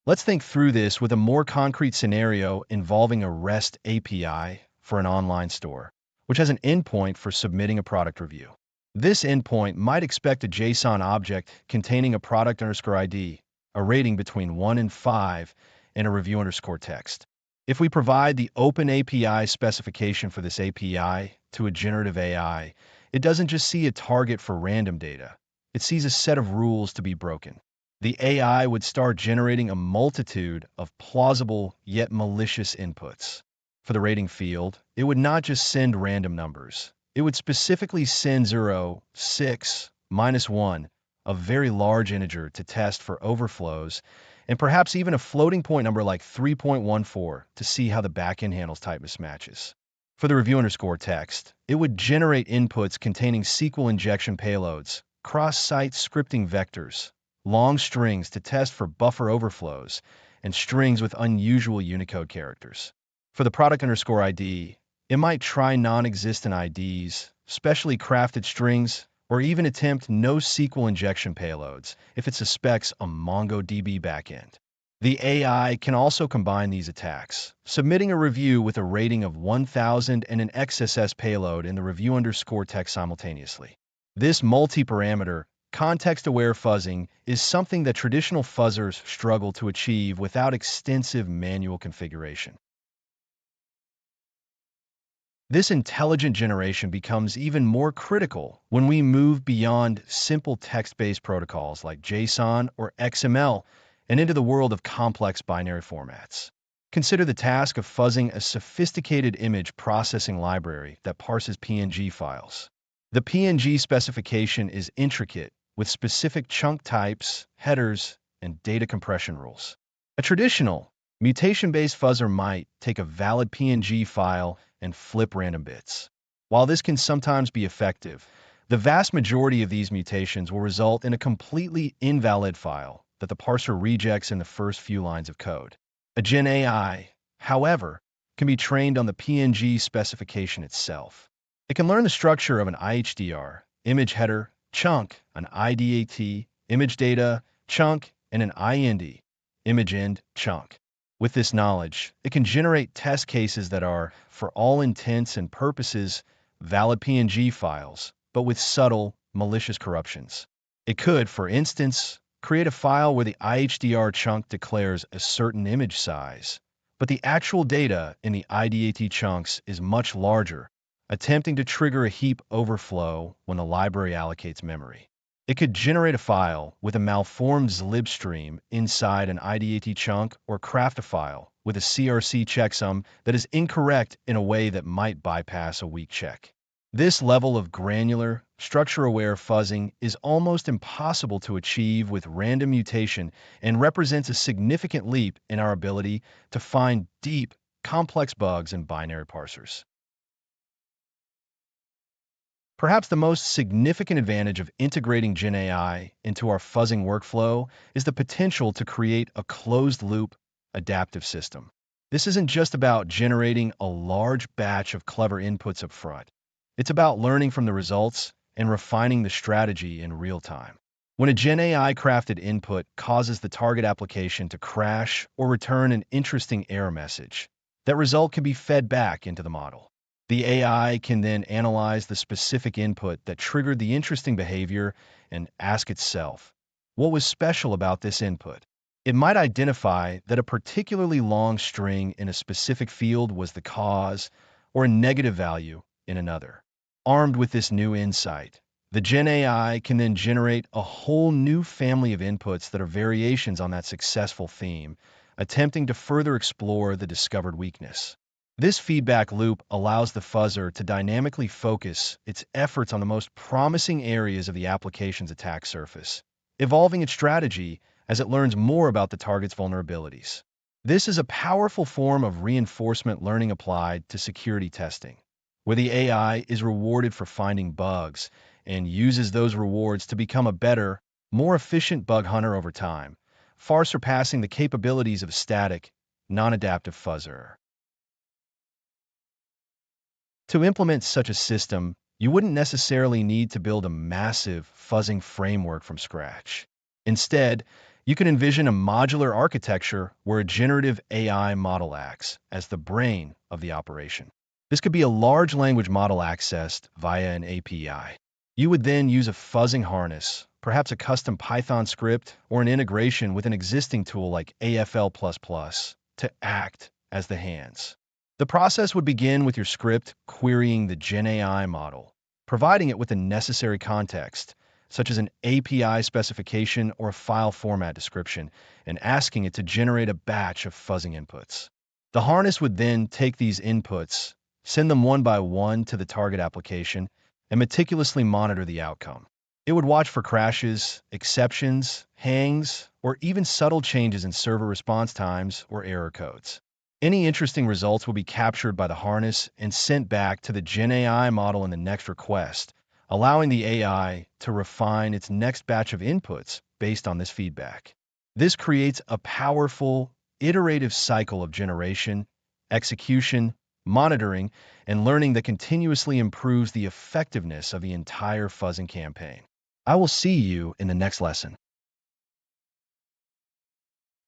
Let's think through this with a more concrete scenario involving a REST API for an online store, which has an endpoint for submitting a product review. This endpoint might expect a JSON object containing a product underscore ID, a rating between 1 and 5, and a review underscore text. If we provide the open API specification for this API to a generative AI, it doesn't just see a target for random data. It sees a set of rules to be broken. The AI would start generating a multitude of plausible yet malicious inputs. For the rating field, it would not just send random numbers. It would specifically send 0, 6, -1, a very large integer to test for overflows, and perhaps even a floating point number like 3.14 to see how the backend handles type mismatches. For the review underscore text, it would generate inputs containing SQL injection payloads, cross-site scripting vectors, long strings to test for buffer overflows, and strings with unusual Unicode characters. For the product underscore ID, it might try non-existent IDs, specially crafted strings, or even attempt NoSQL injection payloads if it suspects a MongoDB backend. The AI can also combine these attacks, submitting a review with a rating of 1000 and an XSS payload in the review underscore text simultaneously. This multi-parameter, context-aware fuzzing is something that traditional fuzzers struggle to achieve without extensive manual configuration. This intelligent generation becomes even more critical when we move beyond simple text-based protocols like JSON or XML and into the world of complex binary formats. Consider the task of fuzzing a sophisticated image processing library that parses PNG files. The PNG specification is intricate, with specific chunk types, headers, and data compression rules. A traditional, mutation-based fuzzer might take a valid PNG file and flip random bits. While this can sometimes be effective, the vast majority of these mutations will result in a completely invalid file that the parser rejects in the first few lines of code. A GenAI, however, can be trained on the PNG specification itself. It can learn the structure of an IHDR, image header, chunk, an IDAT, image data, chunk, and an IND, image end, chunk. With this knowledge, it can generate test cases that are, for all intents and purposes, valid PNG files, but with subtle, malicious corruptions. It could, for instance, create a file where the IHDR chunk declares a certain image size, but the actual data in the IDAT chunks is much larger, attempting to trigger a heap overflow when the library allocates memory. It could generate a file with a malformed libstream inside an IDAT chunk or craft a file with a CRC checksum that is incorrect in a way that might bypass a weak check. This level of granular, structure-aware fuzzing is almost impossible to achieve with random mutation and represents a significant leap in our ability to find deep, complex bugs in binary parsers. Perhaps the most significant advantage of integrating GenAI into our fuzzing workflow is the potential to create a closed-loop, adaptive system. This isn't just about generating a large batch of clever inputs up front. It's about learning from the results and refining the strategy in real time. When a GenAI-crafted input causes the target application to crash or return an interesting error message, that result can be fed back into the model. The AI can then analyze the specific input that triggered the interesting behavior and ask itself, what was special about this input? It might identify that a particularly long string in a specific field was the cause, or a negative value in another. Armed with this new insight, the GenAI can then generate a whole new family of inputs that are variations on that successful theme, attempting to further explore the discovered weakness. This feedback loop allows the fuzzer to dynamically focus its efforts on the most promising areas of the application's attack surface, evolving its strategy as it learns more about the target's vulnerabilities. This is a powerful form of reinforcement learning applied to security testing, where the AI is rewarded for finding bugs and uses those rewards to become a better, more efficient bug hunter over time, far surpassing the capabilities of a static, non-adaptive fuzzer. To implement such a system, you wouldn't necessarily need to build a massive fuzzing framework from scratch. Instead, you can envision a modular architecture where a generative AI model acts as the brain of the operation. This could be a large language model accessed via an API. You would then use a fuzzing harness, perhaps a custom Python script or an integration with an existing tool like AFL++, to act as the hands. The process would begin with your script querying the GenAI model, providing it with the necessary context, such as an API specification or a file format description, and asking it to generate a batch of fuzzing inputs. The harness would then take these inputs, send them one by one to the target application, and meticulously monitor the outcome. It would watch for crashes, exceptions, hangs, or even subtle changes in server response times or error codes. Any interesting results will be captured by the harness and sent back to the GenAI model in the next request, allowing the AI to refine its next batch of inputs based on this feedback. This creates a powerful, iterative cycle of generation, execution, monitoring, and learning that continuously improves the effectiveness of the entire fuzzing campaign. I will see you in the next lesson.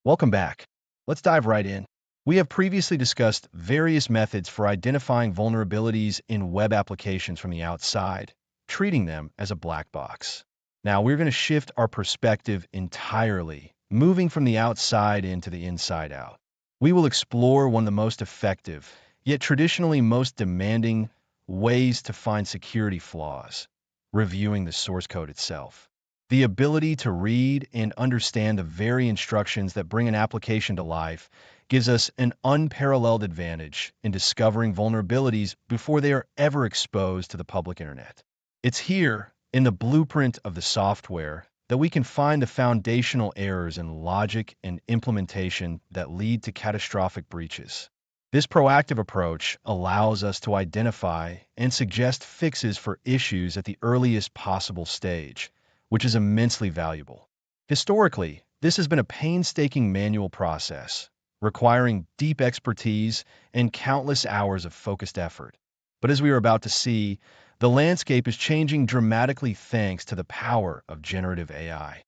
Welcome back. Let's dive right in. We have previously discussed various methods for identifying vulnerabilities in web applications from the outside, treating them as a black box. Now we're going to shift our perspective entirely, moving from the outside into the inside out. We will explore one of the most effective, yet traditionally most demanding, ways to find security flaws, reviewing the source code itself. The ability to read and understand the very instructions that bring an application to life gives us an unparalleled advantage in discovering vulnerabilities before they are ever exposed to the public internet. It's here, in the blueprint of the software, that we can find the foundational errors in logic and implementation that lead to catastrophic breaches. This proactive approach allows us to identify and suggest fixes for issues at the earliest possible stage, which is immensely valuable. Historically, this has been a painstaking manual process, requiring deep expertise and countless hours of focused effort. But as we are about to see, the landscape is changing dramatically thanks to the power of generative AI.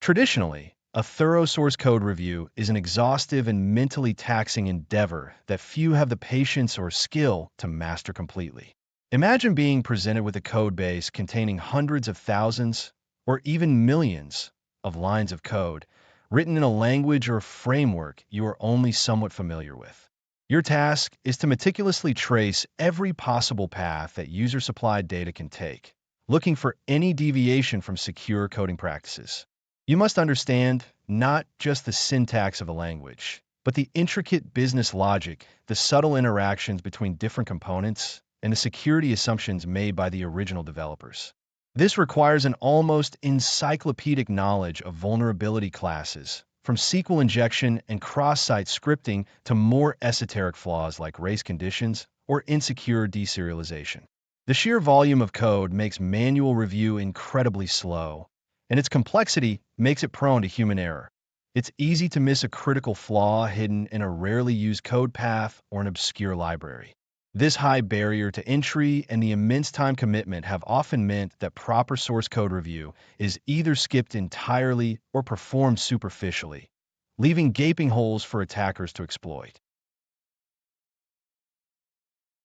Traditionally, a thorough source code review is an exhaustive and mentally taxing endeavor that few have the patience or skill to master completely. Imagine being presented with a code base containing hundreds of thousands or even millions of lines of code written in a language or framework you are only somewhat familiar with. Your task is to meticulously trace every possible path that user-supplied data can take, looking for any deviation from secure coding practices. You must understand not just the syntax of a language, but the intricate business logic, the subtle interactions between different components, and the security assumptions made by the original developers. This requires an almost encyclopedic knowledge of vulnerability classes, from SQL injection and cross-site scripting to more esoteric flaws like race conditions or insecure deserialization. The sheer volume of code makes manual review incredibly slow, and its complexity makes it prone to human error. It's easy to miss a critical flaw hidden in a rarely used code path or an obscure library. This high barrier to entry and the immense time commitment have often meant that proper source code review is either skipped entirely or performed superficially, leaving gaping holes for attackers to exploit.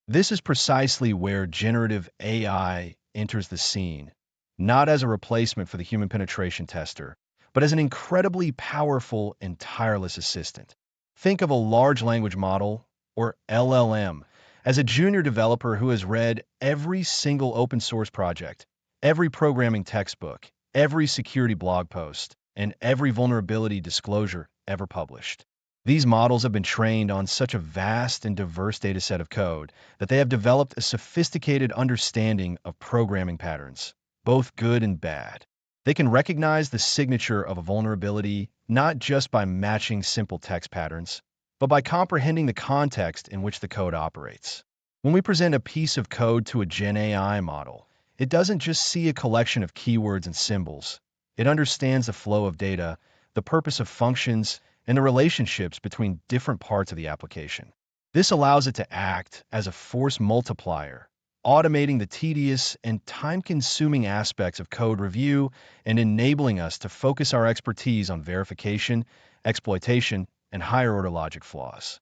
This is precisely where generative AI enters the scene, not as a replacement for the human penetration tester, but as an incredibly powerful and tireless assistant. Think of a large language model, or LLM, as a junior developer who has read every single open source project, every programming textbook, every security blog post, and every vulnerability disclosure ever published. These models have been trained on such a vast and diverse data set of code that they have developed a sophisticated understanding of programming patterns, both good and bad. They can recognize the signature of a vulnerability not just by matching simple text patterns, but by comprehending the context in which the code operates. When we present a piece of code to a GenAI model, It doesn't just see a collection of keywords and symbols. It understands the flow of data, the purpose of functions, and the relationships between different parts of the application. This allows it to act as a force multiplier, automating the tedious and time-consuming aspects of code review and enabling us to focus our expertise on verification, exploitation, and higher-order logic flaws.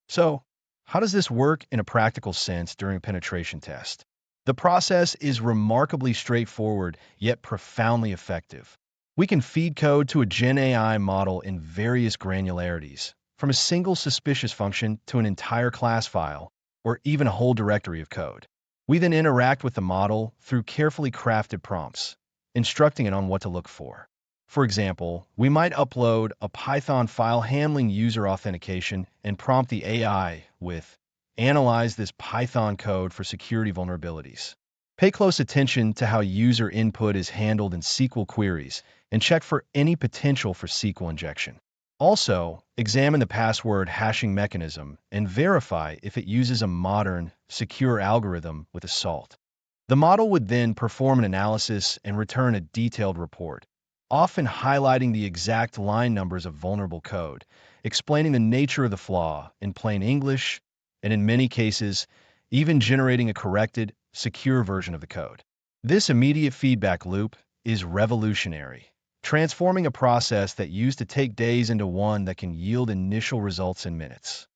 So, how does this work in a practical sense during a penetration test? The process is remarkably straightforward, yet profoundly effective. We can feed code to a GenAI model in various granularities, from a single suspicious function to an entire class file, or even a whole directory of code. We then interact with the model through carefully crafted prompts, instructing it on what to look for. For example, we might upload a Python file handling user authentication and prompt the AI with, "Analyze this Python code for security vulnerabilities." Pay close attention to how user input is handled in SQL queries and check for any potential for SQL injection. Also, examine the password hashing mechanism and verify if it uses a modern, secure algorithm with a salt. The model would then perform an analysis and return a detailed report, often highlighting the exact line numbers of vulnerable code, explaining the nature of the flaw in plain English, and in many cases, even generating a corrected, secure version of the code. This immediate feedback loop is revolutionary, transforming a process that used to take days into one that can yield initial results in minutes.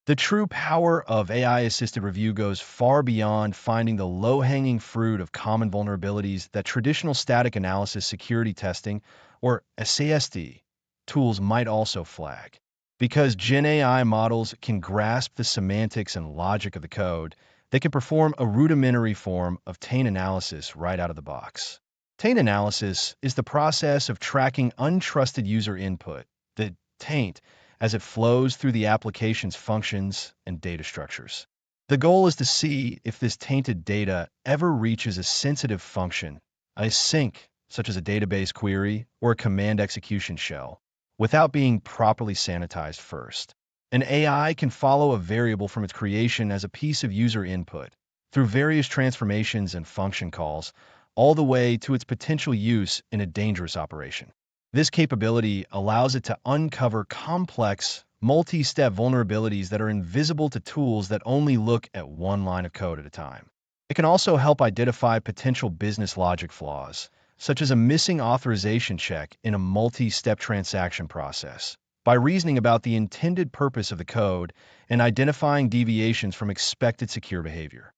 The true power of AI-assisted review goes far beyond finding the low-hanging fruit of common vulnerabilities that traditional static analysis security testing, or SAST, tools might also flag. Because GenAI models can grasp the semantics and logic of the code, they can perform a rudimentary form of taint analysis right out of the box. Taint analysis is the process of tracking untrusted user input, the taint, as it flows through the application's functions and data structures. The goal is to see if this tainted data ever reaches a sensitive function, a sink, such as a database query or a command execution shell, without being properly sanitized first. An AI can follow a variable from its creation as a piece of user input, through various transformations and function calls, all the way to its potential use in a dangerous operation. This capability allows it to uncover complex, multi-step vulnerabilities that are invisible to tools that only look at one line of code at a time. It can also help identify potential business logic flaws, such as a missing authorization check in a multi-step transaction process, by reasoning about the intended purpose of the code and identifying deviations from expected secure behavior.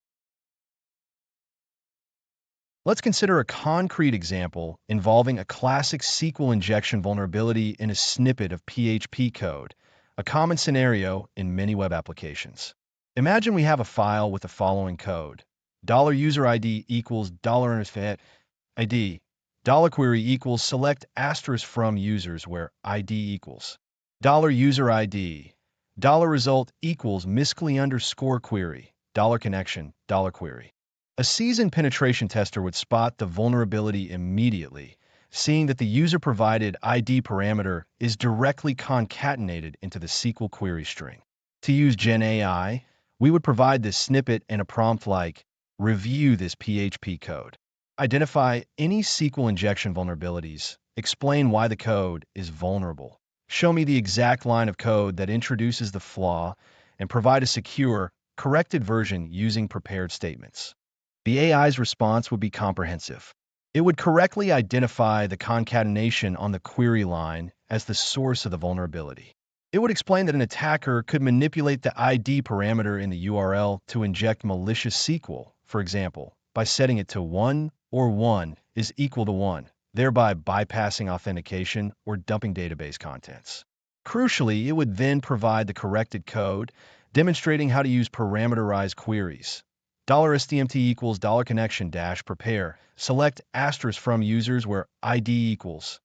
Let's consider a concrete example involving a classic SQL injection vulnerability in a snippet of PHP code, a common scenario in many web applications. Imagine we have a file with the following code: $user ID equals $ID, $query equals select asterisk from users where ID equals $user ID, $result equals miscli underscore query, $connection, $query. A seasoned penetration tester would spot the vulnerability immediately, seeing that the user-provided ID parameter is directly concatenated into the SQL query string. To use GenAI, we would provide this snippet and a prompt like, "Review this PHP code. Identify any SQL injection vulnerabilities. Explain why the code is vulnerable. Show me the exact line of code that introduces the flaw, and provide a secure, corrected version using prepared statements." The AI's response would be comprehensive. It would correctly identify the concatenation on the query line as the source of the vulnerability. It would explain that an attacker could manipulate the ID parameter in the URL to inject malicious SQL, for example, by setting it to 1 or 1 is equal to 1, thereby bypassing authentication or dumping database contents. Crucially, it would then provide the corrected code, demonstrating how to use parameterized queries. $stmt equals $connection dash prepare, select asterisk from users where ID equals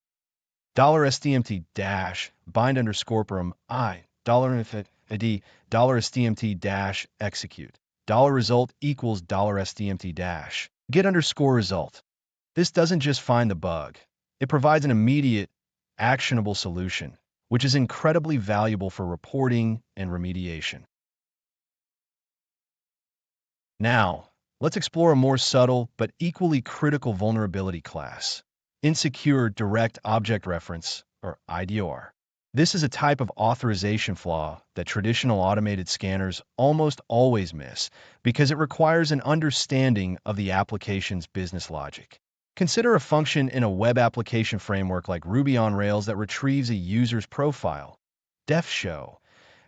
$stmt dash bind underscore param I, $ID, $stmt dash execute, $result equals $stmt dash get underscore result. This doesn't just find the bug. It provides an immediate, actionable solution, which is incredibly valuable for reporting and remediation. Now, let's explore a more subtle but equally critical vulnerability class: insecure direct object reference, or IDR. This is a type of authorization flaw that traditional automated scanners almost always miss because it requires an understanding of the application's business logic. Consider a function in a web application framework like Ruby on Rails that retrieves a user's profile. Def show.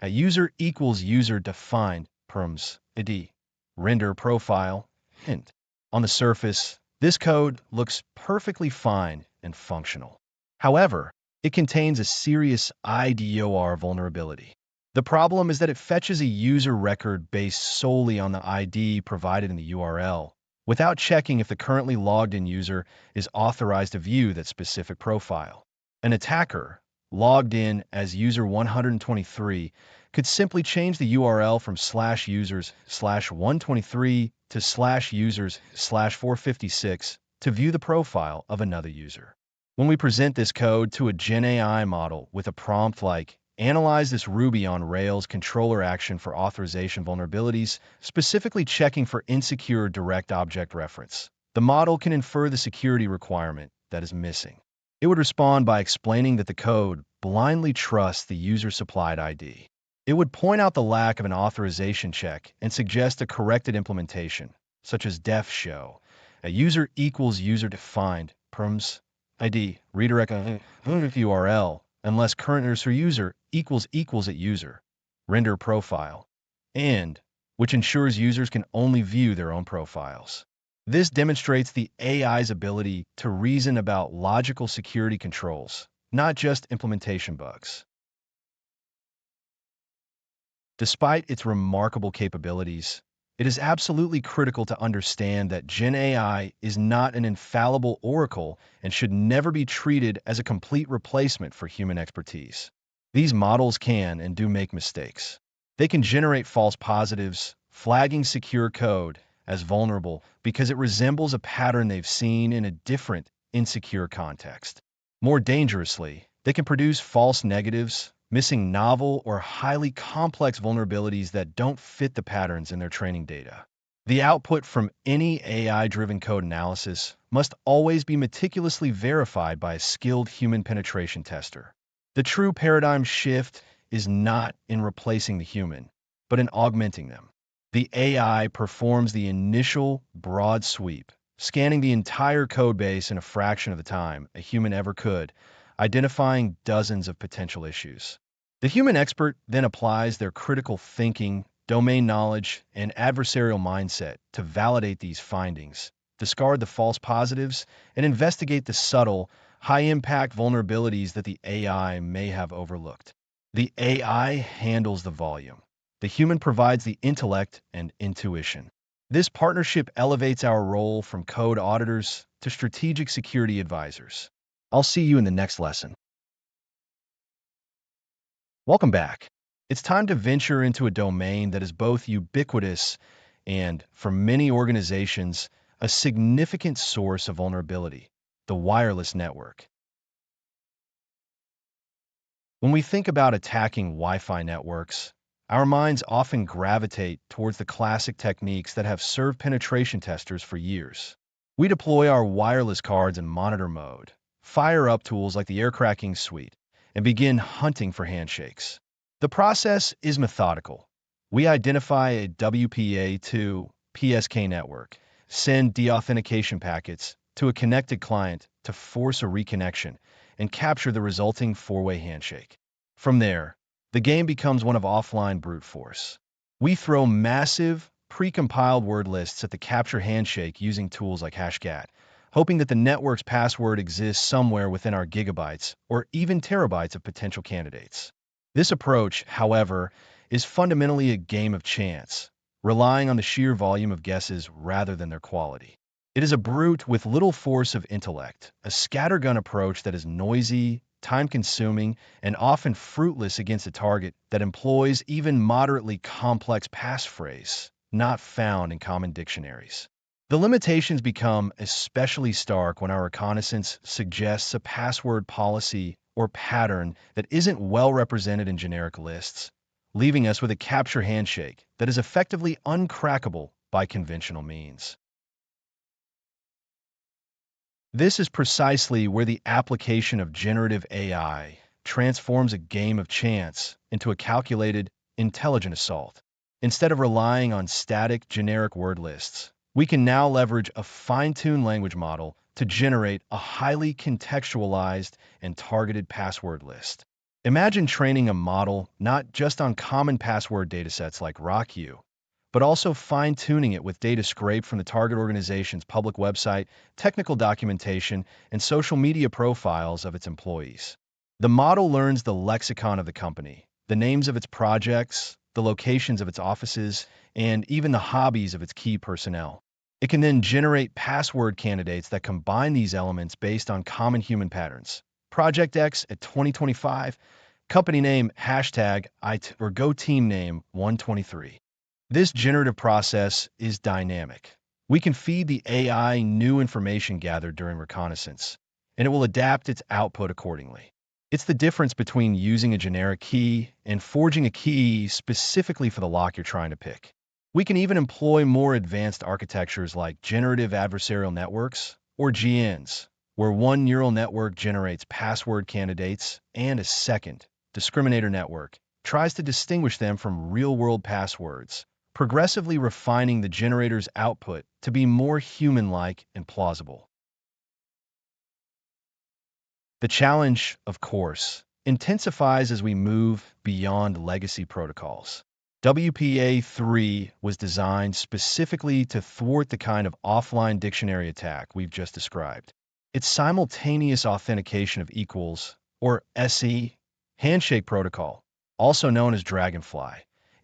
A user equals user defined perms id. Render profile hint. On the surface, this code looks perfectly fine and functional. However, it contains a serious IDOR vulnerability. The problem is that it fetches a user record based solely on the ID provided in the URL, without checking if the currently logged-in user is authorized to view that specific profile. An attacker, logged in as user 123, could simply change the URL from /users/123 to /users/456 to view the profile of another user. When we present this code to a GenAI model with a prompt like, "Analyze this Ruby on Rails controller action for authorization vulnerabilities, specifically checking for insecure direct object reference," the model can infer the security requirement that is missing. It would respond by explaining that the code blindly trusts the user-supplied ID. It would point out the lack of an authorization check and suggest a corrected implementation, such as def show. A user equals user-defined perms ID redirect URL unless current user equals at user. Render profile. And, which ensures users can only view their own profiles. This demonstrates the AI's ability to reason about logical security controls, not just implementation bugs. Despite its remarkable capabilities, it is absolutely critical to understand that GenAI is not an infallible oracle and should never be treated as a complete replacement for human expertise. These models can and do make mistakes. They can generate false positives, flagging secure code as vulnerable because it resembles a pattern they've seen in a different, insecure context. More dangerously, they can produce false negatives, missing novel or highly complex vulnerabilities that don't fit the patterns in their training data. The output from any AI-driven code analysis must always be meticulously verified by a skilled human penetration tester. The true paradigm shift is not in replacing the human, but in augmenting them. The AI performs the initial broad sweep, scanning the entire code base in a fraction of the time a human ever could, identifying dozens of potential issues. The human expert then applies their critical thinking, domain knowledge, and adversarial mindset to validate these findings, discard the false positives, and investigate the subtle, high-impact vulnerabilities that the AI may have overlooked. The AI handles the volume. The human provides the intellect and intuition. This partnership elevates our role from code auditors to strategic security advisors. I'll see you in the next lesson. Welcome back. It's time to venture into a domain that is both ubiquitous and, for many organizations, a significant source of vulnerability: the wireless network. When we think about attacking Wi-Fi networks, our minds often gravitate towards the classic techniques that have served penetration testers for years. We deploy our wireless cards in monitor mode, fire up tools like the air cracking suite, and begin hunting for handshakes. The process is methodical. We identify a WPA2 PSK network, send deauthentication packets to a connected client to force a reconnection, and capture the resulting four-way handshake. From there, the game becomes one of offline brute force. We throw massive, pre-compiled word lists at the capture handshake using tools like Hashcat, hoping that the network's password exists somewhere within our gigabytes or even terabytes of potential candidates. This approach, however, is fundamentally a game of chance, relying on the sheer volume of guesses rather than their quality. It is a brute with little force of intellect, a scattergun approach that is noisy, time-consuming, and often fruitless against a target that employs even moderately complex passphrase, not found in common dictionaries. The limitations become especially stark when our reconnaissance suggests a password policy or pattern that isn't well represented in generic lists, leaving us with a capture handshake that is effectively uncrackable by conventional means. This is precisely where the application of generative AI transforms a game of chance into a calculated, intelligent assault. Instead of relying on static, generic word lists, we can now leverage a fine-tuned language model to generate a highly contextualized and targeted password list. Imagine training a model not just on common password datasets like RockU, but also fine-tuning it with data scraped from the target organization's public website, technical documentation, and social media profiles of its employees. The model learns the lexicon of the company, the names of its projects, the locations of its offices, and even the hobbies of its key personnel. It can then generate password candidates that combine these elements based on common human patterns. Project X at 2025, company name hashtag IT or Go team name 123. This generative process is dynamic. We can feed the AI new information gathered during reconnaissance, and it will adapt its output accordingly. It's the difference between using a generic key and forging a key specifically for the lock you're trying to pick. We can even employ more advanced architectures like generative adversarial networks, or GNs, where one neural network generates password candidates and a second, discriminator network, tries to distinguish them from real-world passwords, progressively refining the generator's output to be more human-like and plausible. The challenge, of course, intensifies as we move beyond legacy protocols. WPA3 was designed specifically to thwart the kind of offline dictionary attack we've just described. Its simultaneous authentication of equals, or SE, handshake protocol, also known as Dragonfly,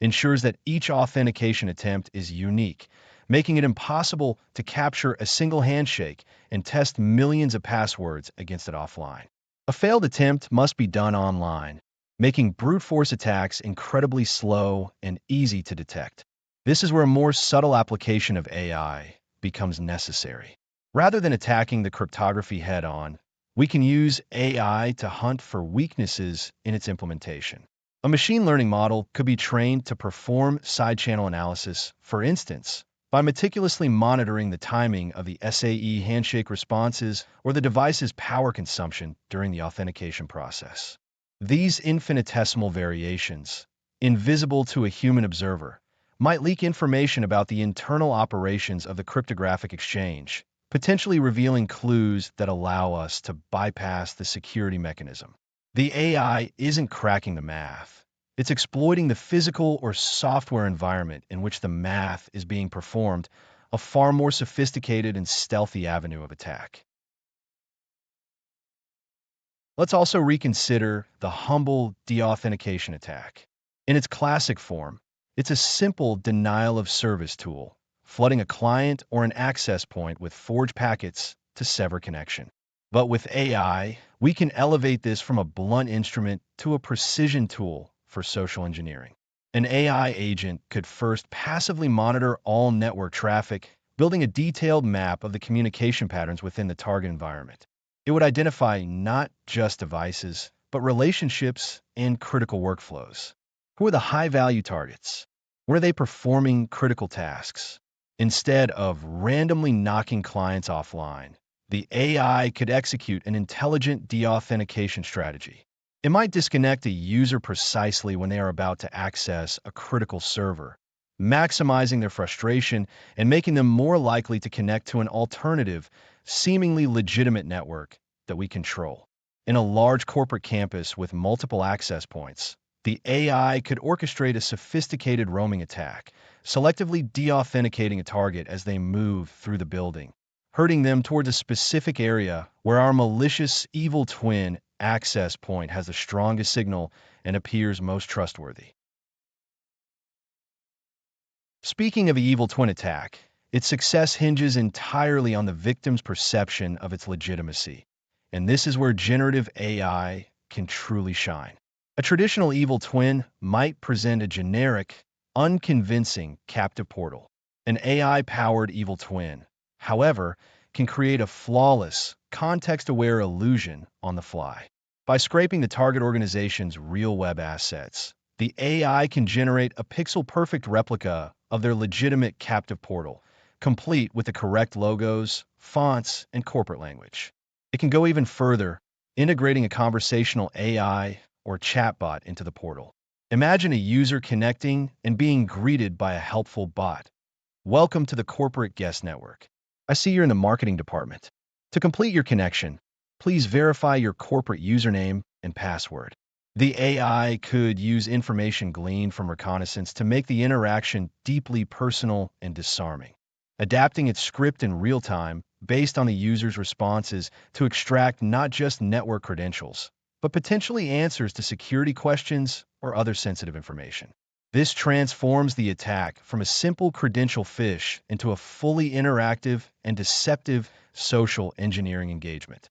ensures that each authentication attempt is unique, making it impossible to capture a single handshake and test millions of passwords against it offline. A failed attempt must be done online, making brute force attacks incredibly slow and easy to detect. This is where a more subtle application of AI becomes necessary. Rather than attacking the cryptography head-on, we can use AI to hunt for weaknesses in its implementation. A machine learning model could be trained to perform side-channel analysis, for instance, by meticulously monitoring the timing of the SAE handshake responses or the device's power consumption during the authentication process. These infinitesimal variations, invisible to a human observer, might leak information about the internal operations of the cryptographic exchange, potentially revealing clues that allow us to bypass the security mechanism. The AI isn't cracking the math. It's exploiting the physical or software environment in which the math is being performed, a far more sophisticated and stealthy avenue of attack. Let's also reconsider the humble deauthentication attack. In its classic form, it's a simple denial of service tool, flooding a client or an access point with forged packets to sever connection. But with AI, we can elevate this from a blunt instrument to a precision tool for social engineering. An AI agent could first passively monitor all network traffic, building a detailed map of the communication patterns within the target environment. It would identify not just devices, but relationships and critical workflows. Who are the high-value targets? Were they performing critical tasks? Instead of randomly knocking clients offline, the AI could execute an intelligent deauthentication strategy. It might disconnect a user precisely when they are about to access a critical server, maximizing their frustration and making them more likely to connect to an alternative, seemingly legitimate network that we control. In a large corporate campus with multiple access points, the AI could orchestrate a sophisticated roaming attack, selectively deauthenticating a target as they move through the building, herding them towards a specific area where our malicious evil twin access point has the strongest signal and appears most trustworthy. Speaking of the evil twin attack, its success hinges entirely on the victim's perception of its legitimacy, and this is where generative AI can truly shine. A traditional evil twin might present a generic, unconvincing captive portal. An AI-powered evil twin, however, can create a flawless, context-aware illusion on the fly. By scraping the target organization's real web assets, The AI can generate a pixel-perfect replica of their legitimate captive portal, complete with the correct logos, fonts, and corporate language. It can go even further, integrating a conversational AI or chatbot into the portal. Imagine a user connecting and being greeted by a helpful bot. Welcome to the corporate guest network. I see you're in the marketing department. To complete your connection, please verify your corporate username and password. The AI could use information gleaned from reconnaissance to make the interaction deeply personal and disarming, adapting its script in real time based on the user's responses to extract not just network credentials, but potentially answers to security questions or other sensitive information. This transforms the attack from a simple credential phish into a fully interactive and deceptive social engineering engagement.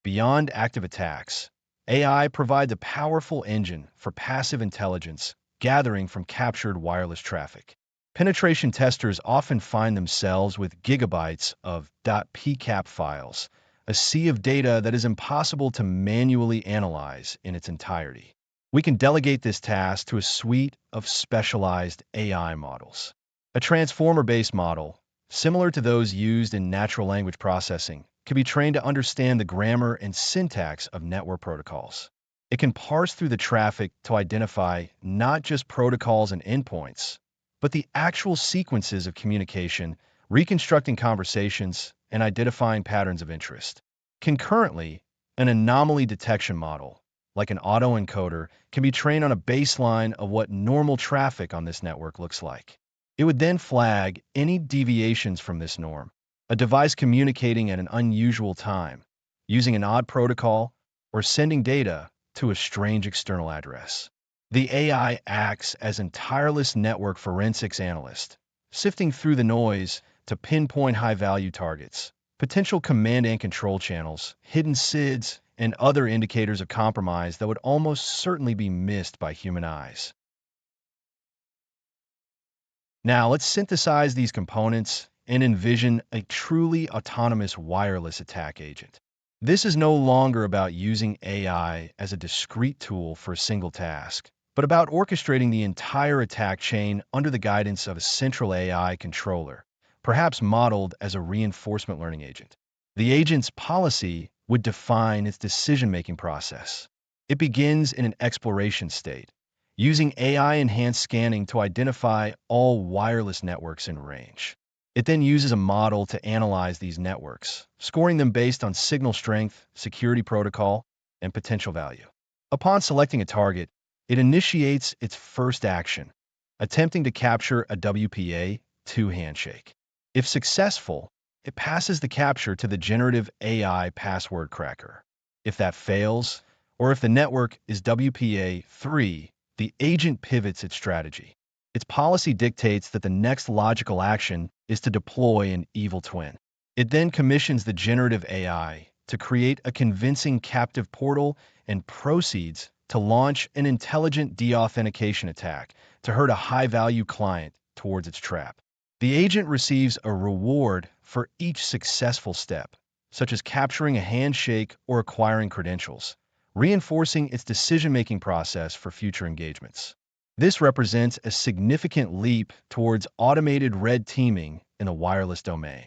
Beyond active attacks, AI provides a powerful engine for passive intelligence gathering from captured wireless traffic. Penetration testers often find themselves with gigabytes of .pcap files, a sea of data that is impossible to manually analyze in its entirety. We can delegate this task to a suite of specialized AI models. A transformer-based model, similar to those used in natural language processing, can be trained to understand the grammar and syntax of network protocols. It can parse through the traffic to identify not just protocols and endpoints, but the actual sequences of communication, reconstructing conversations, and identifying patterns of interest. Concurrently, an anomaly detection model, like an autoencoder, can be trained on a baseline of what normal traffic on this network looks like. It would then flag any deviations from this norm, a device communicating at an unusual time, using an odd protocol, or sending data to a strange external address. The AI acts as a tireless network forensics analyst, sifting through the noise to pinpoint high-value targets, potential command and control channels, hidden SIDs, and other indicators of compromise that would almost certainly be missed by human eyes. Now, let's synthesize these components and envision a truly autonomous wireless attack agent. This is no longer about using AI as a discrete tool for a single task, but about orchestrating the entire attack chain under the guidance of a central AI controller, perhaps modeled as a reinforcement learning agent. The agent's policy would define its decision-making process. It begins in an exploration state, using AI-enhanced scanning to identify all wireless networks in range. It then uses a model to analyze these networks, scoring them based on signal strength, security protocol, and potential value. Upon selecting a target, it initiates its first action, attempting to capture a WPA2 handshake. If successful, it passes the capture to the generative AI password cracker. If that fails, or if the network is WPA3, the agent pivots its strategy. Its policy dictates that the next logical action is to deploy an evil twin. It then commissions the generative AI to create a convincing captive portal and proceeds to launch an intelligent deauthentication attack to herd a high-value client towards its trap. The agent receives a reward for each successful step, such as capturing a handshake or acquiring credentials, reinforcing its decision-making process for future engagements. This represents a significant leap towards automated red teaming in the wireless domain.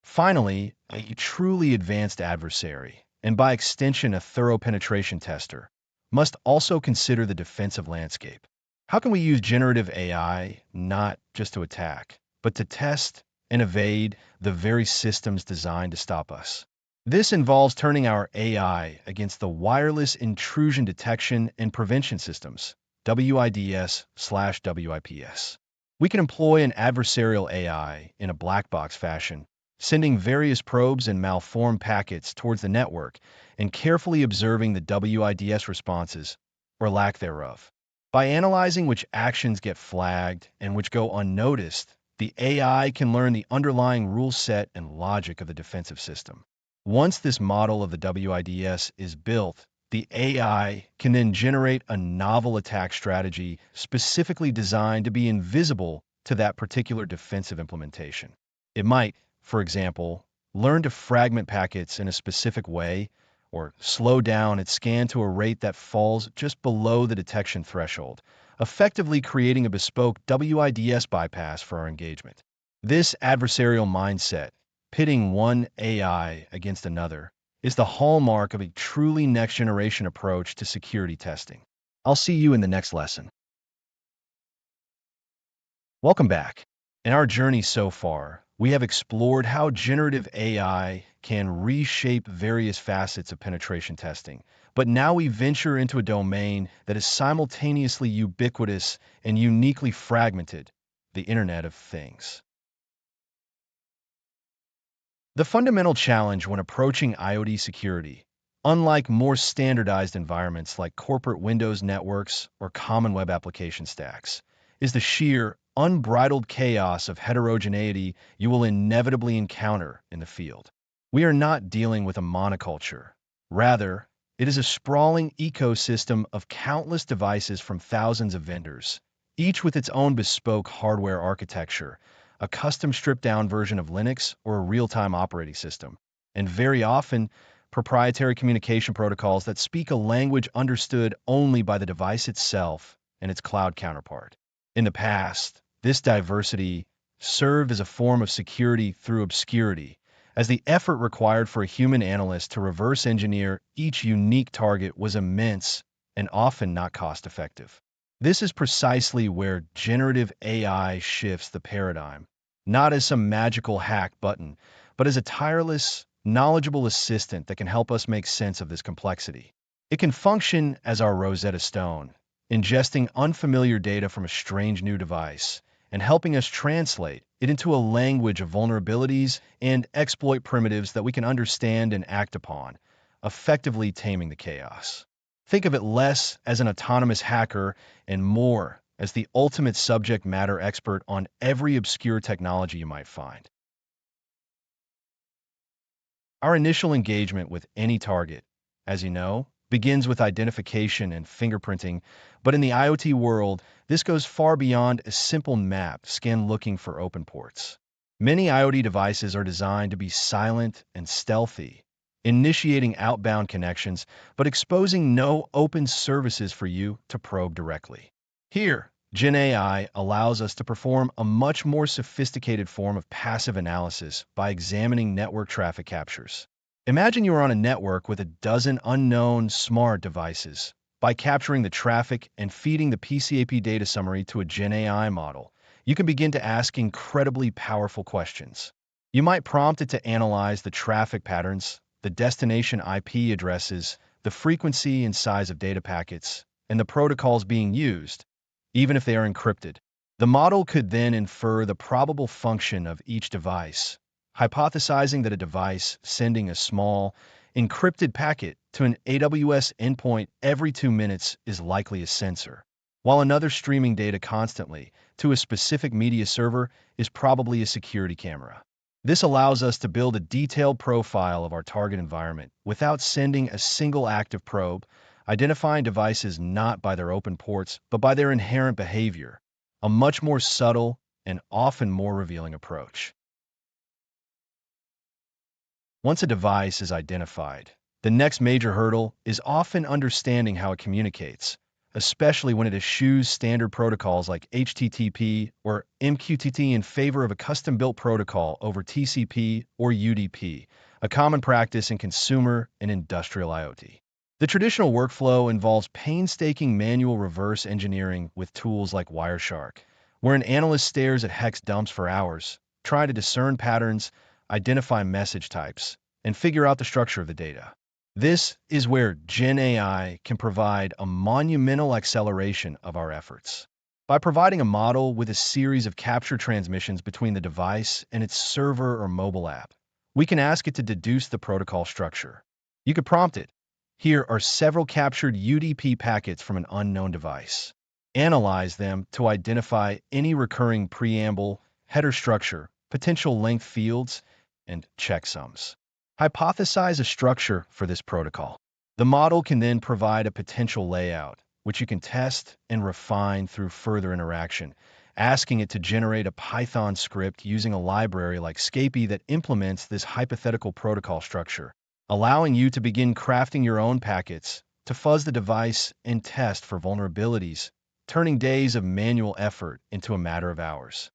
Finally, a truly advanced adversary, and by extension a thorough penetration tester, must also consider the defensive landscape. How can we use generative AI not just to attack, but to test and evade the very systems designed to stop us? This involves turning our AI against the Wireless Intrusion Detection and Prevention Systems, WIDS/WIPS. We can employ an adversarial AI in a black box fashion, sending various probes and malformed packets towards the network and carefully observing the WIDS responses, or lack thereof. By analyzing which actions get flagged and which go unnoticed, the AI can learn the underlying rule set and logic of the defensive system. Once this model of the WIDS is built, the AI can then generate a novel attack strategy specifically designed to be invisible to that particular defensive implementation. It might, for example, learn to fragment packets in a specific way or slow down its scan to a rate that falls just below the detection threshold, effectively creating a bespoke WIDS bypass for our engagement. This adversarial mindset, pitting one AI against another, is the hallmark of a truly next-generation approach to security testing. I'll see you in the next lesson. Welcome back. In our journey so far, we have explored how generative AI can reshape various facets of penetration testing. But now we venture into a domain that is simultaneously ubiquitous and uniquely fragmented, the Internet of Things. The fundamental challenge when approaching IoT security, unlike more standardized environments like corporate Windows networks or common web application stacks, is the sheer, unbridled chaos of heterogeneity you will inevitably encounter in the field. We are not dealing with a monoculture. Rather, it is a sprawling ecosystem of countless devices from thousands of vendors, each with its own bespoke hardware architecture, a custom stripped-down version of Linux or a real-time operating system, and very often, proprietary communication protocols that speak a language understood only by the device itself and its cloud counterpart. In the past, this diversity served as a form of security through obscurity, as the effort required for a human analyst to reverse engineer each unique target was immense and often not cost-effective. This is precisely where generative AI shifts the paradigm, not as some magical hack button, but as a tireless, knowledgeable assistant that can help us make sense of this complexity. It can function as our Rosetta Stone, ingesting unfamiliar data from a strange new device and helping us translate it into a language of vulnerabilities and exploit primitives that we can understand and act upon, effectively taming the chaos. Think of it less as an autonomous hacker and more as the ultimate subject matter expert on every obscure technology you might find. Our initial engagement with any target, as you know, begins with identification and fingerprinting, but in the IoT world, this goes far beyond a simple map scan looking for open ports. Many IoT devices are designed to be silent and stealthy, initiating outbound connections, but exposing no open services for you to probe directly. Here, GenAI allows us to perform a much more sophisticated form of passive analysis by examining network traffic captures. Imagine you are on a network with a dozen unknown smart devices. By capturing the traffic and feeding the PCAP data summary to a GenAI model, you can begin to ask incredibly powerful questions. You might prompt it to analyze the traffic patterns, the destination IP addresses, the frequency and size of data packets, and the protocols being used, even if they are encrypted. The model could then infer the probable function of each device, hypothesizing that a device sending a small, encrypted packet to an AWS endpoint every 2 minutes is likely a sensor, while another streaming data constantly to a specific media server is probably a security camera. This allows us to build a detailed profile of our target environment without sending a single active probe, identifying devices not by their open ports but by their inherent behavior, a much more subtle and often more revealing approach. Once a device is identified, the next major hurdle is often understanding how it communicates, especially when it eschews standard protocols like HTTP or MQTT in favor of a custom-built protocol over TCP or UDP, a common practice in consumer and industrial IoT. The traditional workflow involves painstaking manual reverse engineering with tools like Wireshark, where an analyst stares at hex dumps for hours, trying to discern patterns, identify message types, and figure out the structure of the data. This is where GenAI can provide a monumental acceleration of our efforts. By providing a model with a series of capture transmissions between the device and its server or mobile app, we can ask it to deduce the protocol structure. You could prompt it. Here are several captured UDP packets from an unknown device. Analyze them to identify any recurring preamble, header structure, potential length fields, and checksums. Hypothesize a structure for this protocol. The model can then provide a potential layout, which you can test and refine through further interaction, asking it to generate a Python script using a library like Scapy that implements this hypothetical protocol structure. allowing you to begin crafting your own packets to fuzz the device and test for vulnerabilities, turning days of manual effort into a matter of hours.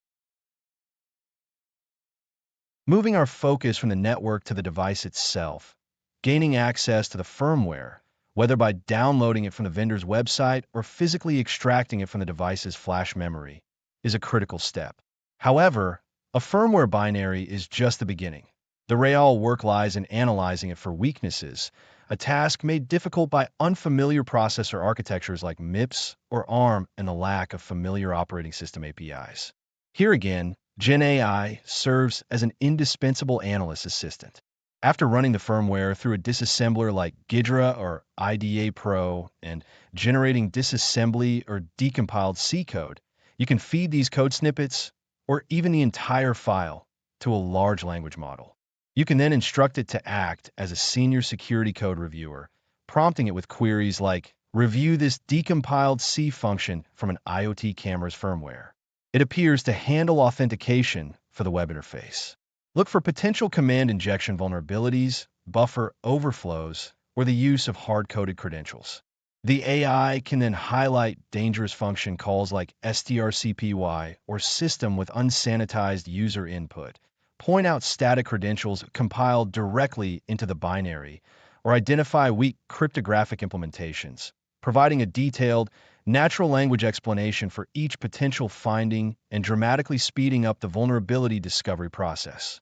Moving our focus from the network to the device itself, gaining access to the firmware, whether by downloading it from the vendor's website or physically extracting it from the device's flash memory, is a critical step. However, a firmware binary is just the beginning. The real work lies in analyzing it for weaknesses, a task made difficult by unfamiliar processor architectures like MIPS or ARM and the lack of familiar operating system APIs. Here again, GenAI serves as an indispensable analyst assistant. After running the firmware through a disassembler like Ghidra or IDA Pro and generating disassembly or decompiled C code, you can feed these code snippets, or even the entire file, to a large language model. You can then instruct it to act as a senior security code reviewer, prompting it with queries like, review this decompiled C function from an IoT camera's firmware. It appears to handle authentication for the web interface. Look for potential command injection vulnerabilities, buffer overflows, or the use of hard-coded credentials. The AI can then highlight dangerous function calls like strcpy or system with unsanitized user input, point out static credentials compiled directly into the binary, or identify weak cryptographic implementations, providing a detailed, natural language explanation for each potential finding and dramatically speeding up the vulnerability discovery process.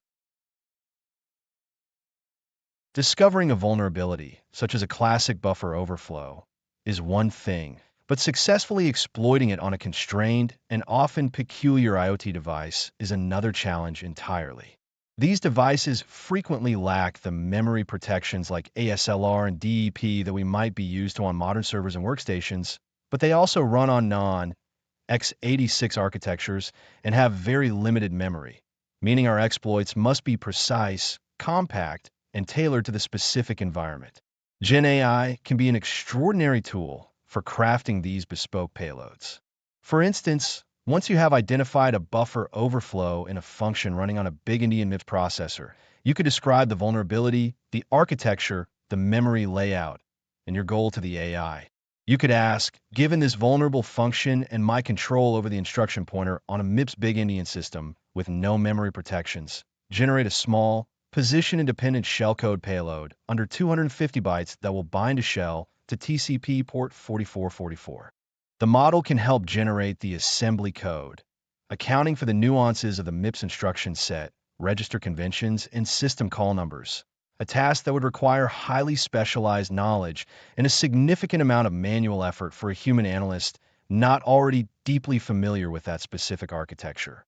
Discovering a vulnerability, such as a classic buffer overflow, is one thing, but successfully exploiting it on a constrained and often peculiar IoT device is another challenge entirely. These devices frequently lack the memory protections like ASLR and DEP that we might be used to on modern servers and workstations, but they also run on non-x86 architectures and have very limited memory, meaning our exploits must be precise, compact, and tailored to the specific environment. GenAI can be an extraordinary tool for crafting these bespoke payloads. For instance, once you have identified a buffer overflow in a function running on a big Indian MIPS processor, you could describe the vulnerability, the architecture, the memory layout, and your goal to the AI. You could ask, given this vulnerable function and my control over the instruction pointer on a MIPS big Indian system with no memory protections, generate a small, position-independent shellcode payload under 250 bytes that will bind a shell to TCP port 4444. The model can help generate the assembly code, accounting for the nuances of the MIPS instruction set, register conventions, and system call numbers, a task that would require highly specialized knowledge and a significant amount of manual effort for a human analyst not already deeply familiar with that specific architecture.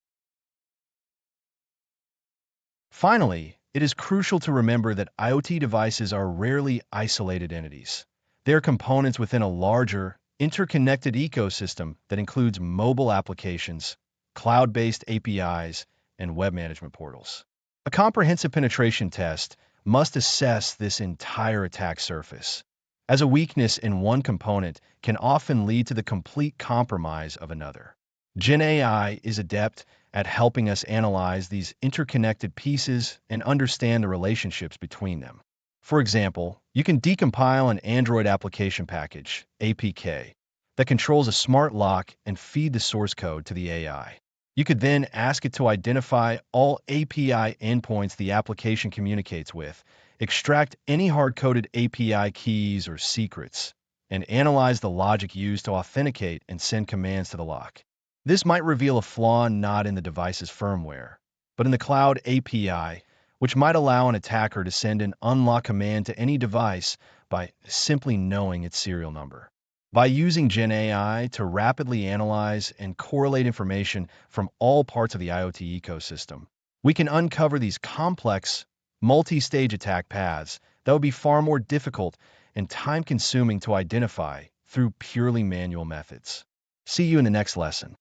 Finally, it is crucial to remember that IoT devices are rarely isolated entities. They are components within a larger, interconnected ecosystem that includes mobile applications, cloud-based APIs, and web management portals. A comprehensive penetration test must assess this entire attack surface, as a weakness in one component can often lead to the complete compromise of another. GenAI is adept at helping us analyze these interconnected pieces and understand the relationships between them. For example, you can decompile an Android application package, APK, that controls a smart lock and feed the source code to the AI. You could then ask it to identify all API endpoints the application communicates with, extract any hard-coded API keys or secrets, and analyze the logic used to authenticate and send commands to the lock. This might reveal a flaw not in the device's firmware, but in the cloud API, which might allow an attacker to send an unlock command to any device by simply knowing its serial number. By using GenAI to rapidly analyze and correlate information from all parts of the IoT ecosystem, we can uncover these complex, multi-stage attack paths that would be far more difficult and time-consuming to identify through purely manual methods. See you in the next lesson.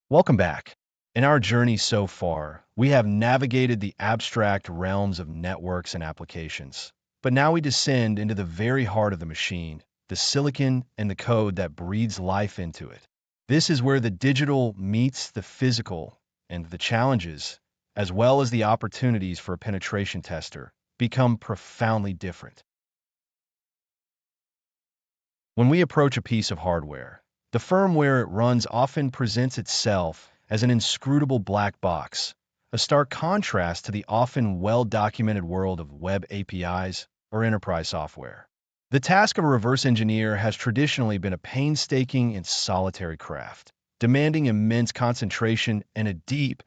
Welcome back. In our journey so far, we have navigated the abstract realms of networks and applications. But now we descend into the very heart of the machine, the silicon and the code that breathes life into it. This is where the digital meets the physical, and the challenges, as well as the opportunities for a penetration tester, become profoundly different. When we approach a piece of hardware, the firmware it runs often presents itself as an inscrutable black box, a stark contrast to the often well-documented world of web APIs or enterprise software. The task of a reverse engineer has traditionally been a painstaking and solitary craft, demanding immense concentration and a deep,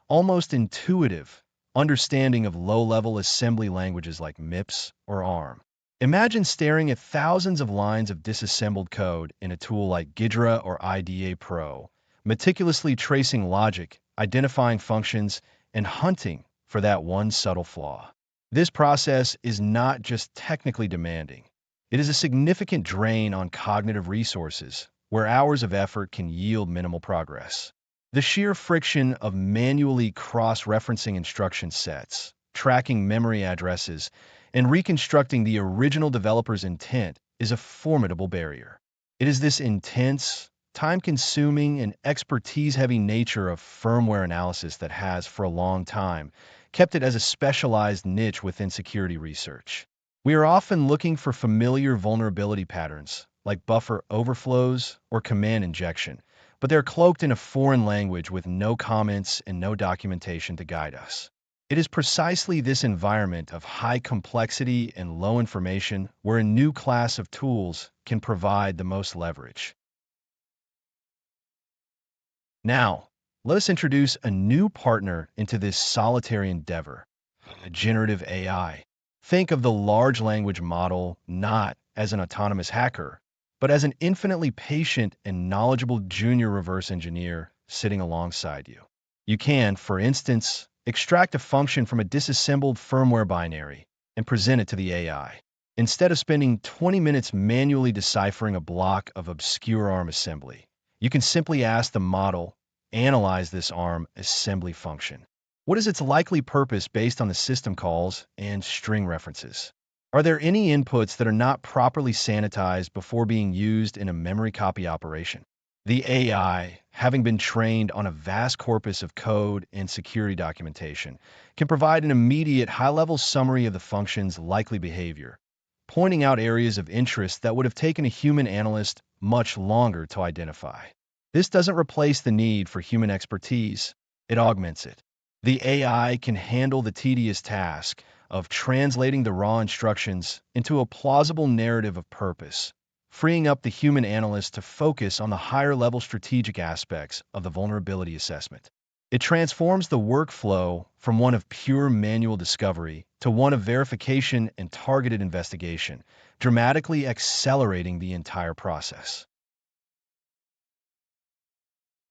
almost intuitive, understanding of low-level assembly languages like MIPS or ARM. Imagine staring at thousands of lines of disassembled code in a tool like Ghidra or IDA Pro, meticulously tracing logic, identifying functions, and hunting for that one subtle flaw. This process is not just technically demanding. It is a significant drain on cognitive resources, where hours of effort can yield minimal progress. The sheer friction of manually cross-referencing instruction sets, tracking memory addresses, and reconstructing the original developer's intent is a formidable barrier. It is this intense, time-consuming, and expertise-heavy nature of firmware analysis that has, for a long time, kept it as a specialized niche within security research. We are often looking for familiar vulnerability patterns, like buffer overflows or command injection, but they're cloaked in a foreign language with no comments and no documentation to guide us. It is precisely this environment of high complexity and low information where a new class of tools can provide the most leverage. Now, let us introduce a new partner into this solitary endeavor, generative AI. Think of the large language model not as an autonomous hacker, but as an infinitely patient and knowledgeable junior reverse engineer sitting alongside you. You can, for instance, extract a function from a disassembled firmware binary and present it to the AI. Instead of spending 20 minutes manually deciphering a block of obscure ARM assembly, you can simply ask the model, analyze this ARM assembly function. What is its likely purpose based on the system calls and string references? Are there any inputs that are not properly sanitized before being used in a memory copy operation? The AI, having been trained on a vast corpus of code and security documentation, can provide an immediate high-level summary of the function's likely behavior, pointing out areas of interest that would have taken a human analyst much longer to identify. This doesn't replace the need for human expertise, it augments it. The AI can handle the tedious task of translating the raw instructions into a plausible narrative of purpose, freeing up the human analyst to focus on the higher-level strategic aspects of the vulnerability assessment. It transforms the workflow from one of pure manual discovery to one of verification and targeted investigation, dramatically accelerating the entire process.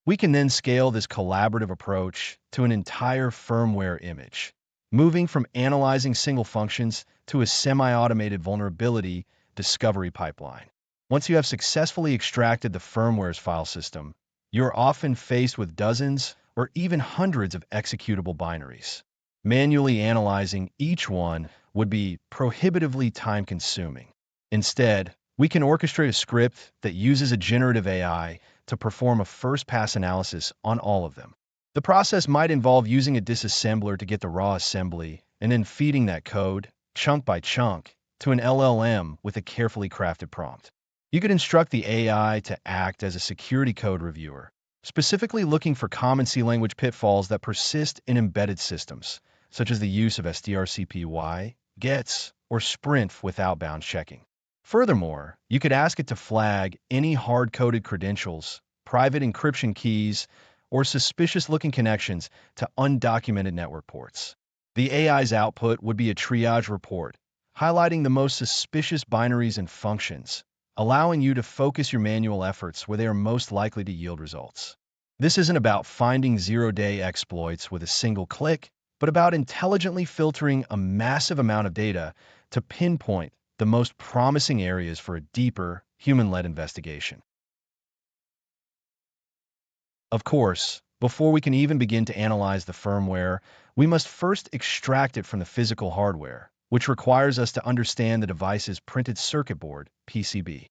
We can then scale this collaborative approach to an entire firmware image, moving from analyzing single functions to a semi-automated vulnerability discovery pipeline. Once you have successfully extracted the firmware's file system, you're often faced with dozens or even hundreds of executable binaries. Manually analyzing each one would be prohibitively time-consuming. Instead, we can orchestrate a script that uses a generative AI to perform a first-pass analysis on all of them. The process might involve using a disassembler to get the raw assembly and then feeding that code, chunk by chunk, to an LLM with a carefully crafted prompt. You could instruct the AI to act as a security code reviewer, specifically looking for common C language pitfalls that persist in embedded systems, such as the use of strcpy, gets, or sprint with outbound checking. Furthermore, you could ask it to flag any hard-coded credentials, private encryption keys, or suspicious-looking connections to undocumented network ports. The AI's output would be a triage report, highlighting the most suspicious binaries and functions, allowing you to focus your manual efforts where they are most likely to yield results. This isn't about finding zero-day exploits with a single click, but about intelligently filtering a massive amount of data to pinpoint the most promising areas for a deeper, human-led investigation. Of course, before we can even begin to analyze the firmware, we must first extract it from the physical hardware, which requires us to understand the device's printed circuit board, PCB.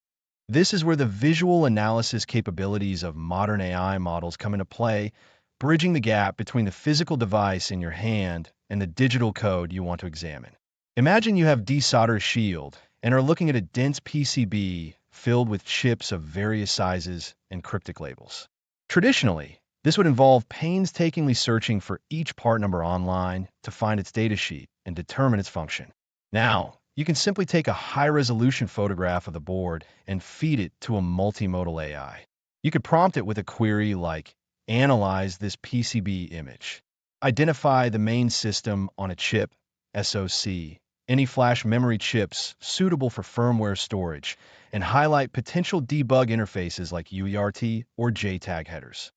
This is where the visual analysis capabilities of modern AI models come into play, bridging the gap between the physical device in your hand and the digital code you want to examine. Imagine you have desoldered a shield and are looking at a dense PCB filled with chips of various sizes and cryptic labels. Traditionally, this would involve painstakingly searching for each part number online to find its datasheet and determine its function. Now, you can simply take a high-resolution photograph of the board and feed it to a multimodal AI. You could prompt it with a query like, "Analyze this PCB image. Identify the main system on a chip, SoC, any flash memory chips suitable for firmware storage, and highlight potential debug interfaces like UERT or JTAG headers."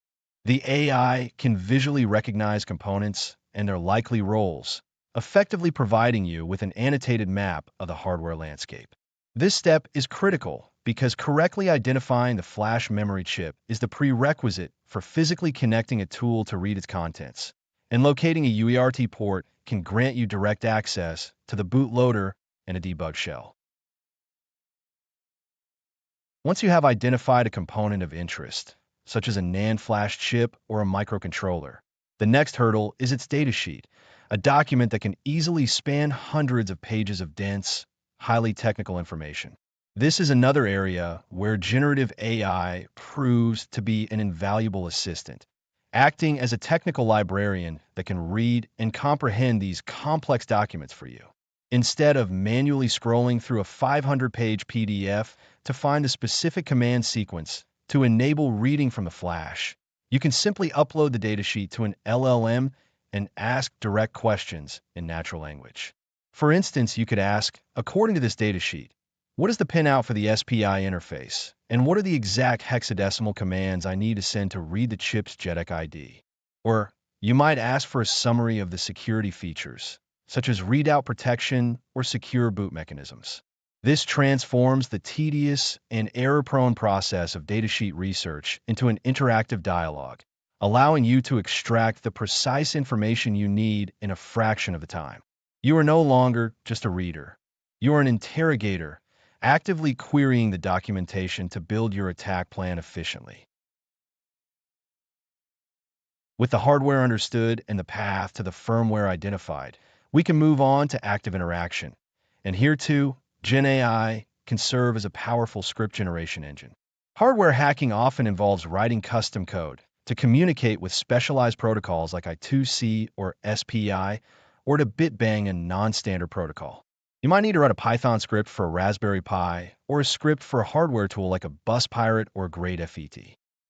The AI can visually recognize components and their likely roles, effectively providing you with an annotated map of the hardware landscape. This step is critical because correctly identifying the flash memory chip is the prerequisite for physically connecting a tool to read its contents, and locating a UERT port can grant you direct access to the bootloader and a debug shell. Once you have identified a component of interest, such as a NAND flash chip or a microcontroller, the next hurdle is its datasheet, a document that can easily span hundreds of pages of dense, highly technical information. This is another area where generative AI proves to be an invaluable assistant, acting as a technical librarian that can read and comprehend these complex documents for you. Instead of manually scrolling through a 500-page PDF to find a specific command sequence to enable reading from the flash, you can simply upload the datasheet to an LLM and ask direct questions in natural language. For instance, you could ask, according to this datasheet, what is the pinout for the SPI interface, and what are the exact hexadecimal commands I need to send to read the chip's JEDEC ID? Or you might ask for a summary of the security features, such as readout protection or secure boot mechanisms. This transforms the tedious and error-prone process of datasheet research into an interactive dialogue, allowing you to extract the precise information you need in a fraction of the time. You are no longer just a reader. You are an interrogator, actively querying the documentation to build your attack plan efficiently. With the hardware understood and the path to the firmware identified, we can move on to active interaction. And here too, GenAI can serve as a powerful script generation engine. Hardware hacking often involves writing custom code to communicate with specialized protocols like I2C or SPI, or to bitbang a non-standard protocol. You might need to write a Python script for a Raspberry Pi, or a script for a hardware tool like a Bus Pirate or Grade FET.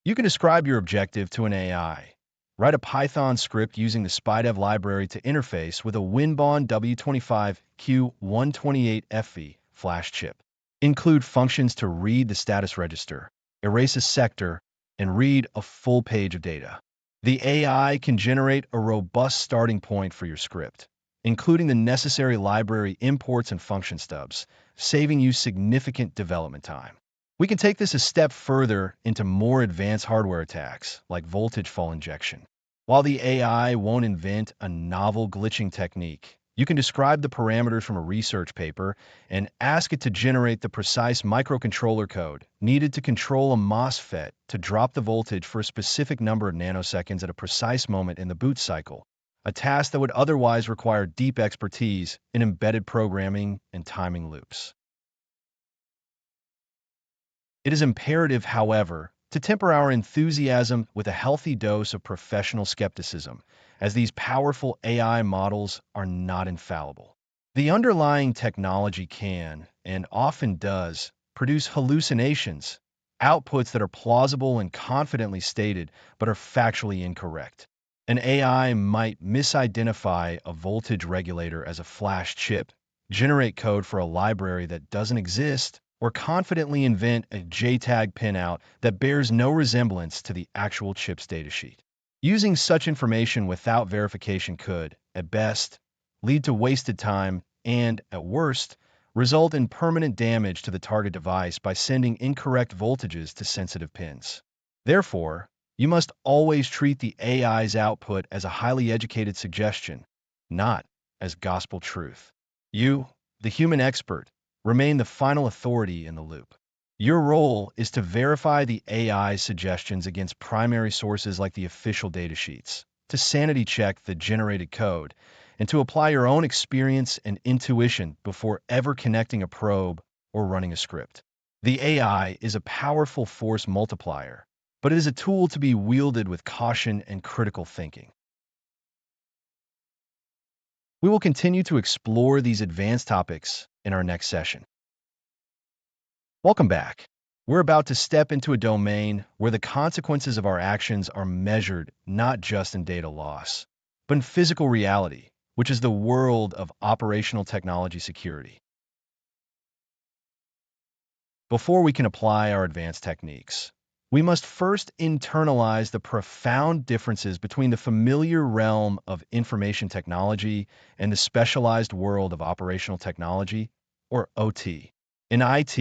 You can describe your objective to an AI. Write a Python script using the SpyDev library to interface with a Winbond W25Q128FE flash chip. Include functions to read the status register, erase a sector, and read a full page of data. The AI can generate a robust starting point for your script, including the necessary library imports and function stubs, saving you significant development time. We can take this a step further into more advanced hardware attacks, like voltage fall injection. While the AI won't invent a novel glitching technique, you can describe the parameters from a research paper and ask it to generate the precise microcontroller code needed to control a MOSFET to drop the voltage for a specific number of nanoseconds at a precise moment in the boot cycle, a task that would otherwise require deep expertise in embedded programming and timing loops. It is imperative, however, to temper our enthusiasm with a healthy dose of professional skepticism, as these powerful AI models are not infallible. The underlying technology can, and often does, produce hallucinations, outputs that are plausible and confidently stated but are factually incorrect. An AI might misidentify a voltage regulator as a flash chip, generate code for a library that doesn't exist, or confidently invent a JTAG pinout that bears no resemblance to the actual chip's datasheet. Using such information without verification could, at best, lead to wasted time and, at worst, result in permanent damage to the target device by sending incorrect voltages to sensitive pins. Therefore, you must always treat the AI's output as a highly educated suggestion, not as gospel truth. You, the human expert, remain the final authority in the loop. Your role is to verify the AI's suggestions against primary sources like the official datasheets, to sanity check the generated code, and to apply your own experience and intuition before ever connecting a probe or running a script. The AI is a powerful force multiplier, but it is a tool to be wielded with caution and critical thinking. We will continue to explore these advanced topics in our next session. Welcome back. We're about to step into a domain where the consequences of our actions are measured not just in data loss, but in physical reality, which is the world of operational technology security. Before we can apply our advanced techniques, we must first internalize the profound differences between the familiar realm of information technology and the specialized world of operational technology, or OT. In IT,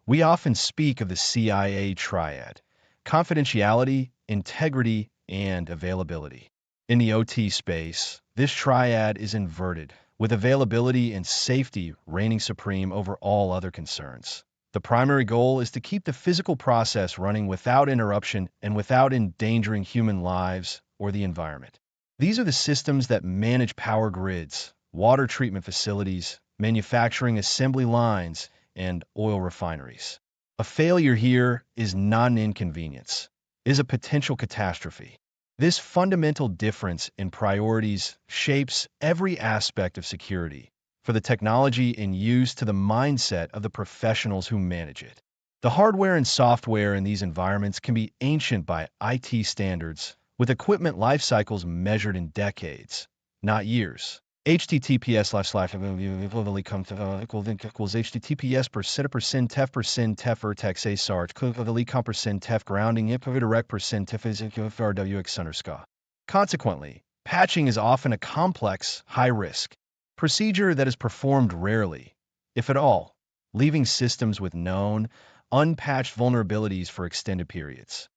we often speak of the CIA triad: confidentiality, integrity, and availability. In the OT space, this triad is inverted, with availability and safety reigning supreme over all other concerns. The primary goal is to keep the physical process running without interruption and without endangering human lives or the environment. These are the systems that manage power grids, water treatment facilities, manufacturing assembly lines, and oil refineries. A failure here is not an inconvenience, it is a potential catastrophe. This fundamental difference in priorities shapes every aspect of security, for the technology in use to the mindset of the professionals who manage it. The hardware and software in these environments can be ancient by IT standards, with equipment life cycles measured in decades, not years. https://equals https% tef vertex a tef grounding direct%. Consequently, patching is often a complex, high-risk procedure that is performed rarely, if at all, leaving systems with known, unpatched vulnerabilities for extended periods.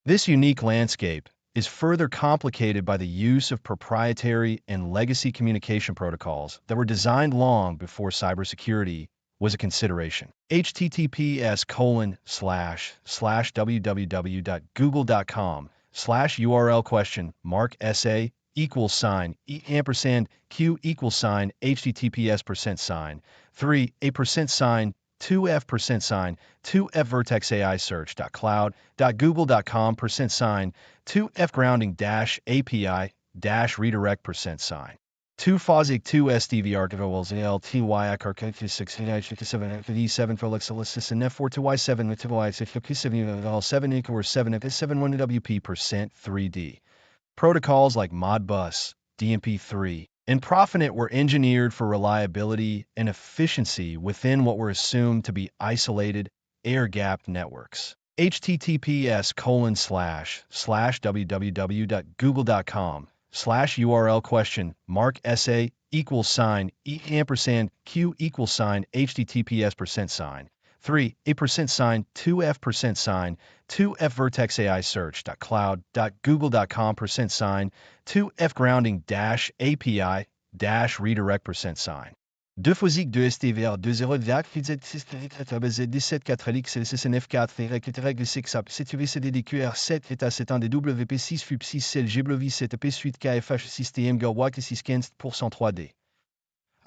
This unique landscape is further complicated by the use of proprietary and legacy communication protocols that were designed long before cybersecurity was a consideration. https://www.google.com/URL question mark SA equals sign q equals sign https% 3 a% 2f% 2f vertex AI search.cloud.google.com% 2f grounding API redirect% 2 phasic 2 SDVR developers LTY arc 6 7 for Lexelis and F4 to Y7 with Y6 7 equals 7 if 7 1 WP% 3D. Protocols like Modbus, DMP3, and Profinet were engineered for reliability and efficiency within what were assumed to be isolated, air-gapped networks. https://www.google.com/URL question mark SA equals sign q equals sign https% 3 a% 2f% 2f vertex AI search.cloud.google.com% 2f grounding API redirect% 2 phasic 2 STVR 20 17 4 LXLSSNF4 6 CTVCDDQR 7 ETA 7 DWP 6 FUP 6 CEL GBLOVI 7 P suite KFH 6 TM GORWAC 6 15% 3D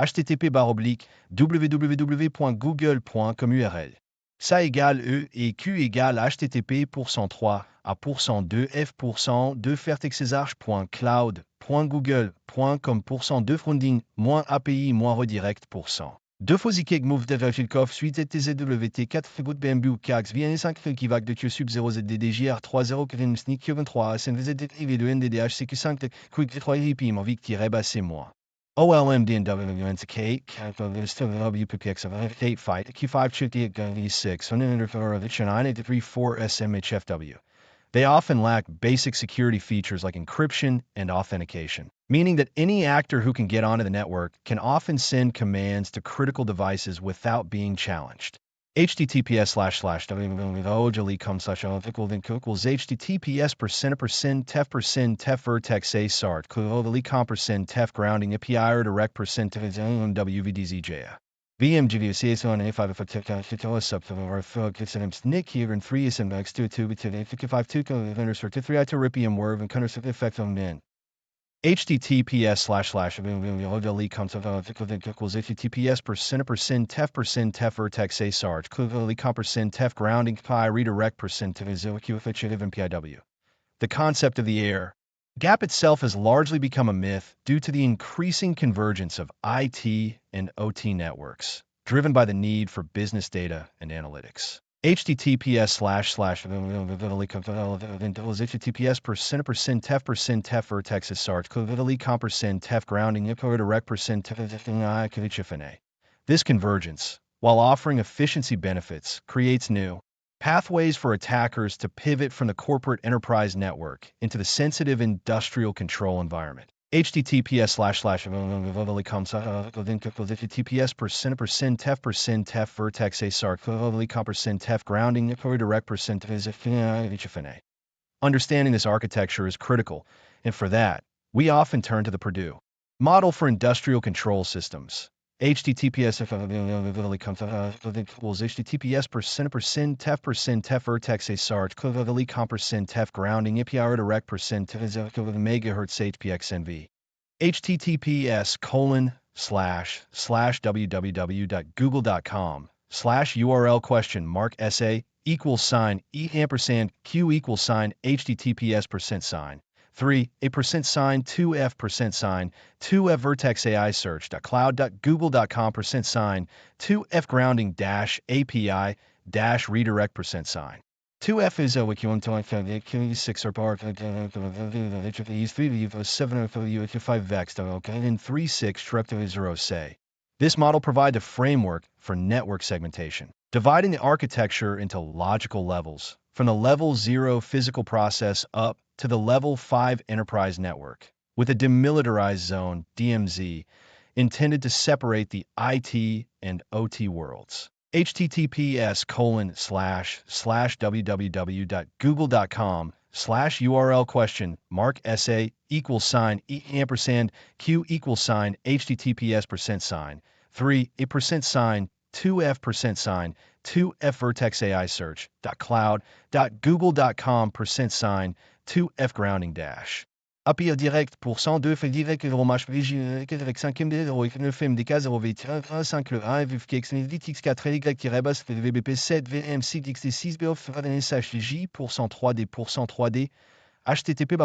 http://www.google.com URL. Ça égale E et Q égale http %3 à %2 f %2 fertexesarch.cloud.google.com %2 funding -API -redirect %. 2 phasic move de suite TZWT 4 fegout BMB CAX VN5 Kivac de Q sub 0 ZDDJR 30 Kevin Sneak 23 SNVZ privé de NDDH CQ5 Quick 3 IP Vic-c'est moi. OLMD and WNCK, WPPX of 8 fight, Q5 Chitty V6, 984 SMHFW. They often lack basic security features like encryption and authentication, meaning that any actor who can get onto the network can often send commands to critical devices without being challenged. https://www.https://tef% vertex a sart tef grounding API or direct% WVDZJ. VMGVCS on A5 of subtotal Nick here and 3 is in max 2 55 2 vendors for 3 to ripium word and counters effect on min. https:// equals https %% tef vertex a sarge tef grounding pi redirect to PIW. The concept of the air gap itself has largely become a myth due to the increasing convergence of IT and OT networks, driven by the need for business data and analytics. https:// tef vertex sarge tef grounding direct This convergence, while offering efficiency benefits, creates new pathways for attackers to pivot from the corporate enterprise network into the sensitive industrial control environment. https:// tef vertex a sarc tef grounding direct Understanding this architecture is critical, and for that, we often turn to the Purdue model for industrial control systems. https tef vertex a sarge tef grounding direct megahertz hpxnv https://www.google.com/url $(e&q https% 3 a %sign 2f %sign 2f vertex AI search.cloud.google.com %sign 2f grounding API redirect %sign 2f is a wiki 6 or bar 3 7 5 vex and 3 6 0 say. This model provides a framework for network segmentation, dividing the architecture into logical levels, from the level 0 physical process up to the level 5 enterprise network, with a demilitarized zone, DMZ, intended to separate the IT and OT worlds. https://www.google.com/url?$(e&q https% 3 a %sign 2f %sign 2f vertex AI search.cloud.google.com %sign 2f grounding API direct %2 fait direct rommage avec 5 FM DK 0V5 le 1 VFX VTX4 Y-bas VBP7 VMC XT6 BOF SHJ %3D %3D http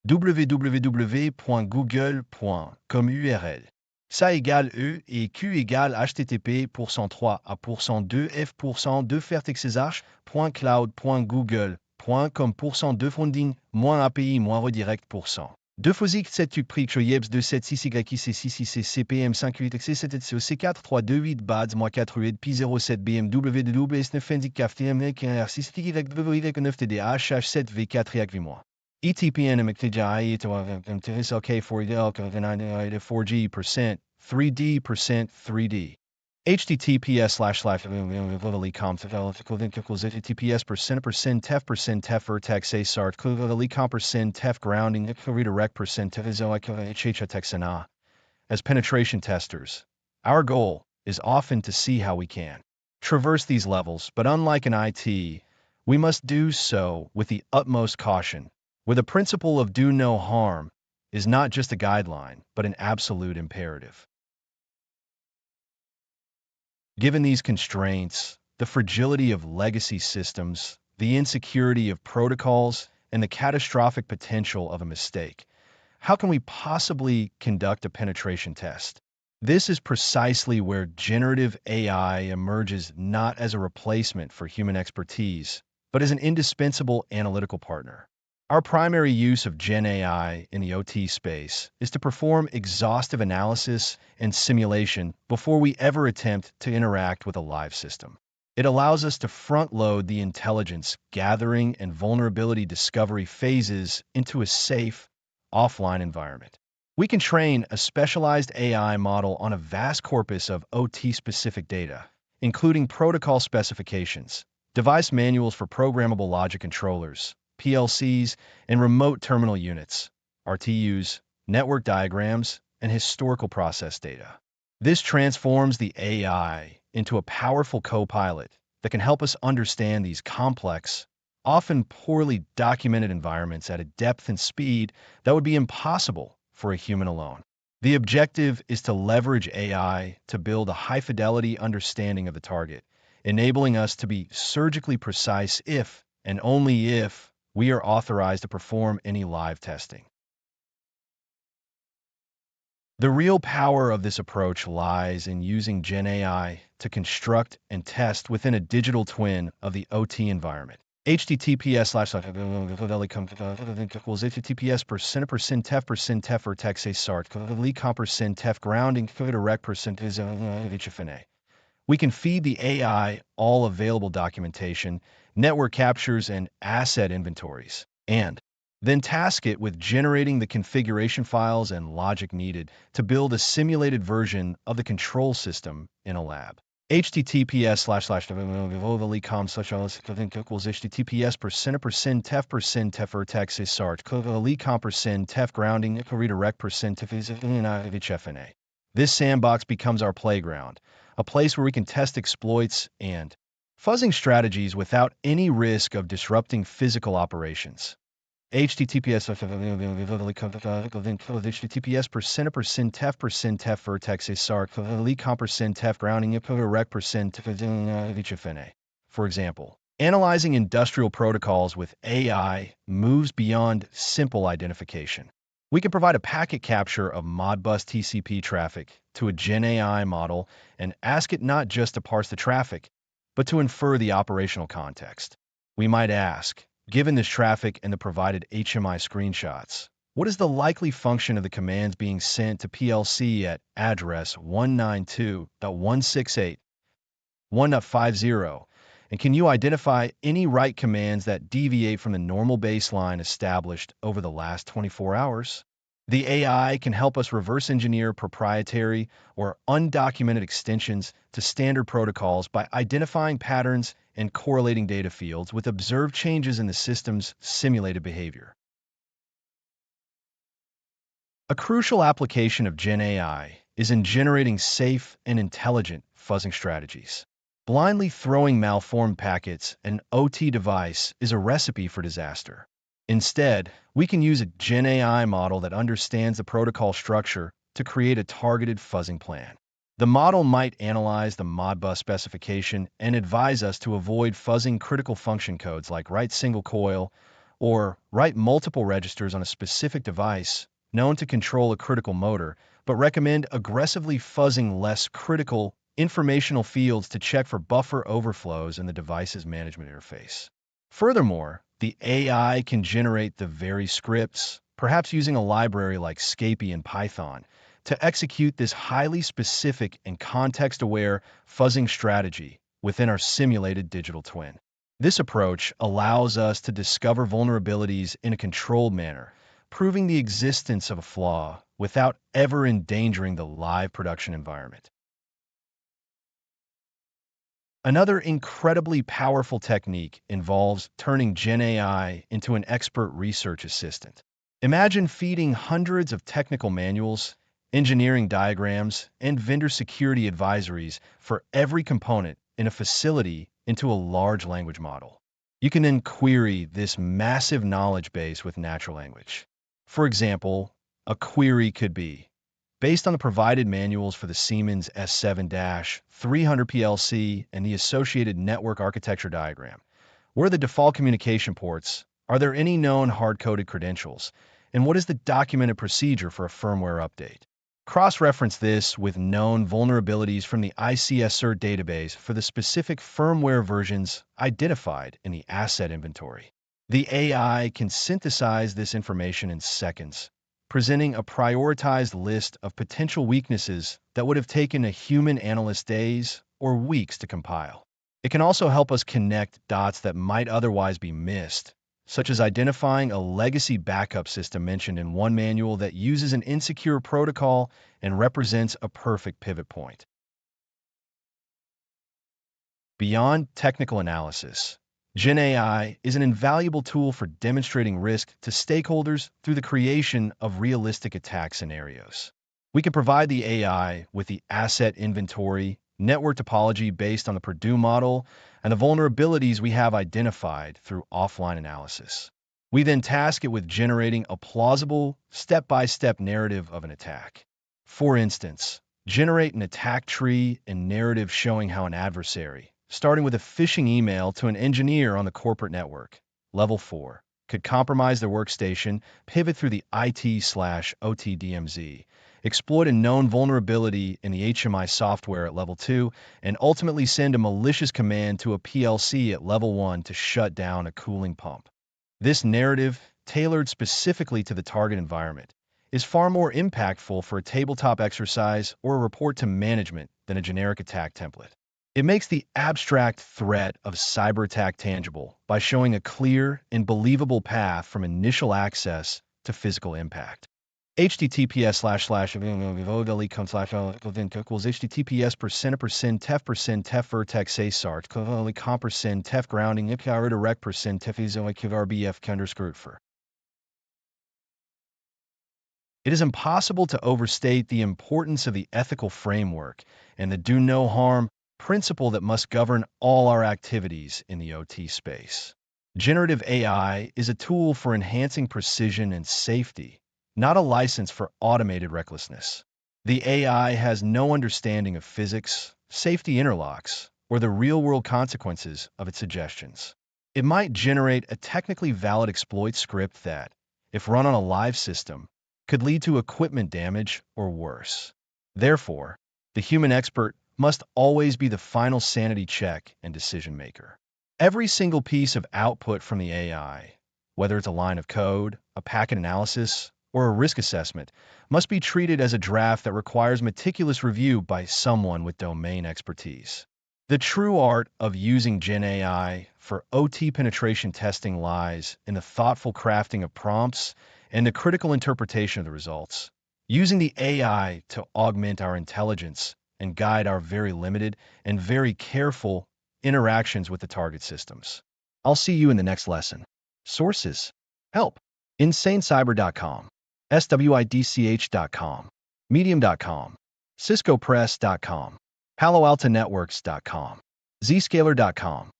www.google.com URL. Ça égale E et Q égale http %3 à %2 F %2 fertexesarch.cloud.google.com %2 funding -API -redirect %. 2 physique 7 tu prix Yebs 276 YC6 CPM 58 C7 C4 328 BADS -4 UED Pi 07 BMW WS9 Fendic KFTM R6 TY 9 TDH H7 V4 YAC ETPN McTJI SLK 4G 3D 3D https://www.com/https% tef vertex a sart tef grounding redirect %. As penetration testers, our goal is often to see how we can traverse these levels, but unlike in IT, we must do so with the utmost caution, where the principle of do no harm is not just a guideline, but an absolute imperative. Given these constraints, the fragility of legacy systems, the insecurity of protocols, and the catastrophic potential of a mistake, how can we possibly conduct a penetration test? This is precisely where generative AI emerges not as a replacement for human expertise, but as an indispensable analytical partner. Our primary use of GenAI in the OT space is to perform exhaustive analysis and simulation before we ever attempt to interact with a live system. It allows us to front-load the intelligence gathering and vulnerability discovery phases into a safe, offline environment. We can train a specialized AI model on a vast corpus of OT-specific data, including protocol specifications, device manuals for programmable logic controllers, PLCs, and remote terminal units, RTUs, network diagrams, and historical process data. This transforms the AI into a powerful co-pilot that can help us understand these complex, often poorly documented environments at a depth and speed that would be impossible for a human alone. The objective is to leverage AI to build a high-fidelity understanding of the target, enabling us to be surgically precise if, and only if, we are authorized to perform any live testing. The real power of this approach lies in using GenAI to construct and test within a digital twin of the OT environment. https://https://tef tef sart tef grounding direct We can feed the AI all available documentation, network captures, and asset inventories, and then task it with generating the configuration files and logic needed to build a simulated version of the control system in a lab. https://https://tef tef tef grounding redirect tef. This sandbox becomes our playground, a place where we can test exploits and fuzzing strategies without any risk of disrupting physical operations. https://tef grounding For example, analyzing industrial protocols with AI moves beyond simple identification. We can provide a packet capture of Modbus TCP traffic to a GenAI model and ask it not just to parse the traffic, but to infer the operational context. We might ask, given this traffic and the provided HMI screenshots, what is the likely function of the commands being sent to PLC at address 192.168.1.50? And can you identify any write commands that deviate from the normal baseline established over the last 24 hours? The AI can help us reverse engineer proprietary or undocumented extensions to standard protocols by identifying patterns and correlating data fields with observed changes in the system's simulated behavior. A crucial application of GenAI is in generating safe and intelligent fuzzing strategies. Blindly throwing malformed packets at an OT device is a recipe for disaster. Instead, we can use a GenAI model that understands the protocol structure to create a targeted fuzzing plan. The model might analyze the Modbus specification and advise us to avoid fuzzing critical function codes like write single coil or write multiple registers on a specific device known to control a critical motor, but recommend aggressively fuzzing less critical informational fields to check for buffer overflows in the device's management interface. Furthermore, the AI can generate the very scripts, perhaps using a library like Scapy in Python, to execute this highly specific and context-aware fuzzing strategy within our simulated digital twin. This approach allows us to discover vulnerabilities in a controlled manner, proving the existence of a flaw without ever endangering the live production environment. Another incredibly powerful technique involves turning GenAI into an expert research assistant. Imagine feeding hundreds of technical manuals, engineering diagrams, and vendor security advisories for every component in a facility into a large language model. You can then query this massive knowledge base with natural language. For example, a query could be, based on the provided manuals for the Siemens S7-300 PLC and the associated network architecture diagram, where are the default communication ports? Are there any known hard-coded credentials? And what is the documented procedure for a firmware update? Cross-reference this with known vulnerabilities from the ICS-CERT database for the specific firmware versions identified in the asset inventory. The AI can synthesize this information in seconds, presenting a prioritized list of potential weaknesses that would have taken a human analyst days or weeks to compile. It can also help us connect dots that might otherwise be missed, such as identifying a legacy backup system mentioned in one manual that uses an insecure protocol and represents a perfect pivot point. Beyond technical analysis, GenAI is an invaluable tool for demonstrating risk to stakeholders through the creation of realistic attack scenarios. We can provide the AI with the asset inventory, network topology based on the Purdue model, and the vulnerabilities we have identified through offline analysis. We then task it with generating a plausible, step-by-step narrative of an attack. For instance, generate an attack tree and narrative showing how an adversary, starting with a phishing email to an engineer on the corporate network, level 4, could compromise their workstation, pivot through the IT/OT DMZ, exploit a known vulnerability in the HMI software at level 2, and ultimately send a malicious command to a PLC at level 1 to shut down a cooling pump. This narrative, tailored specifically to the target environment, is far more impactful for a tabletop exercise or a report to management than a generic attack template. It makes the abstract threat of cyber attack tangible by showing a clear and believable path from initial access to physical impact. https://equals https% vertex a sart comp% grounding direct rbf. It is impossible to overstate the importance of the ethical framework and the do no harm principle that must govern all our activities in the OT space. Generative AI is a tool for enhancing precision and safety, not a license for automated recklessness. The AI has no understanding of physics, safety interlocks, or the real-world consequences of its suggestions. It might generate a technically valid exploit script that, if run on a live system, could lead to equipment damage or worse. Therefore, the human expert must always be the final sanity check and decision maker. Every single piece of output from the AI, whether it's a line of code, a packet analysis, or a risk assessment, must be treated as a draft that requires meticulous review by someone with domain expertise. The true art of using GenAI for OT penetration testing lies in the thoughtful crafting of prompts and the critical interpretation of the results. Using the AI to augment our intelligence and guide our very limited and very careful interactions with the target systems. I'll see you in the next lesson. Sources: Help, InsaneCyber.com, SWIDCH.com, Medium.com, CiscoPress.com, PaloAltoNetworks.com, Zscaler.com,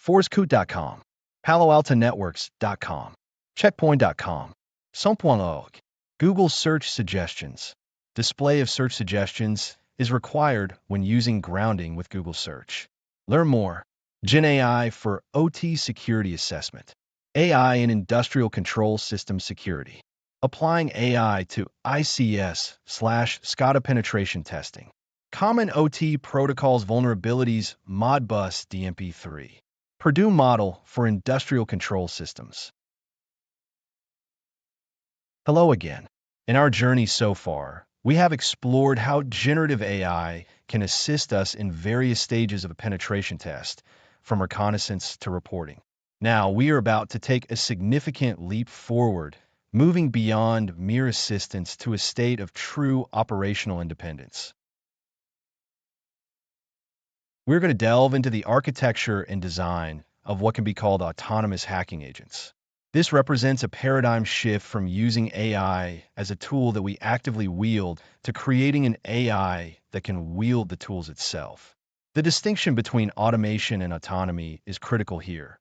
ForceCoot.com, PaloAltoNetworks.com, Checkpoint.com, Sump.org. Google Search Suggestions. Display of search suggestions is required when using grounding with Google Search. Learn more. GenAI for OT Security Assessment. AI in Industrial Control System Security. Applying AI to ICS/SCADA penetration testing. Common OT protocols vulnerabilities Modbus DMP3. Purdue model for industrial control systems. Hello again. In our journey so far, we have explored how generative AI can assist us in various stages of a penetration test, from reconnaissance to reporting. Now, we are about to take a significant leap forward, moving beyond mere assistance to a state of true operational independence. We're going to delve into the architecture and design of what can be called autonomous hacking agents. This represents a paradigm shift from using AI as a tool that we actively wield to creating an AI that can wield the tools itself. The distinction between automation and autonomy is critical here.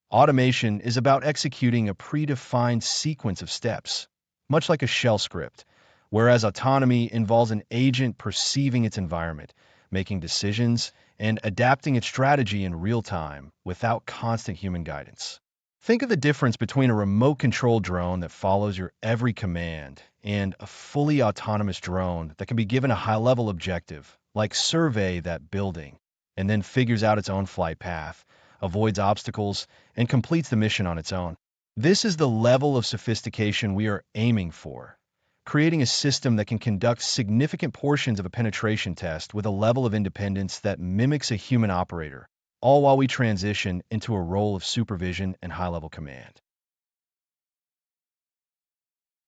Automation is about executing a predefined sequence of steps, much like a shell script, whereas autonomy involves an agent perceiving its environment, making decisions, and adapting its strategy in real time without constant human guidance. Think of the difference between a remote-controlled drone that follows your every command and a fully autonomous drone that can be given a high-level objective, like survey that building, and then figures out its own flight path, avoids obstacles, and completes the mission on its own. This is the level of sophistication we are aiming for, creating a system that can conduct significant portions of a penetration test with a level of independence that mimics a human operator, all while we transition into a role of supervision and high-level command.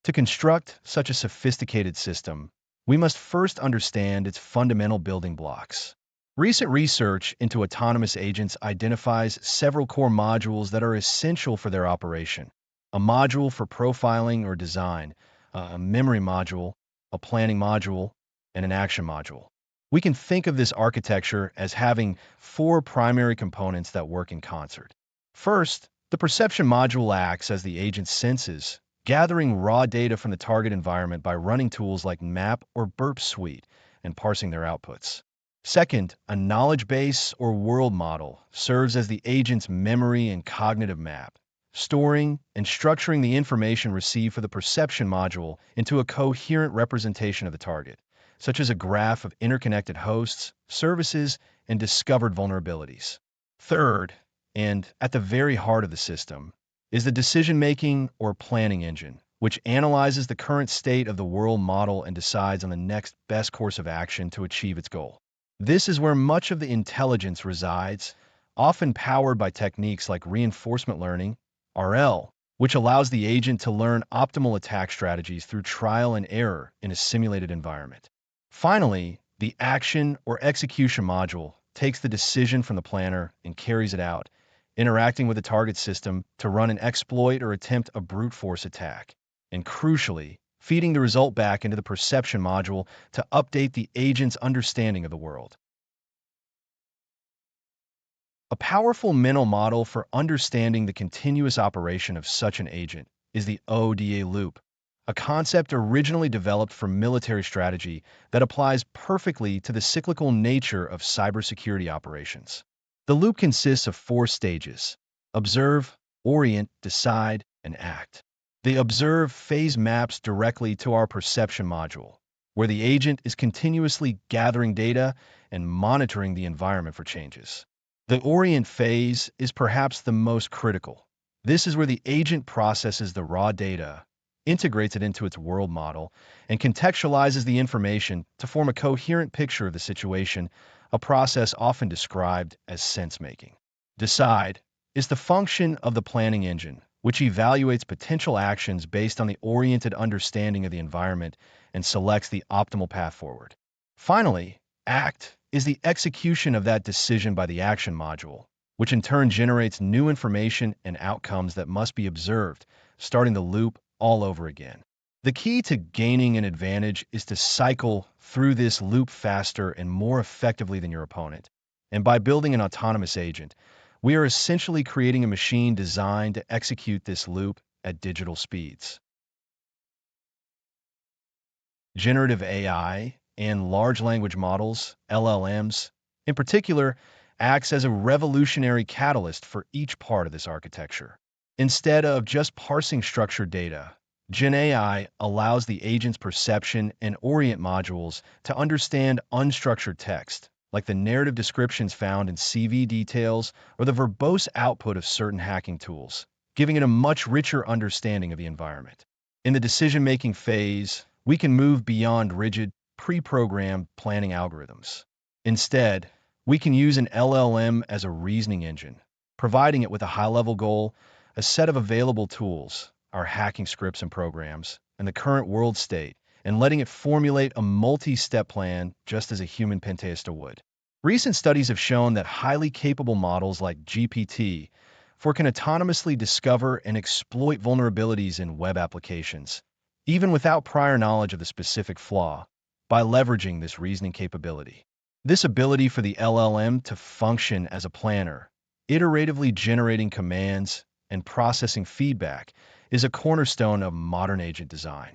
To construct such a sophisticated system, we must first understand its fundamental building blocks. Recent research into autonomous agents identifies several core modules that are essential for their operation. A module for profiling or design, a memory module, a planning module, and an action module. We can think of this architecture as having four primary components that work in concert. First, the perception module acts as the agent's senses, gathering raw data from the target environment by running tools like Map or Burp Suite and parsing their outputs. Second, a knowledge base or world model serves as the agent's memory and cognitive map, storing and structuring the information received for the perception module into a coherent representation of the target, such as a graph of interconnected hosts, services, and discovered vulnerabilities. Third, and at the very heart of the system, is the decision-making or planning engine, which analyzes the current state of the world model and decides on the next best course of action to achieve its goal. This is where much of the intelligence resides, often powered by techniques like reinforcement learning, RL, which allows the agent to learn optimal attack strategies through trial and error in a simulated environment. Finally, the action or execution module takes the decision from the planner and carries it out, interacting with the target system to run an exploit or attempt a brute force attack, and crucially, feeding the result back into the perception module to update the agent's understanding of the world. A powerful mental model for understanding the continuous operation of such an agent is the ODA loop, a concept originally developed for military strategy that applies perfectly to the cyclical nature of cybersecurity operations. The loop consists of four stages: observe, orient, decide, and act. The observe phase maps directly to our perception module, where the agent is continuously gathering data and monitoring the environment for changes. The orient phase is perhaps the most critical. This is where the agent processes the raw data, integrates it into its world model, and contextualizes the information to form a coherent picture of the situation, a process often described as sense-making. Decide is the function of the planning engine, which evaluates potential actions based on the oriented understanding of the environment and selects the optimal path forward. Finally, act is the execution of that decision by the action module, which in turn generates new information and outcomes that must be observed, starting the loop all over again. The key to gaining an advantage is to cycle through this loop faster and more effectively than your opponent. And by building an autonomous agent, we are essentially creating a machine designed to execute this loop at digital speeds. Generative AI and large language models, LLMs, in particular, acts as a revolutionary catalyst for each part of this architecture. Instead of just parsing structured data, GenAI allows the agent's perception and orient modules to understand unstructured text, like the narrative descriptions found in CV details or the verbose output of certain hacking tools, giving it a much richer understanding of the environment. In the decision-making phase, we can move beyond rigid, pre-programmed planning algorithms. Instead, we can use an LLM as a reasoning engine, providing it with a high-level goal, a set of available tools, our hacking scripts and programs, and the current world state, and letting it formulate a multi-step plan just as a human pentester would. Recent studies have shown that highly capable models like GPT-4 can autonomously discover and exploit vulnerabilities in web applications, even without prior knowledge of the specific flaw, by leveraging this reasoning capability. This ability for the LLM to function as a planner, iteratively generating commands and processing feedback, is a cornerstone of modern agent design.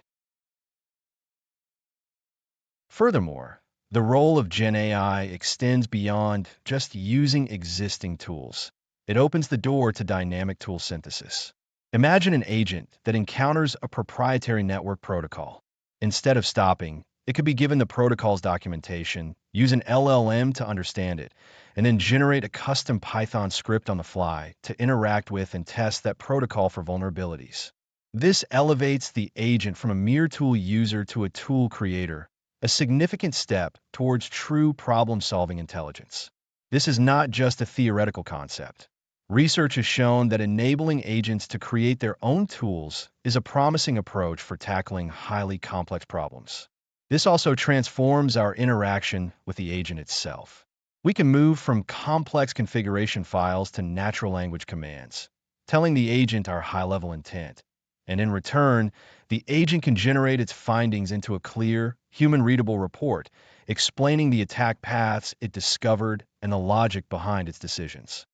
Furthermore, the role of GenAI extends beyond just using existing tools. It opens the door to dynamic tool synthesis. Imagine an agent that encounters a proprietary network protocol. Instead of stopping, it could be given the protocol's documentation, use an LLM to understand it, and then generate a custom Python script on the fly to interact with and test that protocol for vulnerabilities. This elevates the agent from a mere tool user to a tool creator, a significant step towards true problem-solving intelligence. This is not just a theoretical concept. Research has shown that enabling agents to create their own tools is a promising approach for tackling highly complex problems. This also transforms our interaction with the agent itself. We can move from complex configuration files to natural language commands, telling the agent our high-level intent, And in return, the agent can generate its findings into a clear, human-readable report, explaining the attack paths it discovered and the logic behind its decisions.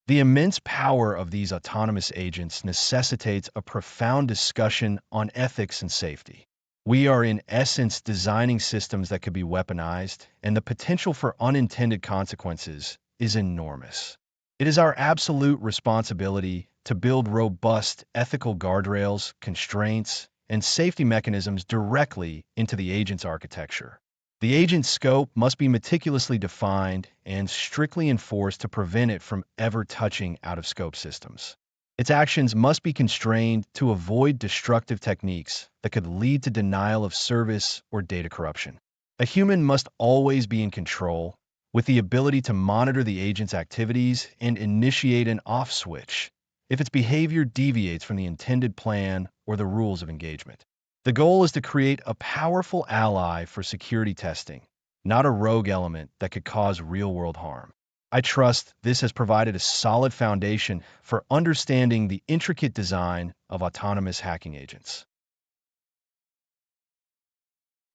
The immense power of these autonomous agents necessitates a profound discussion on ethics and safety. We are, in essence, designing systems that could be weaponized, and the potential for unintended consequences is enormous. It is our absolute responsibility to build robust ethical guardrails, constraints, and safety mechanisms directly into the agent's architecture. The agent's scope must be meticulously defined and strictly enforced to prevent it from ever touching out-of-scope systems. Its actions must be constrained to avoid destructive techniques that could lead to denial of service or data corruption. A human must always be in control, with the ability to monitor the agent's activities and initiate an off switch if its behavior deviates from the intended plan or the rules of engagement. The goal is to create a powerful ally for security testing, not a rogue element that could cause real-world harm. I trust this has provided a solid foundation for understanding the intricate design of autonomous hacking agents.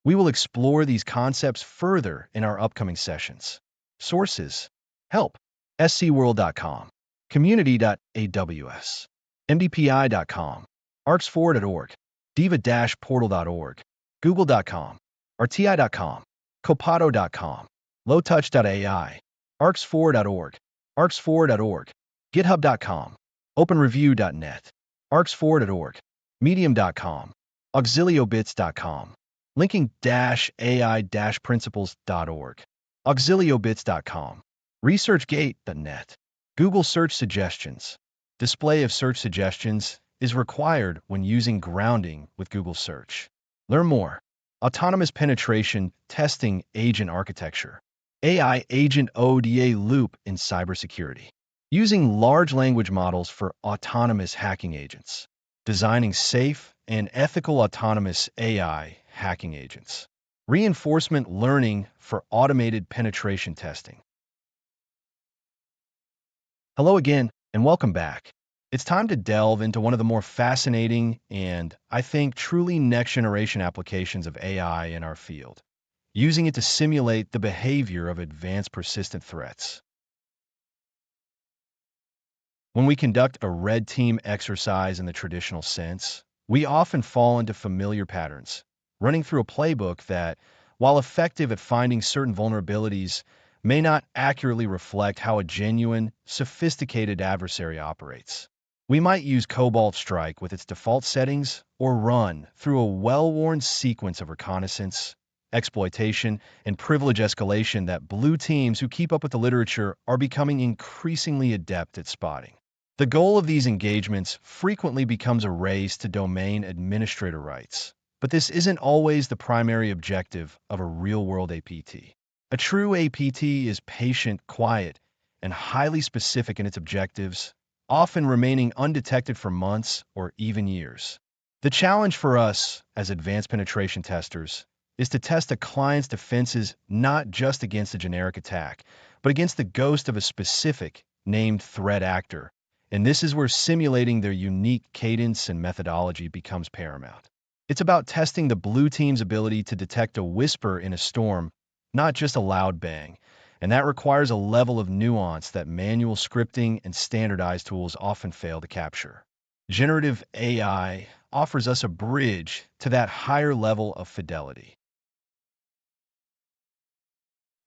We will explore these concepts further in our upcoming sessions. Sources: Help, scworld.com, community.aws, mdpi.com, arcs4.org, diva-portal.org, google.com, rti.com, copado.com, lowtouch.ai, arcs4.org, arcs4.org, github.com, openreview.net, arcs4.org, medium.com, auxiliobits.com, linking-ai-principles.org, auxiliobits.com, researchgate.net, Google Search Suggestions. Display of search suggestions is required when using grounding with Google Search. Learn more. Autonomous penetration testing agent architecture. AI agent ODA loop in cybersecurity. Using large language models for autonomous hacking agents. Designing safe and ethical autonomous AI hacking agents. Reinforcement learning for automated penetration testing. Hello again, and welcome back. It's time to delve into one of the more fascinating and, I think, truly next-generation applications of AI in our field, using it to simulate the behavior of advanced persistent threats. When we conduct a red team exercise in the traditional sense, we often fall into familiar patterns, running through a playbook that, while effective at finding certain vulnerabilities, may not accurately reflect how a genuine, sophisticated adversary operates. We might use Cobalt Strike with its default settings, or run through a well-worn sequence of reconnaissance, exploitation, and privilege escalation that blue teams who keep up with the literature are becoming increasingly adept at spotting. The goal of these engagements frequently becomes a race to domain administrator rights, but this isn't always the primary objective of a real-world APT. A true APT is patient, quiet, and highly specific in its objectives, often remaining undetected for months or even years. The challenge for us, as advanced penetration testers, is to test a client's defenses not just against a generic attack, but against the ghost of a specific, named threat actor, and this is where simulating their unique cadence and methodology becomes paramount. It's about testing the blue team's ability to detect a whisper in a storm, not just a loud bang, and that requires a level of nuance that manual scripting and standardized tools often fail to capture. Generative AI offers us a bridge to that higher level of fidelity.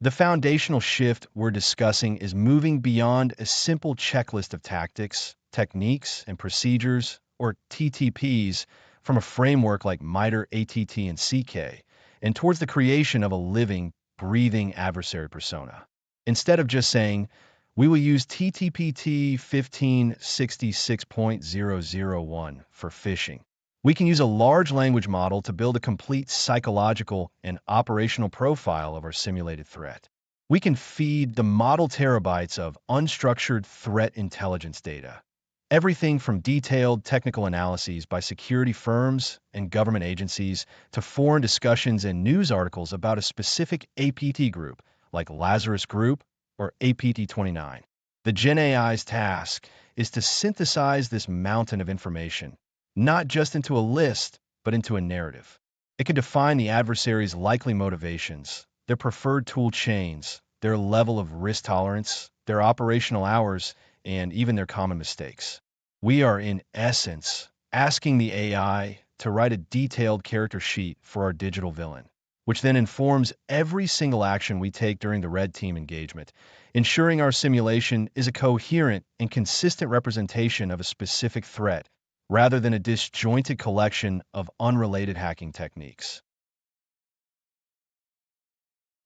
The foundational shift we're discussing is moving beyond a simple checklist of tactics, techniques, and procedures, or TTPs, from a framework like MITRE, ATT, and CK, and towards the creation of a living, breathing adversary persona. Instead of just saying, we will use TTPT 1566.001 for phishing, we can use a large language model to build a complete psychological and operational profile of our simulated threat. We can feed the model terabytes of unstructured threat intelligence data, everything from detailed technical analyses by security firms and government agencies to foreign discussions and news articles about a specific APT group, like Lazarus Group or APT 29. The GenAI's task is to synthesize this mountain of information, not just into a list, but into a narrative. It can define the adversary's likely motivations, their preferred tool chains, their level of risk tolerance, their operational hours, and even their common mistakes. We are, in essence, asking the AI to write a detailed character sheet for our digital villain, which then informs every single action we take during the red team engagement, ensuring our simulation is a coherent and consistent representation of a specific threat rather than a disjointed collection of unrelated hacking techniques.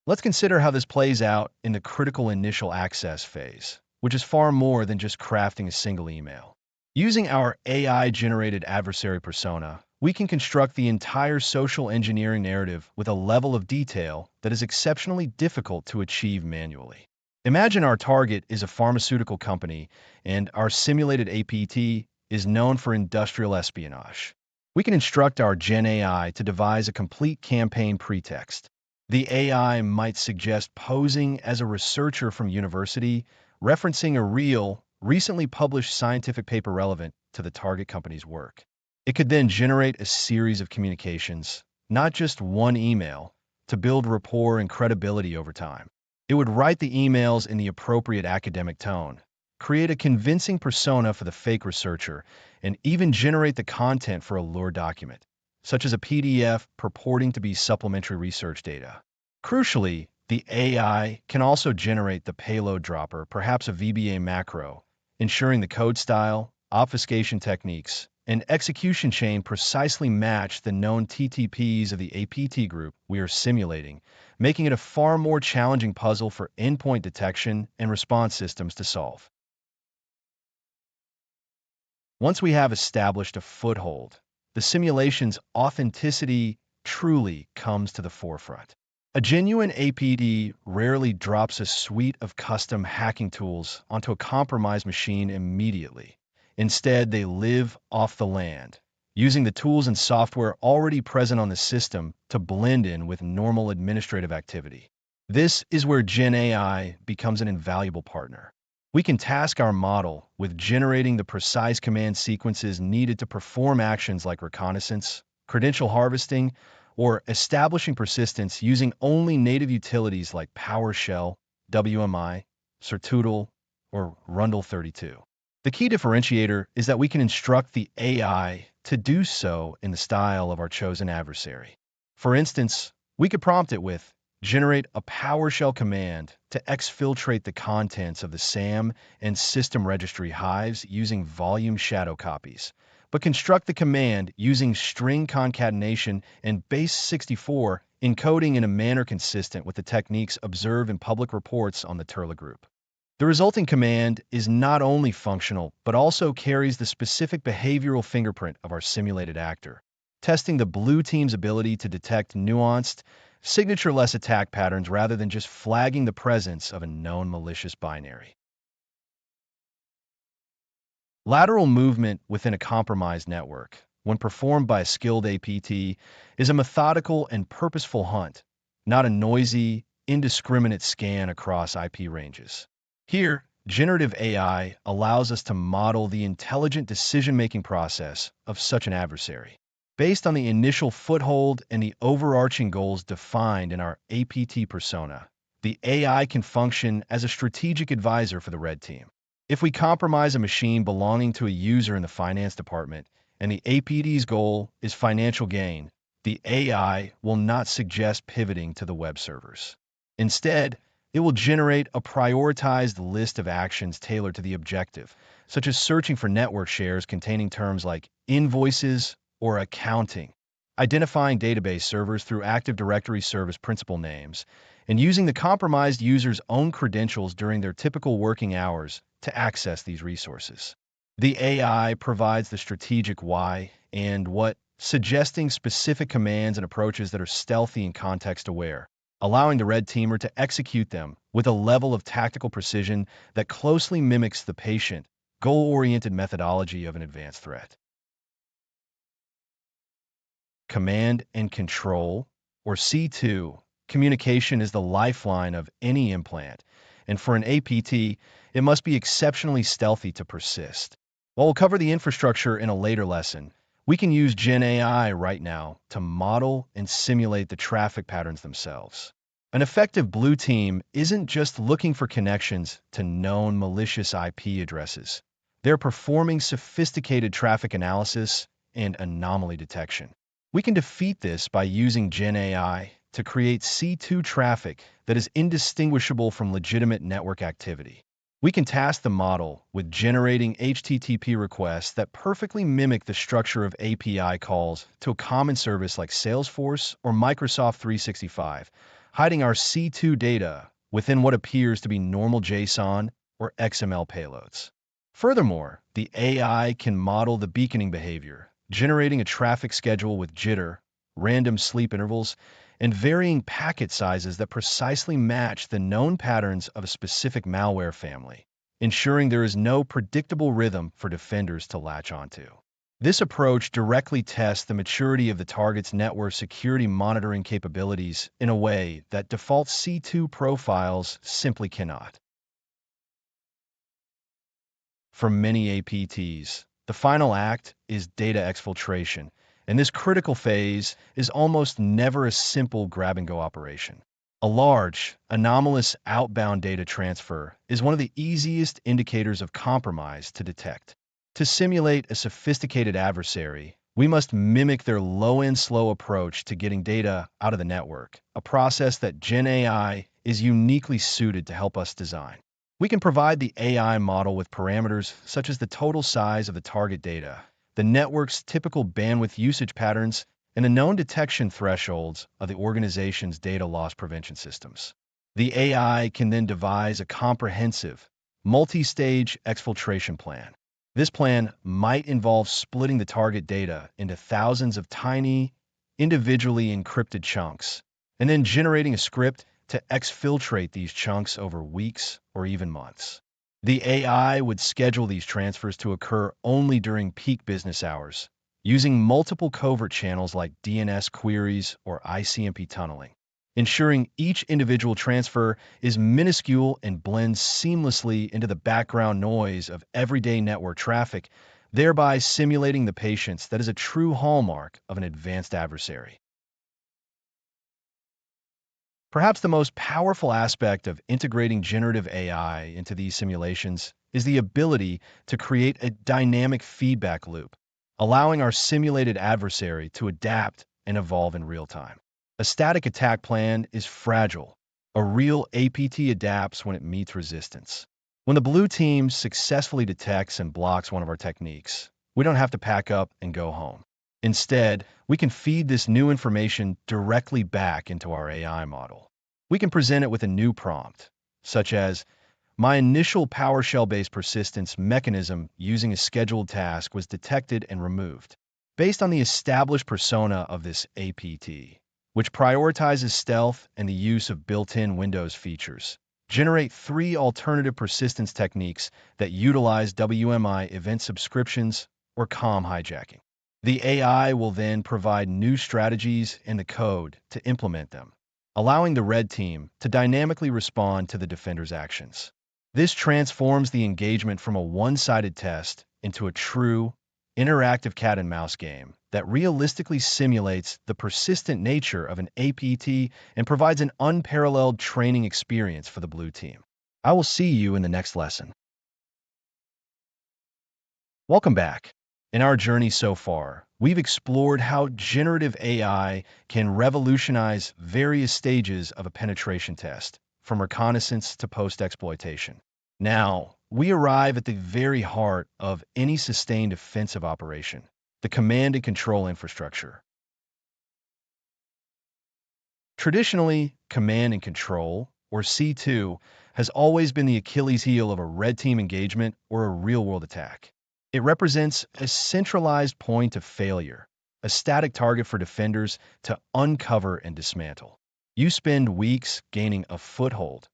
Let's consider how this plays out in the critical initial access phase, which is far more than just crafting a single email. Using our AI-generated adversary persona, we can construct the entire social engineering narrative with a level of detail that is exceptionally difficult to achieve manually. Imagine our target is a pharmaceutical company, and our simulated APT is known for industrial espionage. We can instruct our GenAI to devise a complete campaign pretext. The AI might suggest posing as a researcher from university, referencing a real, recently published scientific paper relevant to the target company's work. It could then generate a series of communications, not just one email, to build rapport and credibility over time. It would write the emails in the appropriate academic tone, create a convincing persona for the fake researcher, and even generate the content for a lure document, such as a PDF purporting to be supplementary research data. Crucially, the AI can also generate the payload dropper, perhaps a VBA macro, ensuring the code style, obfuscation techniques, and execution chain precisely match the known TTPs of the APT group we are simulating, making it a far more challenging puzzle for endpoint detection and response systems to solve. Once we have established a foothold, the simulation's authenticity truly comes to the forefront. A genuine APT rarely drops a suite of custom hacking tools onto a compromised machine immediately. Instead, they live off the land, using the tools and software already present on the system to blend in with normal administrative activity. This is where GenAI becomes an invaluable partner. We can task our model with generating the precise command sequences needed to perform actions like reconnaissance, credential harvesting, or establishing persistence using only native utilities like PowerShell, WMI, Certootle, or Rundle32. The key differentiator is that we can instruct the AI to do so in the style of our chosen adversary. For instance, we could prompt it with, generate a PowerShell command to exfiltrate the contents of the SAM and system registry hives using volume shadow copies, but construct the command using string concatenation and base64 encoding in a manner consistent with the techniques observed in public reports on the Turla group. The resulting command is not only functional, but also carries the specific behavioral fingerprint of our simulated actor, testing the blue team's ability to detect nuanced, signature-less attack patterns rather than just flagging the presence of a known malicious binary. Lateral movement within a compromised network, when performed by a skilled APT, is a methodical and purposeful hunt, not a noisy, indiscriminate scan across IP ranges. Here, generative AI allows us to model the intelligent decision-making process of such an adversary. Based on the initial foothold and the overarching goals defined in our APT persona, the AI can function as a strategic advisor for the red team. If we compromise a machine belonging to a user in the finance department and the APT's goal is financial gain, the AI will not suggest pivoting to the web servers. Instead, it will generate a prioritized list of actions tailored to the objective, such as searching for network shares containing terms like invoices or accounting, identifying database servers through Active Directory service principal names, and using the compromised user's own credentials during their typical working hours to access these resources. The AI provides the strategic why and what, suggesting specific commands and approaches that are stealthy and context-aware, allowing the red teamer to execute them with a level of tactical precision that closely mimics the patient, goal-oriented methodology of an advanced threat. Command and control, or C2, communication is the lifeline of any implant, and for an APT, it must be exceptionally stealthy to persist. While we'll cover the infrastructure in a later lesson, we can use GenAI right now to model and simulate the traffic patterns themselves. An effective blue team isn't just looking for connections to known malicious IP addresses. They're performing sophisticated traffic analysis and anomaly detection. We can defeat this by using GenAI to create C2 traffic that is indistinguishable from legitimate network activity. We can task the model with generating HTTP requests that perfectly mimic the structure of API calls to a common service like Salesforce or Microsoft 365, hiding our C2 data within what appears to be normal JSON or XML payloads. Furthermore, the AI can model the beaconing behavior, generating a traffic schedule with jitter, random sleep intervals, and varying packet sizes that precisely match the known patterns of a specific malware family, ensuring there is no predictable rhythm for defenders to latch onto. This approach directly tests the maturity of the target's network security monitoring capabilities in a way that default C2 profiles simply cannot. For many APTs, the final act is data exfiltration, and this critical phase is almost never a simple grab-and-go operation. A large, anomalous outbound data transfer is one of the easiest indicators of compromise to detect. To simulate a sophisticated adversary, we must mimic their low-end slow approach to getting data out of the network, a process that GenAI is uniquely suited to help us design. We can provide the AI model with parameters such as the total size of the target data, the network's typical bandwidth usage patterns, and the known detection thresholds of the organization's data loss prevention systems. The AI can then devise a comprehensive, multi-stage exfiltration plan. This plan might involve splitting the target data into thousands of tiny, individually encrypted chunks, and then generating a script to exfiltrate these chunks over weeks or even months. The AI would schedule these transfers to occur only during peak business hours, using multiple covert channels like DNS queries or ICMP tunneling, ensuring each individual transfer is minuscule and blends seamlessly into the background noise of everyday network traffic, thereby simulating the patience that is a true hallmark of an advanced adversary. Perhaps the most powerful aspect of integrating generative AI into these simulations is the ability to create a dynamic feedback loop, allowing our simulated adversary to adapt and evolve in real time. A static attack plan is fragile. A real APT adapts when it meets resistance. When the blue team successfully detects and blocks one of our techniques, we don't have to pack up and go home. Instead, we can feed this new information directly back into our AI model. We can present it with a new prompt, such as, "My initial PowerShell-based persistence mechanism using a scheduled task was detected and removed." Based on the established persona of this APT, which prioritizes stealth and the use of built-in Windows features, generate 3 alternative persistence techniques that utilize WMI event subscriptions or COM hijacking. The AI will then provide new strategies and the code to implement them, allowing the red team to dynamically respond to the defender's actions. This transforms the engagement from a one-sided test into a true, interactive cat-and-mouse game that realistically simulates the persistent nature of an APT and provides an unparalleled training experience for the blue team. I will see you in the next lesson. Welcome back. In our journey so far, we've explored how generative AI can revolutionize various stages of a penetration test, from reconnaissance to post-exploitation. Now, we arrive at the very heart of any sustained offensive operation, the command and control infrastructure. Traditionally, command and control, or C2, has always been the Achilles heel of a red team engagement or a real-world attack. It represents a centralized point of failure, a static target for defenders to uncover and dismantle. You spend weeks gaining a foothold,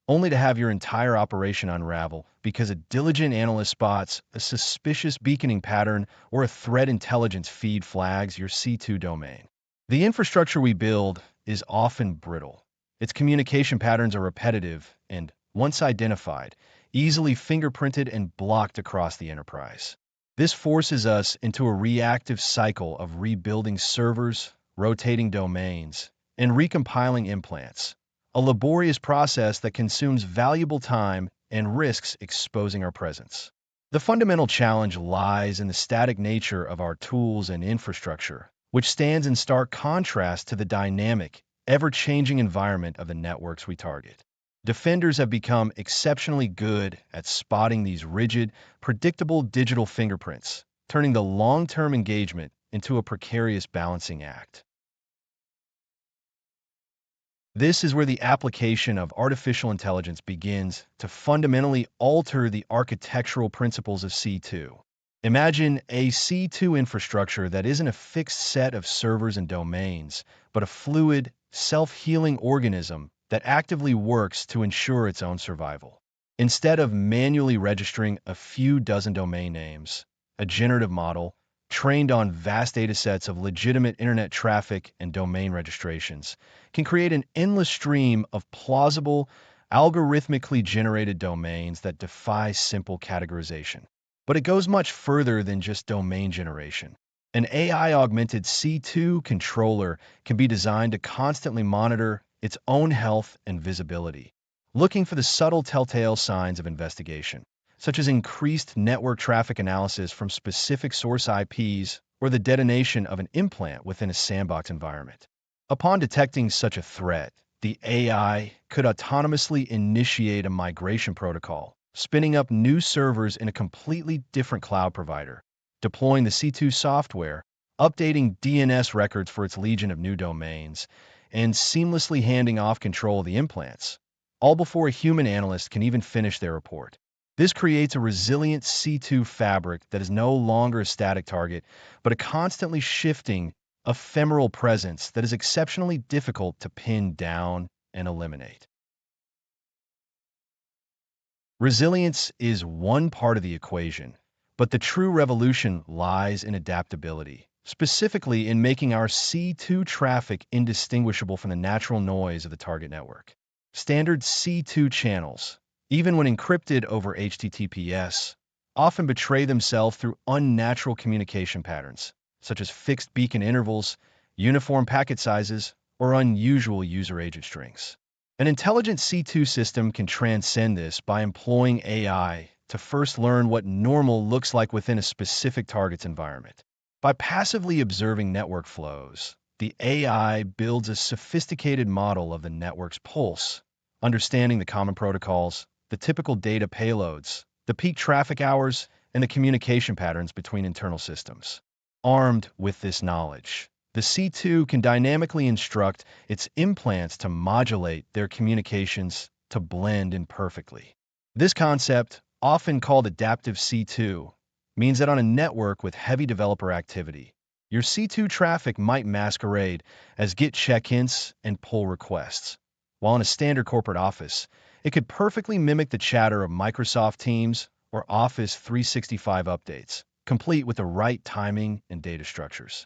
only to have your entire operation unravel because a diligent analyst spots a suspicious beaconing pattern or a threat intelligence feed flags your C2 domain. The infrastructure we build is often brittle. Its communication patterns are repetitive and once identified, easily fingerprinted and blocked across the enterprise. This forces us into a reactive cycle of rebuilding servers, rotating domains, and recompiling implants, a laborious process that consumes valuable time and risks exposing our presence. The fundamental challenge lies in the static nature of our tools and infrastructure, which stands in stark contrast to the dynamic, ever-changing environment of the networks we target. Defenders have become exceptionally good at spotting these rigid, predictable digital fingerprints, turning the long-term engagement into a precarious balancing act. This is where the application of artificial intelligence begins to fundamentally alter the architectural principles of C2. Imagine a C2 infrastructure that isn't a fixed set of servers and domains, but a fluid, self-healing organism that actively works to ensure its own survival. Instead of manually registering a few dozen domain names, a generative model, trained on vast datasets of legitimate internet traffic and domain registrations, can create an endless stream of plausible, algorithmically generated domains that defy simple categorization. But it goes much further than just domain generation. An AI-augmented C2 controller can be designed to constantly monitor its own health and visibility, looking for the subtle telltale signs of investigation, such as increased network traffic analysis from specific source IPs or the detonation of an implant within a sandbox environment. Upon detecting such a threat, the AI could autonomously initiate a migration protocol, spinning up new servers in a completely different cloud provider, deploying the C2 software, updating DNS records for its legion of new domains, and seamlessly handing off control of the implants, all before a human analyst can even finish their report. This creates a resilient C2 fabric that is no longer a static target, but a constantly shifting, ephemeral presence that is exceptionally difficult to pin down and eliminate. Resilience is one part of the equation, but the true revolution lies in adaptability, specifically in making our C2 traffic indistinguishable from the natural noise of the target network. Standard C2 channels, even when encrypted over HTTPS, often betray themselves through unnatural communication patterns, such as fixed beacon intervals, uniform packet sizes, or unusual user agent strings. An intelligent C2 system can transcend this by employing AI to first learn what normal looks like within a specific target's environment. By passively observing network flows, the AI builds a sophisticated model of the network's pulse, understanding the common protocols, the typical data payloads, the peak traffic hours, and the communication patterns between internal systems. Armed with this knowledge, the C2 can dynamically instruct its implants to modulate their communications to blend in perfectly. This concept, often called adaptive C2, means that on a network with heavy developer activity, your C2 traffic might masquerade as GET check-ins and pull requests, while in a standard corporate office, it could perfectly mimic the chatter of Microsoft Teams or Office 365 updates, complete with the right timing and data structures.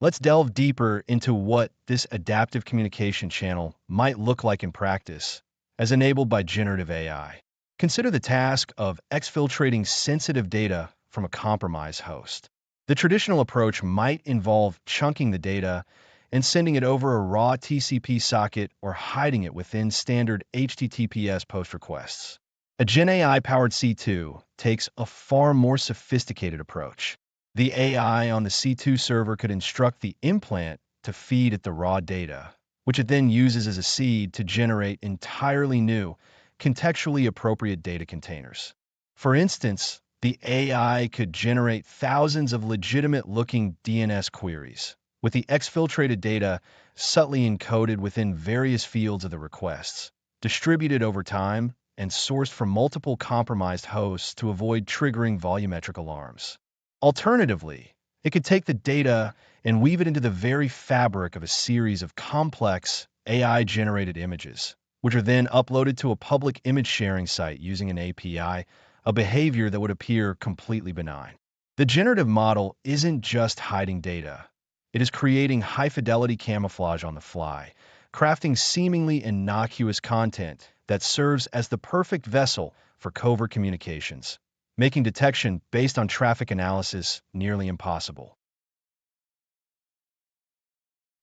Let's delve deeper into what this adaptive communication channel might look like in practice, as enabled by generative AI. Consider the task of exfiltrating sensitive data from a compromised host. The traditional approach might involve chunking the data and sending it over a raw TCP socket or hiding it within standard HTTPS post requests. A GenAI-powered C2 takes a far more sophisticated approach. The AI on the C2 server could instruct the implant to feed it the raw data, which it then uses as a seed to generate entirely new, contextually appropriate data containers. For instance, the AI could generate thousands of legitimate-looking DNS queries, with the exfiltrated data subtly encoded within various fields of the requests, distributed over time, and sourced from multiple compromised hosts to avoid triggering volumetric alarms. Alternatively, it could take the data and weave it into the very fabric of a series of complex AI-generated images, which are then uploaded to a public image sharing site using an API, a behavior that would appear completely benign. The generative model isn't just hiding data. It is creating high-fidelity camouflage on the fly, crafting seemingly innocuous content that serves as the perfect vessel for covert communications, making detection based on traffic analysis nearly impossible.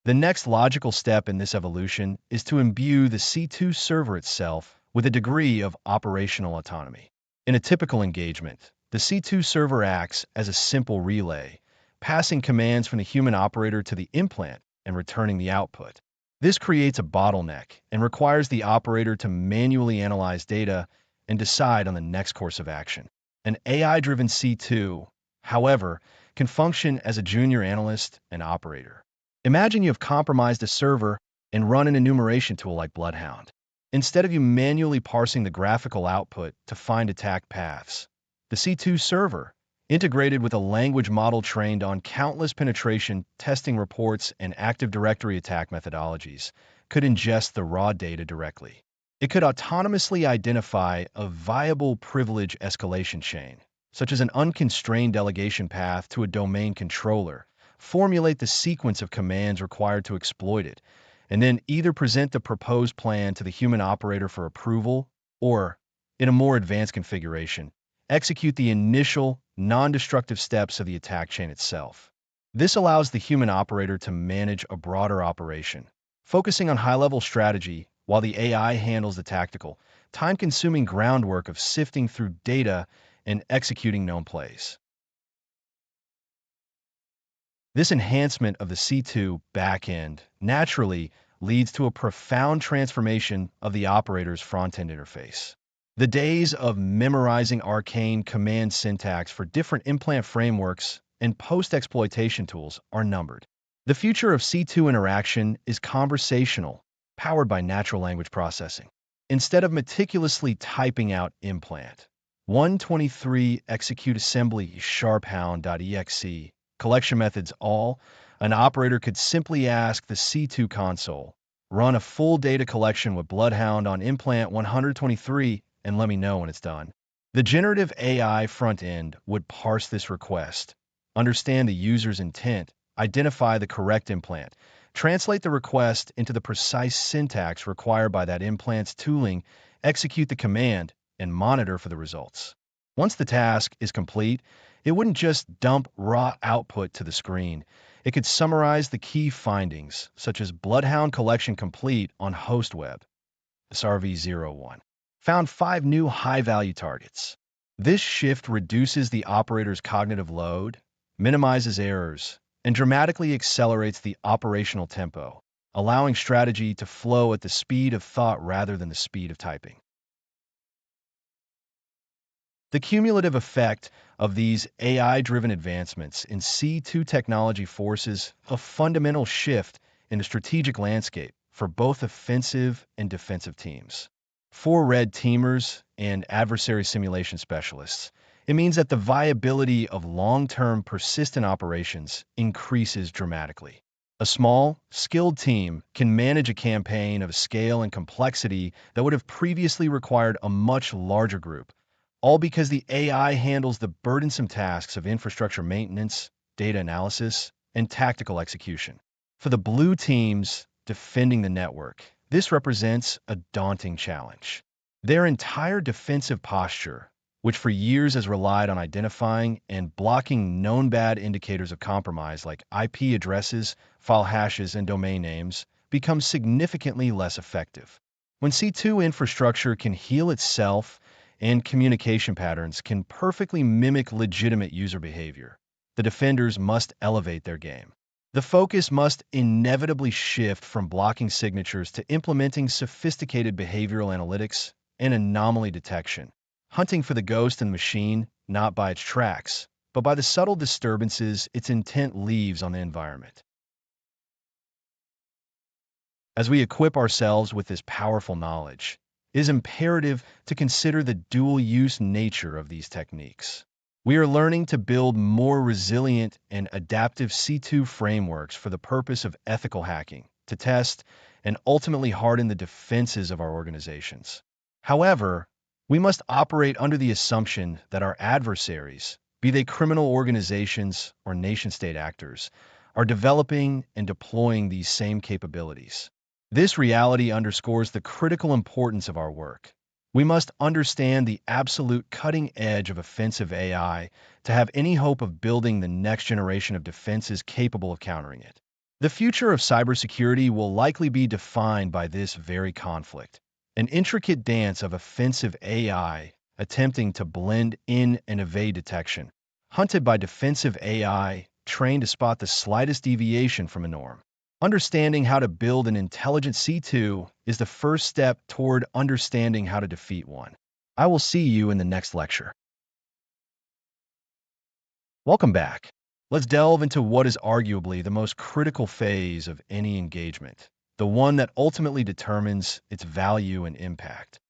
The next logical step in this evolution is to imbue the C2 server itself with a degree of operational autonomy. In a typical engagement, the C2 server acts as a simple relay, passing commands from the human operator to the implant and returning the output. This creates a bottleneck and requires the operator to manually analyze data and decide on the next course of action. An AI-driven C2, however, can function as a junior analyst and operator. Imagine you have compromised a server and run an enumeration tool like Bloodhound. Instead of you manually parsing the graphical output to find attack paths, the C2 server, integrated with a language model trained on countless penetration testing reports and Active Directory attack methodologies, could ingest the raw data directly. It could autonomously identify a viable privilege escalation chain, such as an unconstrained delegation path to a domain controller, formulate the sequence of commands required to exploit it, and then either present the proposed plan to the human operator for approval or, in a more advanced configuration, execute the initial, non-destructive steps of the attack chain itself. This allows the human operator to manage a broader operation, focusing on high-level strategy while the AI handles the tactical, time-consuming groundwork of sifting through data and executing known plays. This enhancement of the C2 backend naturally leads to a profound transformation of the operator's front-end interface. The days of memorizing arcane command syntax for different implant frameworks and post-exploitation tools are numbered. The future of C2 interaction is conversational, powered by natural language processing. Instead of meticulously typing out implant 123 execute assembly sharphound.exe collection methods all, an operator could simply ask the C2 console, run a full data collection with Bloodhound on implant 123 and let me know when it's done. The generative AI front end would parse this request, understand the user's intent, identify the correct implant, translate the request into the precise syntax required by that implant's tooling, execute the command, and monitor for the results. Once the task is complete, it wouldn't just dump raw output to the screen. It could summarize the key findings, such as Bloodhound collection complete on host web, SRV01. Found 5 new high-value targets. This shift reduces the operator's cognitive load, minimizes errors, and dramatically accelerates the operational tempo, allowing strategy to flow at the speed of thought rather than the speed of typing. The cumulative effect of these AI-driven advancements in C2 technology forces a fundamental shift in the strategic landscape for both offensive and defensive teams. For red teamers and adversary simulation specialists, it means that the viability of long-term persistent operations increases dramatically. A small, skilled team can manage a campaign of scale and complexity that would have previously required a much larger group, all because the AI handles the burdensome tasks of infrastructure maintenance, data analysis, and tactical execution. For the blue teams defending the network, this represents a daunting challenge. Their entire defensive posture, which for years has relied on identifying and blocking known bad indicators of compromise like IP addresses, file hashes, and domain names, becomes significantly less effective. When C2 infrastructure can heal itself and communication patterns can perfectly mimic legitimate user behavior, the defenders must elevate their game. The focus must inevitably shift from blocking signatures to implementing sophisticated behavioral analytics and anomaly detection, hunting for the ghost in the machine not by its tracks, but by the subtle disturbances its intent leaves on the environment. As we equip ourselves with this powerful knowledge, it is imperative to consider the dual-use nature of these techniques. We are learning to build more resilient and adaptive C2 frameworks for the purpose of ethical hacking, to test and ultimately harden the defenses of our organizations. However, we must operate under the assumption that our adversaries, be they criminal organizations or nation-state actors, are developing and deploying these same capabilities. This reality underscores the critical importance of our work. We must understand the absolute cutting edge of offensive AI to have any hope of building the next generation of defenses capable of countering it. The future of cybersecurity will likely be defined by this very conflict, an intricate dance of offensive AI attempting to blend in and evade detection, hunted by defensive AI trained to spot the slightest deviation from a norm. Understanding how to build an intelligent C2 is the first step toward understanding how to defeat one. I will see you in the next lecture. Welcome back. Let's delve into what is arguably the most critical phase of any engagement, the one that ultimately determines its value and impact.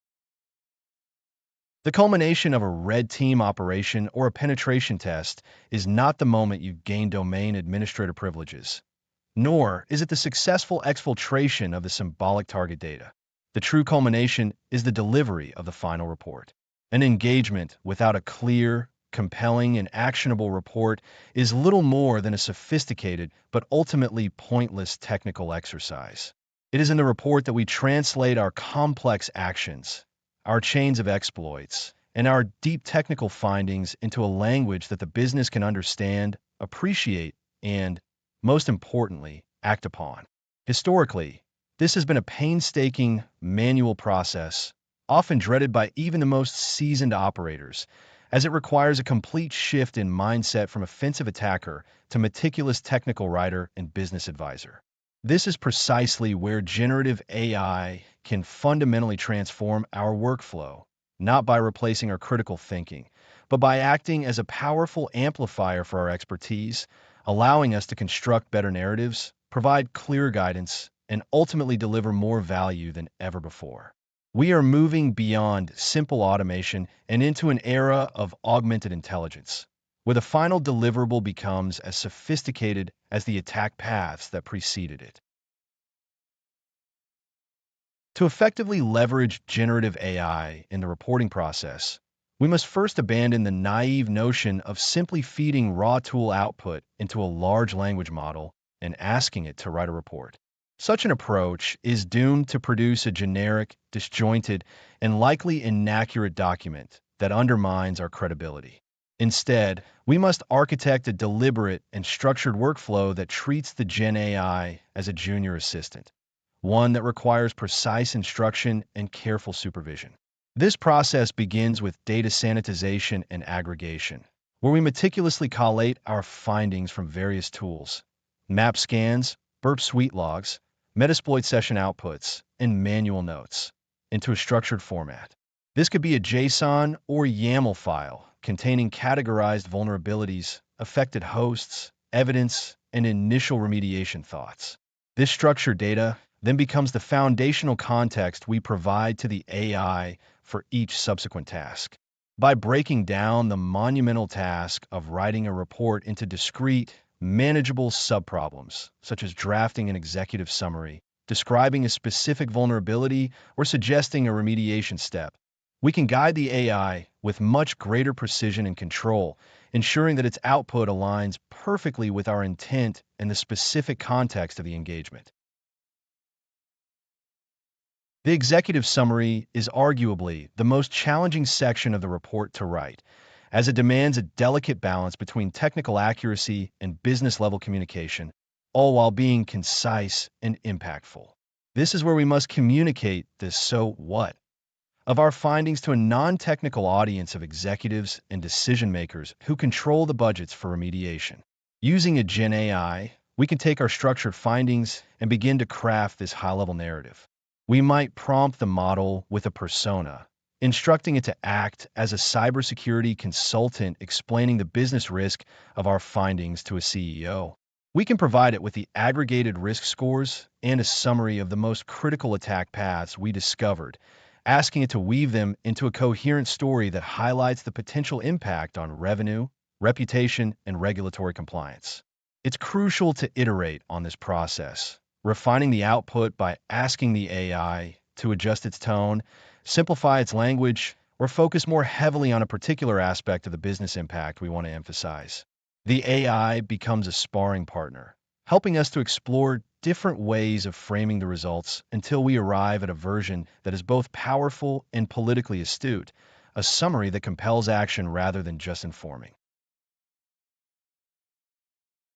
The culmination of a red team operation or a penetration test is not the moment you gain domain administrator privileges, nor is it the successful exfiltration of the symbolic target data. The true culmination is the delivery of the final report. An engagement without a clear, compelling, and actionable report is little more than a sophisticated but ultimately pointless technical exercise. It is in the report that we translate our complex actions, our chains of exploits, and our deep technical findings into a language that the business can understand, appreciate, and, most importantly, act upon. Historically, this has been a painstaking, manual process, often dreaded by even the most seasoned operators, as it requires a complete shift in mindset from offensive attacker to meticulous technical writer and business advisor. This is precisely where generative AI can fundamentally transform our workflow, not by replacing our critical thinking, but by acting as a powerful amplifier for our expertise, allowing us to construct better narratives, provide clear guidance, and ultimately deliver more value than ever before. We are moving beyond simple automation and into an era of augmented intelligence, where the final deliverable becomes as sophisticated as the attack paths that preceded it. To effectively leverage generative AI in the reporting process, we must first abandon the naive notion of simply feeding raw tool output into a large language model and asking it to write a report. Such an approach is doomed to produce a generic, disjointed, and likely inaccurate document that undermines our credibility. Instead, we must architect a deliberate and structured workflow that treats the Gen AI as a junior assistant, one that requires precise instruction and careful supervision. This process begins with data sanitization and aggregation, where we meticulously collate our findings from various tools, map scans, burp suite logs, Metasploit session outputs, and manual notes into a structured format. This could be a JSON or YAML file containing categorized vulnerabilities, affected hosts, evidence, and initial remediation thoughts. This structured data then becomes the foundational context we provide to the AI for each subsequent task. By breaking down the monumental task of writing a report into discrete, manageable subproblems, such as drafting an executive summary, describing a specific vulnerability, or suggesting a remediation step, we can guide the AI with much greater precision and control, ensuring that its output aligns perfectly with our intent and the specific context of the engagement. The executive summary is arguably the most challenging section of the report to write, as it demands a delicate balance between technical accuracy and business-level communication, all while being concise and impactful. This is where we must communicate the so what of our findings to a non-technical audience of executives and decision-makers who control the budgets for remediation. Using a Gen AI, we can take our structured findings and begin to craft this high-level narrative. We might prompt the model with a persona, instructing it to act as a cybersecurity consultant explaining the business risk of our findings to a CEO. We can provide it with the aggregated risk scores and a summary of the most critical attack paths we discovered, asking it to weave them into a coherent story that highlights the potential impact on revenue, reputation, and regulatory compliance. It's crucial to iterate on this process, refining the output by asking the AI to adjust its tone, simplify its language, or focus more heavily on a particular aspect of the business impact we want to emphasize. The AI becomes a sparring partner, helping us to explore different ways of framing the results until we arrive at a version that is both powerful and politically astute, a summary that compels action rather than just informing.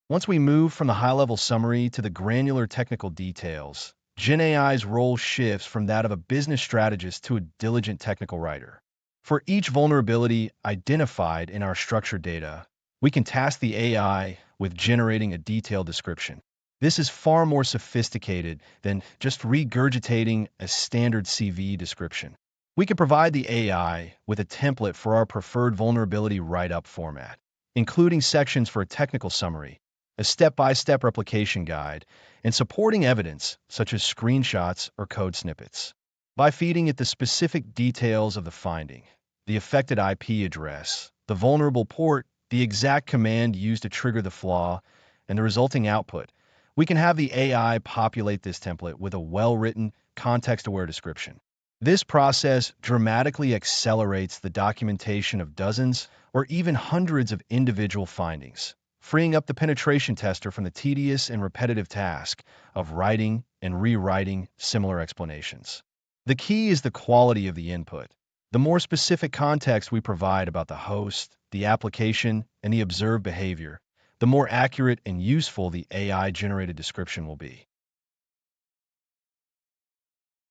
Once we move from the high-level summary to the granular technical details, GenAI's role shifts from that of a business strategist to a diligent technical writer. For each vulnerability identified in our structured data, we can task the AI with generating a detailed description. This is far more sophisticated than just regurgitating a standard CV description. We can provide the AI with a template for our preferred vulnerability write-up format, including sections for a technical summary, a step-by-step replication guide, and supporting evidence such as screenshots or code snippets. By feeding it the specific details of the finding, the affected IP address, the vulnerable port, the exact command used to trigger the flaw, and the resulting output, we can have the AI populate this template with a well-written, context-aware description. This process dramatically accelerates the documentation of dozens or even hundreds of individual findings, freeing up the penetration tester from the tedious and repetitive task of writing and rewriting similar explanations. The key is the quality of the input. The more specific context we provide about the host, the application, and the observed behavior, the more accurate and useful the AI-generated description will be.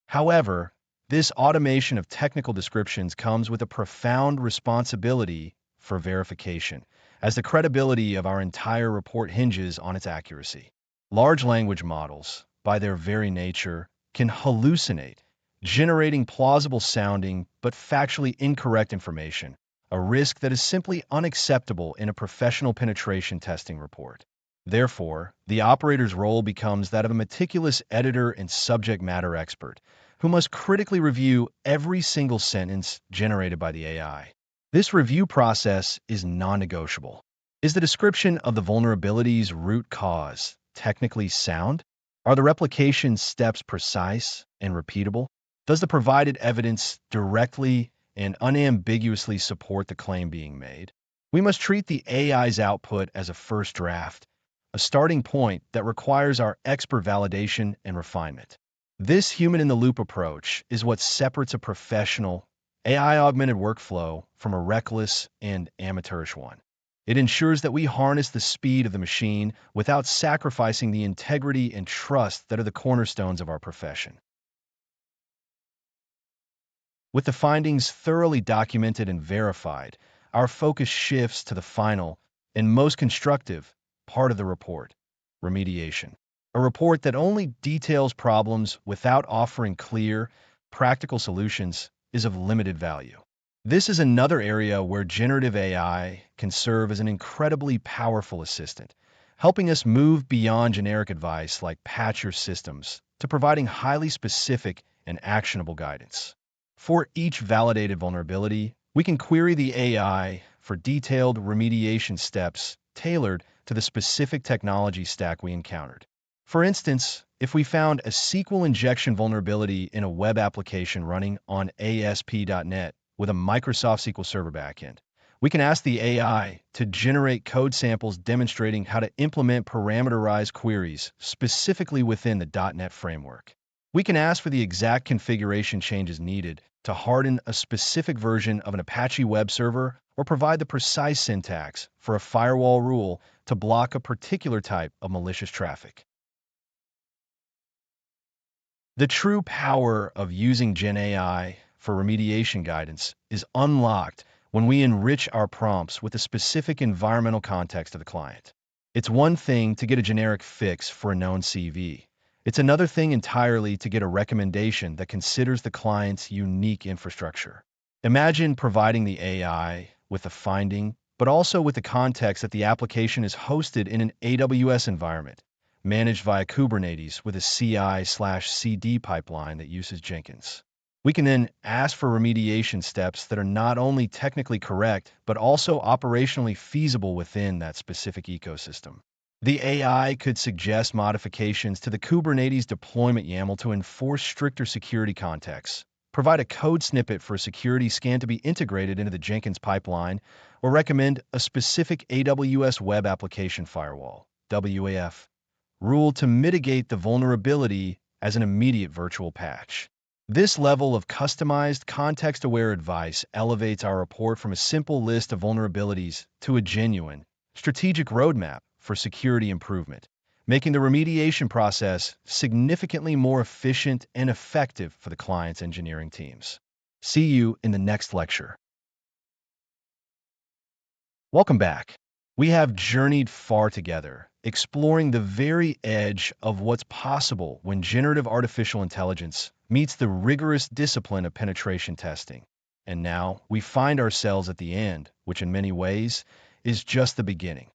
However, this automation of technical descriptions comes with a profound responsibility for verification, as the credibility of our entire report hinges on its accuracy. Large language models, by their very nature, can hallucinate, generating plausible-sounding but factually incorrect information, a risk that is simply unacceptable in a professional penetration testing report. Therefore, the operator's role becomes that of a meticulous editor and subject matter expert, who must critically review every single sentence generated by the AI. This review process is non-negotiable. Is the description of the vulnerability's root cause technically sound? Are the replication steps precise and repeatable? Does the provided evidence directly and unambiguously support the claim being made? We must treat the AI's output as a first draft, a starting point that requires our expert validation and refinement. This human-in-the-loop approach is what separates a professional, AI-augmented workflow from a reckless and amateurish one. It ensures that we harness the speed of the machine without sacrificing the integrity and trust that are the cornerstones of our profession. With the findings thoroughly documented and verified, our focus shifts to the final and most constructive part of the report: remediation. A report that only details problems without offering clear, practical solutions is of limited value. This is another area where generative AI can serve as an incredibly powerful assistant, helping us move beyond generic advice like patch your systems to providing highly specific and actionable guidance. For each validated vulnerability, we can query the AI for detailed remediation steps tailored to the specific technology stack we encountered. For instance, if we found a SQL injection vulnerability in a web application running on ASP.NET with a Microsoft SQL Server backend, we can ask the AI to generate code samples demonstrating how to implement parameterized queries specifically within the .NET framework. We can ask for the exact configuration changes needed to harden a specific version of an Apache web server or provide the precise syntax for a firewall rule to block a particular type of malicious traffic. The true power of using GenAI for remediation guidance is unlocked when we enrich our prompts with the specific environmental context of the client. It's one thing to get a generic fix for a known CV. It's another thing entirely to get a recommendation that considers the client's unique infrastructure. Imagine providing the AI with the finding, but also with the context that the application is hosted in an AWS environment, managed via Kubernetes with a CI/CD pipeline that uses Jenkins. We can then ask for remediation steps that are not only technically correct, but also operationally feasible within that specific ecosystem. The AI could suggest modifications to the Kubernetes deployment YAML to enforce stricter security contexts, provide a code snippet for a security scan to be integrated into the Jenkins pipeline, or recommend a specific AWS Web Application Firewall, WAF, rule to mitigate the vulnerability as an immediate virtual patch. This level of customized, context-aware advice elevates our report from a simple list of vulnerabilities to a genuine, strategic roadmap for security improvement, making the remediation process significantly more efficient and effective for the client's engineering teams. See you in the next lecture. Welcome back. We have journeyed far together, exploring the very edge of what's possible when generative artificial intelligence meets the rigorous discipline of penetration testing. And now we find ourselves at the end, which in many ways is just the beginning.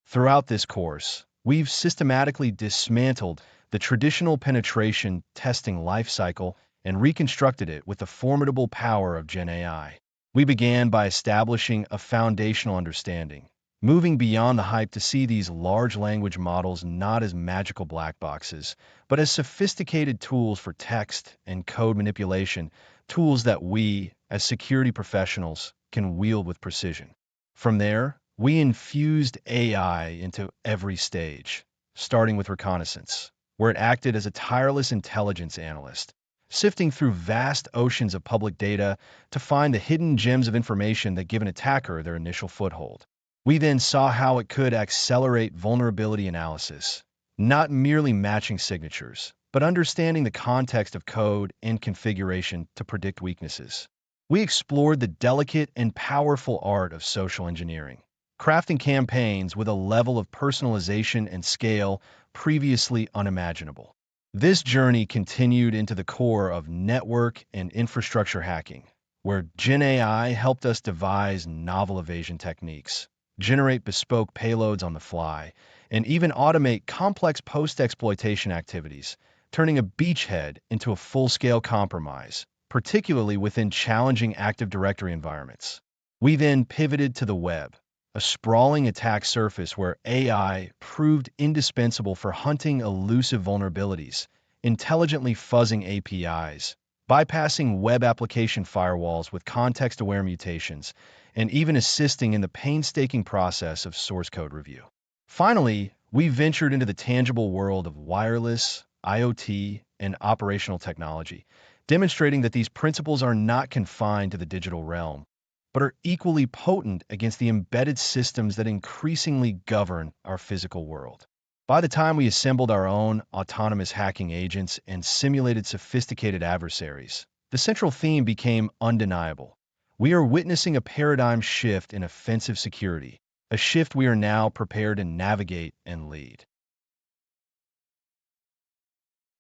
Throughout this course, we've systematically dismantled the traditional penetration testing lifecycle and reconstructed it with the formidable power of GenAI. We began by establishing a foundational understanding, moving beyond the hype to see these large language models not as magical black boxes, but as sophisticated tools for text and code manipulation, tools that we, as security professionals, can wield with precision. From there, we infused AI into every stage, starting with reconnaissance, where it acted as a tireless intelligence analyst, sifting through vast oceans of public data to find the hidden gems of information that give an attacker their initial foothold. We then saw how it could accelerate vulnerability analysis, not merely matching signatures, but understanding the context of code and configuration to predict weaknesses. We explored the delicate and powerful art of social engineering, crafting campaigns with a level of personalization and scale previously unimaginable. This journey continued into the core of network and infrastructure hacking, where GenAI helped us devise novel evasion techniques, generate bespoke payloads on the fly, and even automate complex post-exploitation activities, turning a beachhead into a full-scale compromise, particularly within challenging Active Directory environments. We then pivoted to the web, a sprawling attack surface where AI proved indispensable for hunting elusive vulnerabilities, intelligently fuzzing APIs, bypassing web application firewalls with context-aware mutations, and even assisting in the painstaking process of source code review. Finally, we ventured into the tangible world of wireless, IoT, and operational technology, demonstrating that these principles are not confined to the digital realm, but are equally potent against the embedded systems that increasingly govern our physical world. By the time we assembled our own autonomous hacking agents and simulated sophisticated adversaries, the central theme became undeniable. We are witnessing a paradigm shift in offensive security, a shift we are now prepared to navigate and lead.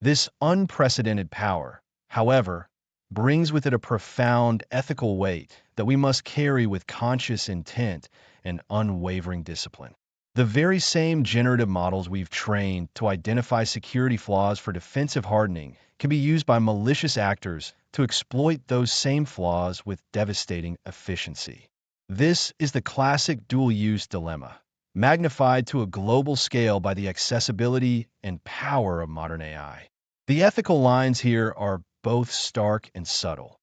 This unprecedented power, however, brings with it a profound ethical weight that we must carry with conscious intent and unwavering discipline. The very same generative models we've trained to identify security flaws for defensive hardening can be used by malicious actors to exploit those same flaws with devastating efficiency. This is the classic dual-use dilemma, magnified to a global scale by the accessibility and power of modern AI. The ethical lines here are both stark and subtle.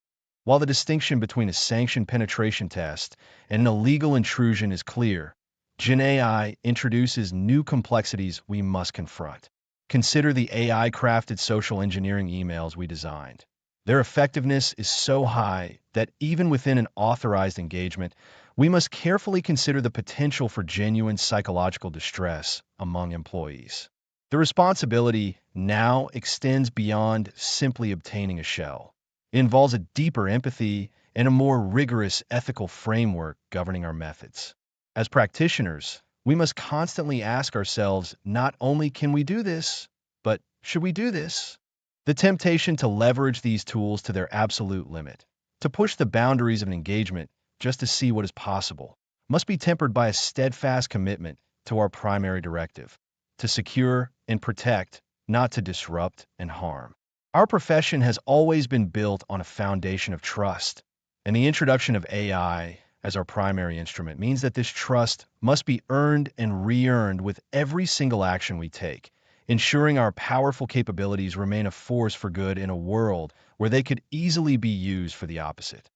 While the distinction between a sanctioned penetration test and an illegal intrusion is clear, GenAI introduces new complexities we must confront. Consider the AI-crafted social engineering emails we designed. Their effectiveness is so high that even within an authorized engagement, we must carefully consider the potential for genuine psychological distress among employees. The responsibility now extends beyond simply obtaining a shell. It involves a deeper empathy and a more rigorous ethical framework governing our methods. As practitioners, we must constantly ask ourselves not only can we do this, but should we do this? The temptation to leverage these tools to their absolute limit, to push the boundaries of an engagement just to see what is possible, must be tempered by a steadfast commitment to our primary directive, to secure and protect, not to disrupt and harm. Our profession has always been built on a foundation of trust, and the introduction of AI as our primary instrument means that this trust must be earned and re-earned with every single action we take, ensuring our powerful capabilities remain a force for good in a world where they could easily be used for the opposite.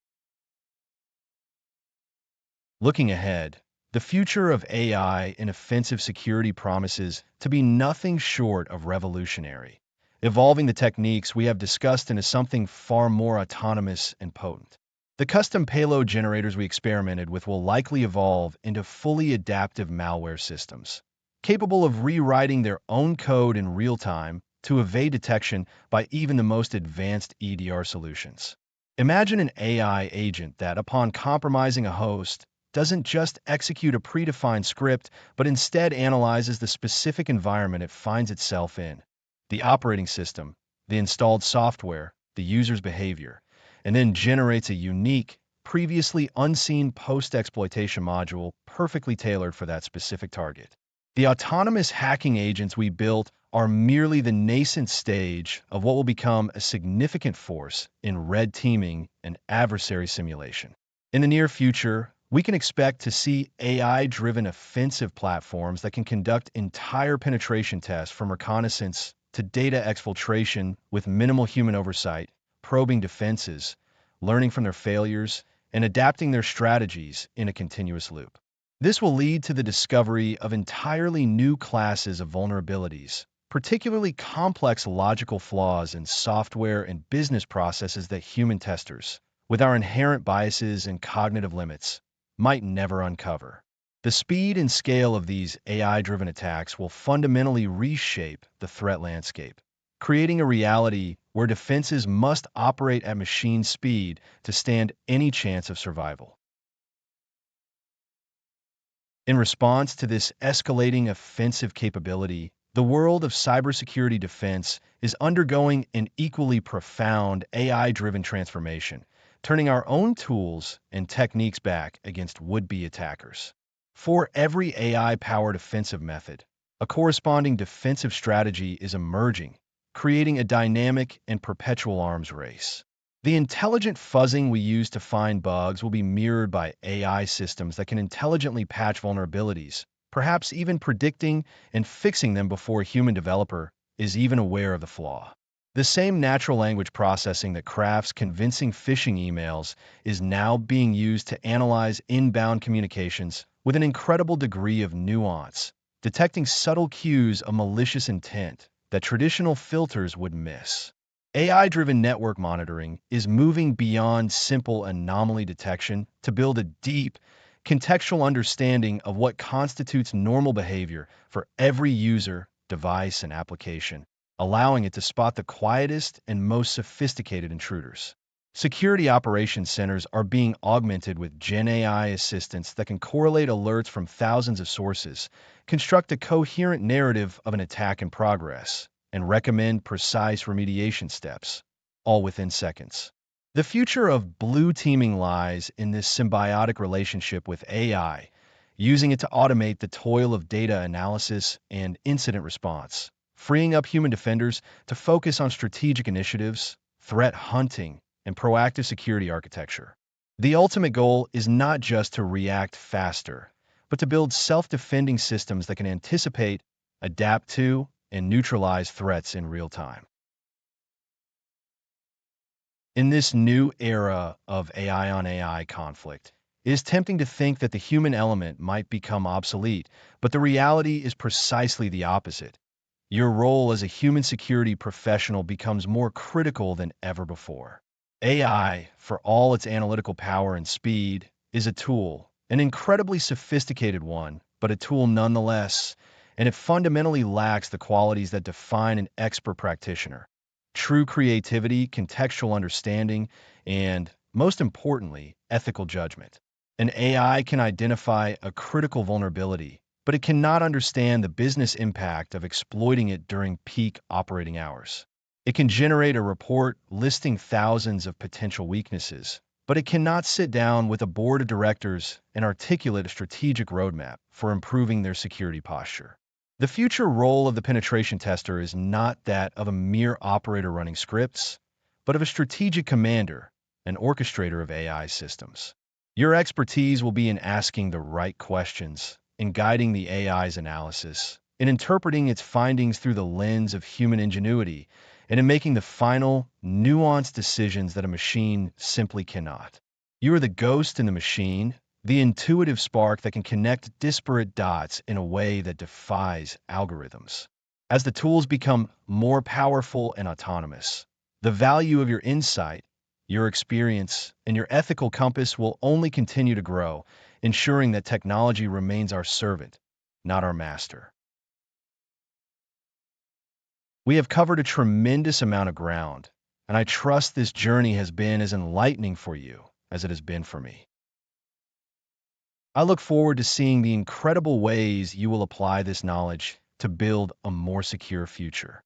Looking ahead, The future of AI in offensive security promises to be nothing short of revolutionary, evolving the techniques we have discussed into something far more autonomous and potent. The custom payload generators we experimented with will likely evolve into fully adaptive malware systems, capable of rewriting their own code in real time to evade detection by even the most advanced EDR solutions. Imagine an AI agent that, upon compromising a host, doesn't just execute a predefined script, but instead analyzes the specific environment it finds itself in, the operating system, the installed software, the user's behavior, and then generates a unique, previously unseen post-exploitation module perfectly tailored for that specific target. The autonomous hacking agents we built are merely the nascent stage of what will become a significant force in red teaming and adversary simulation. In the near future, we can expect to see AI-driven offensive platforms that can conduct entire penetration tests from reconnaissance to data exfiltration with minimal human oversight, probing defenses, learning from their failures, and adapting their strategies in a continuous loop. This will lead to the discovery of entirely new classes of vulnerabilities, particularly complex logical flaws in software and business processes that human testers, with our inherent biases and cognitive limits, might never uncover. The speed and scale of these AI-driven attacks will fundamentally reshape the threat landscape, creating a reality where defenses must operate at machine speed to stand any chance of survival. In response to this escalating offensive capability, the world of cybersecurity defense is undergoing an equally profound AI-driven transformation, turning our own tools and techniques back against would-be attackers. For every AI-powered offensive method, a corresponding defensive strategy is emerging, creating a dynamic and perpetual arms race. The intelligent fuzzing we use to find bugs will be mirrored by AI systems that can intelligently patch vulnerabilities, perhaps even predicting and fixing them before a human developer is even aware of the flaw. The same natural language processing that crafts convincing phishing emails is now being used to analyze inbound communications with an incredible degree of nuance, detecting subtle cues of malicious intent that traditional filters would miss. AI-driven network monitoring is moving beyond simple anomaly detection to build a deep, contextual understanding of what constitutes normal behavior for every user, device, and application, allowing it to spot the quietest and most sophisticated intruders. Security operations centers are being augmented with GenAI assistants that can correlate alerts from thousands of sources, construct a coherent narrative of an attack in progress, and recommend precise remediation steps, all within seconds. The future of blue teaming lies in this symbiotic relationship with AI, using it to automate the toil of data analysis and incident response, freeing up human defenders to focus on strategic initiatives, threat hunting, and proactive security architecture. The ultimate goal is not just to react faster, but to build self-defending systems that can anticipate, adapt to, and neutralize threats in real time. In this new era of AI on AI conflict, it is tempting to think that the human element might become obsolete, but the reality is precisely the opposite. Your role as a human security professional becomes more critical than ever before. AI, for all its analytical power and speed, is a tool, an incredibly sophisticated one, but a tool nonetheless, and it fundamentally lacks the qualities that define an expert practitioner: true creativity, contextual understanding, and, most importantly, ethical judgment. An AI can identify a critical vulnerability, but it cannot understand the business impact of exploiting it during peak operating hours. It can generate a report listing thousands of potential weaknesses, but it cannot sit down with a board of directors and articulate a strategic roadmap for improving their security posture. The future role of the penetration tester is not that of a mere operator running scripts, but of a strategic commander, an orchestrator of AI systems. Your expertise will be in asking the right questions, in guiding the AI's analysis, in interpreting its findings through the lens of human ingenuity, and in making the final, nuanced decisions that a machine simply cannot. You are the ghost in the machine, the intuitive spark that can connect disparate dots in a way that defies algorithms. As the tools become more powerful and autonomous, the value of your insight, your experience, and your ethical compass will only continue to grow, ensuring that technology remains our servant, not our master. We have covered a tremendous amount of ground, and I trust this journey has been as enlightening for you as it has been for me. I look forward to seeing the incredible ways you will apply this knowledge to build a more secure future.